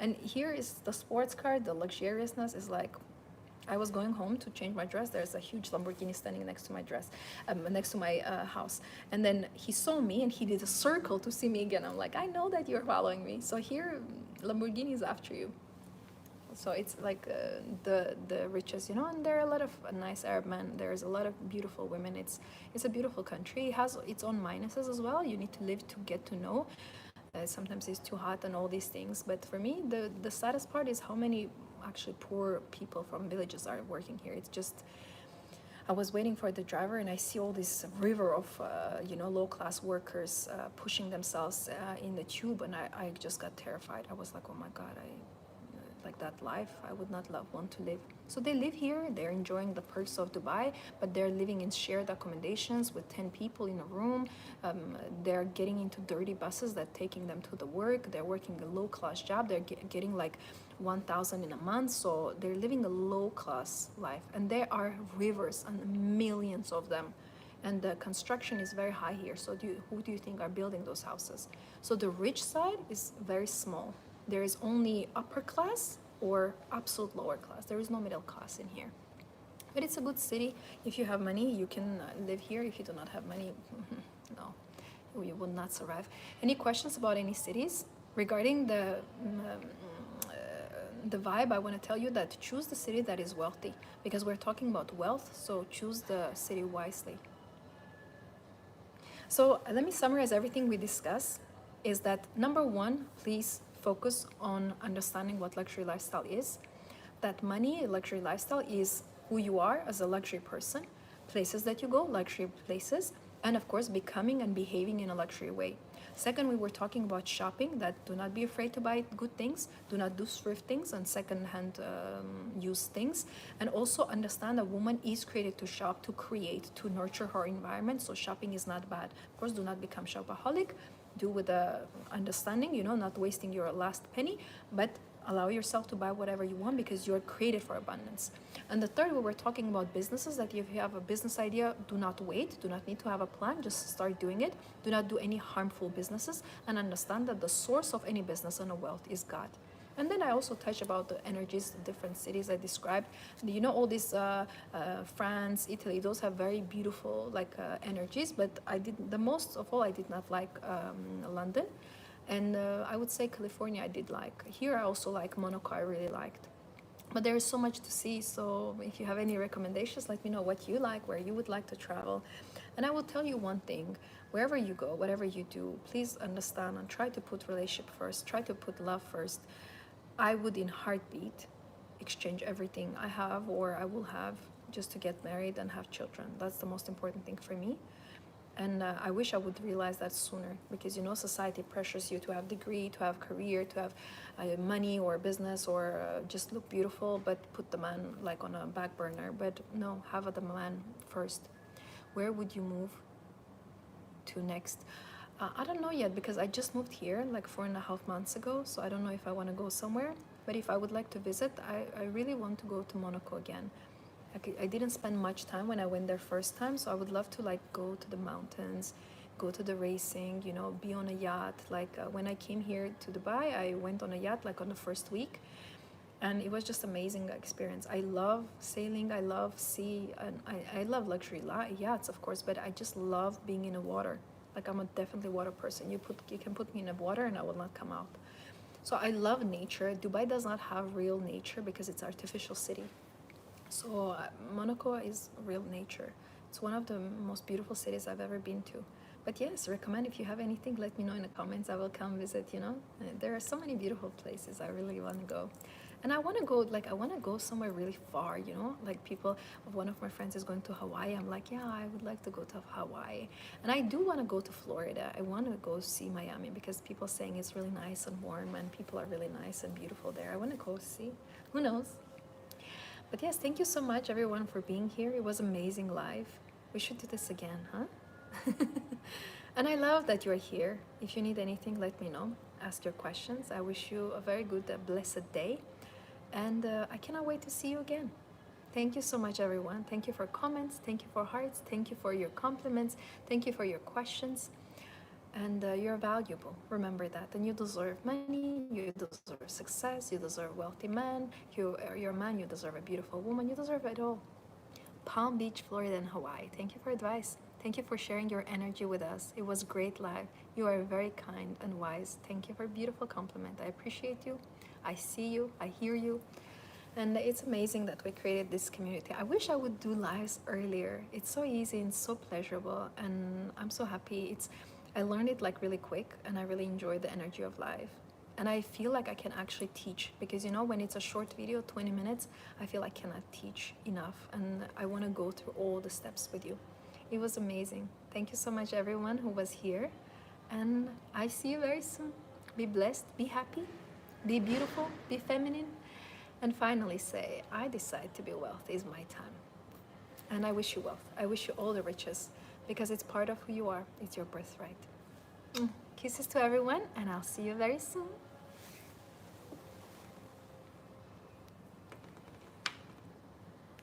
And here is the sports car, the luxuriousness is like, I was going home to change my dress. There's a huge Lamborghini standing next to my dress, next to my house. And then he saw me and he did a circle to see me again. I'm like, I know that you're following me. So here, Lamborghini is after you. So it's like the richest, and there are a lot of nice Arab men. There's a lot of beautiful women. It's a beautiful country. It has its own minuses as well. You need to live to get to know. Sometimes it's too hot and all these things. But for me, the saddest part is how many actually poor people from villages are working here. It's just, I was waiting for the driver and I see all this river of, low-class workers pushing themselves in the tube, and I just got terrified. I was like, oh my God, like that life, I would not want to live. So they live here, they're enjoying the perks of Dubai, but they're living in shared accommodations with 10 people in a room. They're getting into dirty buses that taking them to the work. They're working a low-class job. They're getting like 1,000 in a month. So they're living a low-class life. And there are rivers and millions of them. And the construction is very high here. So who do you think are building those houses? So the rich side is very small. There is only upper class or absolute lower class. There is no middle class in here. But it's a good city. If you have money, you can live here. If you do not have money, no, you will not survive. Any questions about any cities? Regarding the vibe, I want to tell you that choose the city that is wealthy, because we're talking about wealth, so choose the city wisely. So let me summarize everything we discussed. Is that number one, please focus on understanding what luxury lifestyle is. That money, luxury lifestyle is who you are as a luxury person, places that you go, luxury places, and of course, becoming and behaving in a luxury way. Second, we were talking about shopping, that do not be afraid to buy good things, do not do thrift things and second-hand used things, and also understand a woman is created to shop, to create, to nurture her environment, so shopping is not bad. Of course, do not become shopaholic, do with the understanding, not wasting your last penny, but allow yourself to buy whatever you want because you're created for abundance. And the third, we were talking about businesses, that if you have a business idea, do not wait, do not need to have a plan, just start doing it. Do not do any harmful businesses, and understand that the source of any business and a wealth is God. And then I also touch about the energies, the different cities I described. All these France, Italy, those have very beautiful energies, but the most of all, I did not like London. And I would say California I did like. Here I also like Monaco, I really liked. But there is so much to see, so if you have any recommendations, let me know what you like, where you would like to travel. And I will tell you one thing, wherever you go, whatever you do, please understand and try to put relationship first, try to put love first. I would in heartbeat exchange everything I have or I will have just to get married and have children. That's the most important thing for me. And I wish I would realize that sooner, because society pressures you to have degree, to have career, to have money or business, or just look beautiful, but put the man on a back burner. But no, have the man first. Where would you move to next? I don't know yet, because I just moved here 4.5 months ago, so I don't know if I want to go somewhere. But if I would like to visit, I really want to go to Monaco again. I didn't spend much time when I went there first time, so I would love to go to the mountains, go to the racing, be on a yacht. When I came here to Dubai, I went on a yacht on the first week, and it was just amazing experience. I love sailing, I love sea, and I love luxury yachts, of course, but I just love being in the water. I'm a definitely water person. You can put me in the water and I will not come out. So I love nature. Dubai does not have real nature because it's artificial city. So Monaco is real nature. It's one of the most beautiful cities I've ever been to. But yes, recommend, if you have anything, let me know in the comments. I will come visit, There are so many beautiful places I really want to go. And I want to go, I want to go somewhere really far, one of my friends is going to Hawaii. I'm like, yeah, I would like to go to Hawaii. And I do want to go to Florida. I want to go see Miami because people are saying it's really nice and warm and people are really nice and beautiful there. I want to go see. Who knows? But yes, thank you so much everyone for being here. It was amazing live. We should do this again, huh? And I love that you're here. If you need anything, let me know. Ask your questions. I wish you a very good, blessed day. And I cannot wait to see you again. Thank you so much, everyone. Thank you for comments. Thank you for hearts. Thank you for your compliments. Thank you for your questions. And you're valuable. Remember that. And you deserve money, you deserve success, you deserve a wealthy man, you're a man, you deserve a beautiful woman, you deserve it all. Palm Beach, Florida, and Hawaii. Thank you for advice. Thank you for sharing your energy with us. It was great live. You are very kind and wise. Thank you for a beautiful compliment. I appreciate you. I see you. I hear you. And it's amazing that we created this community. I wish I would do lives earlier. It's so easy and so pleasurable, and I'm so happy. I learned it really quick, and I really enjoy the energy of live. And I feel like I can actually teach, because when it's a short video, 20 minutes, I feel I cannot teach enough, and I want to go through all the steps with you. It was amazing. Thank you so much everyone who was here, and I see you very soon. Be blessed, be happy, be beautiful, be feminine, and finally say, I decide to be wealthy is my time. And I wish you wealth. I wish you all the riches, because it's part of who you are. It's your birthright. Kisses to everyone, and I'll see you very soon.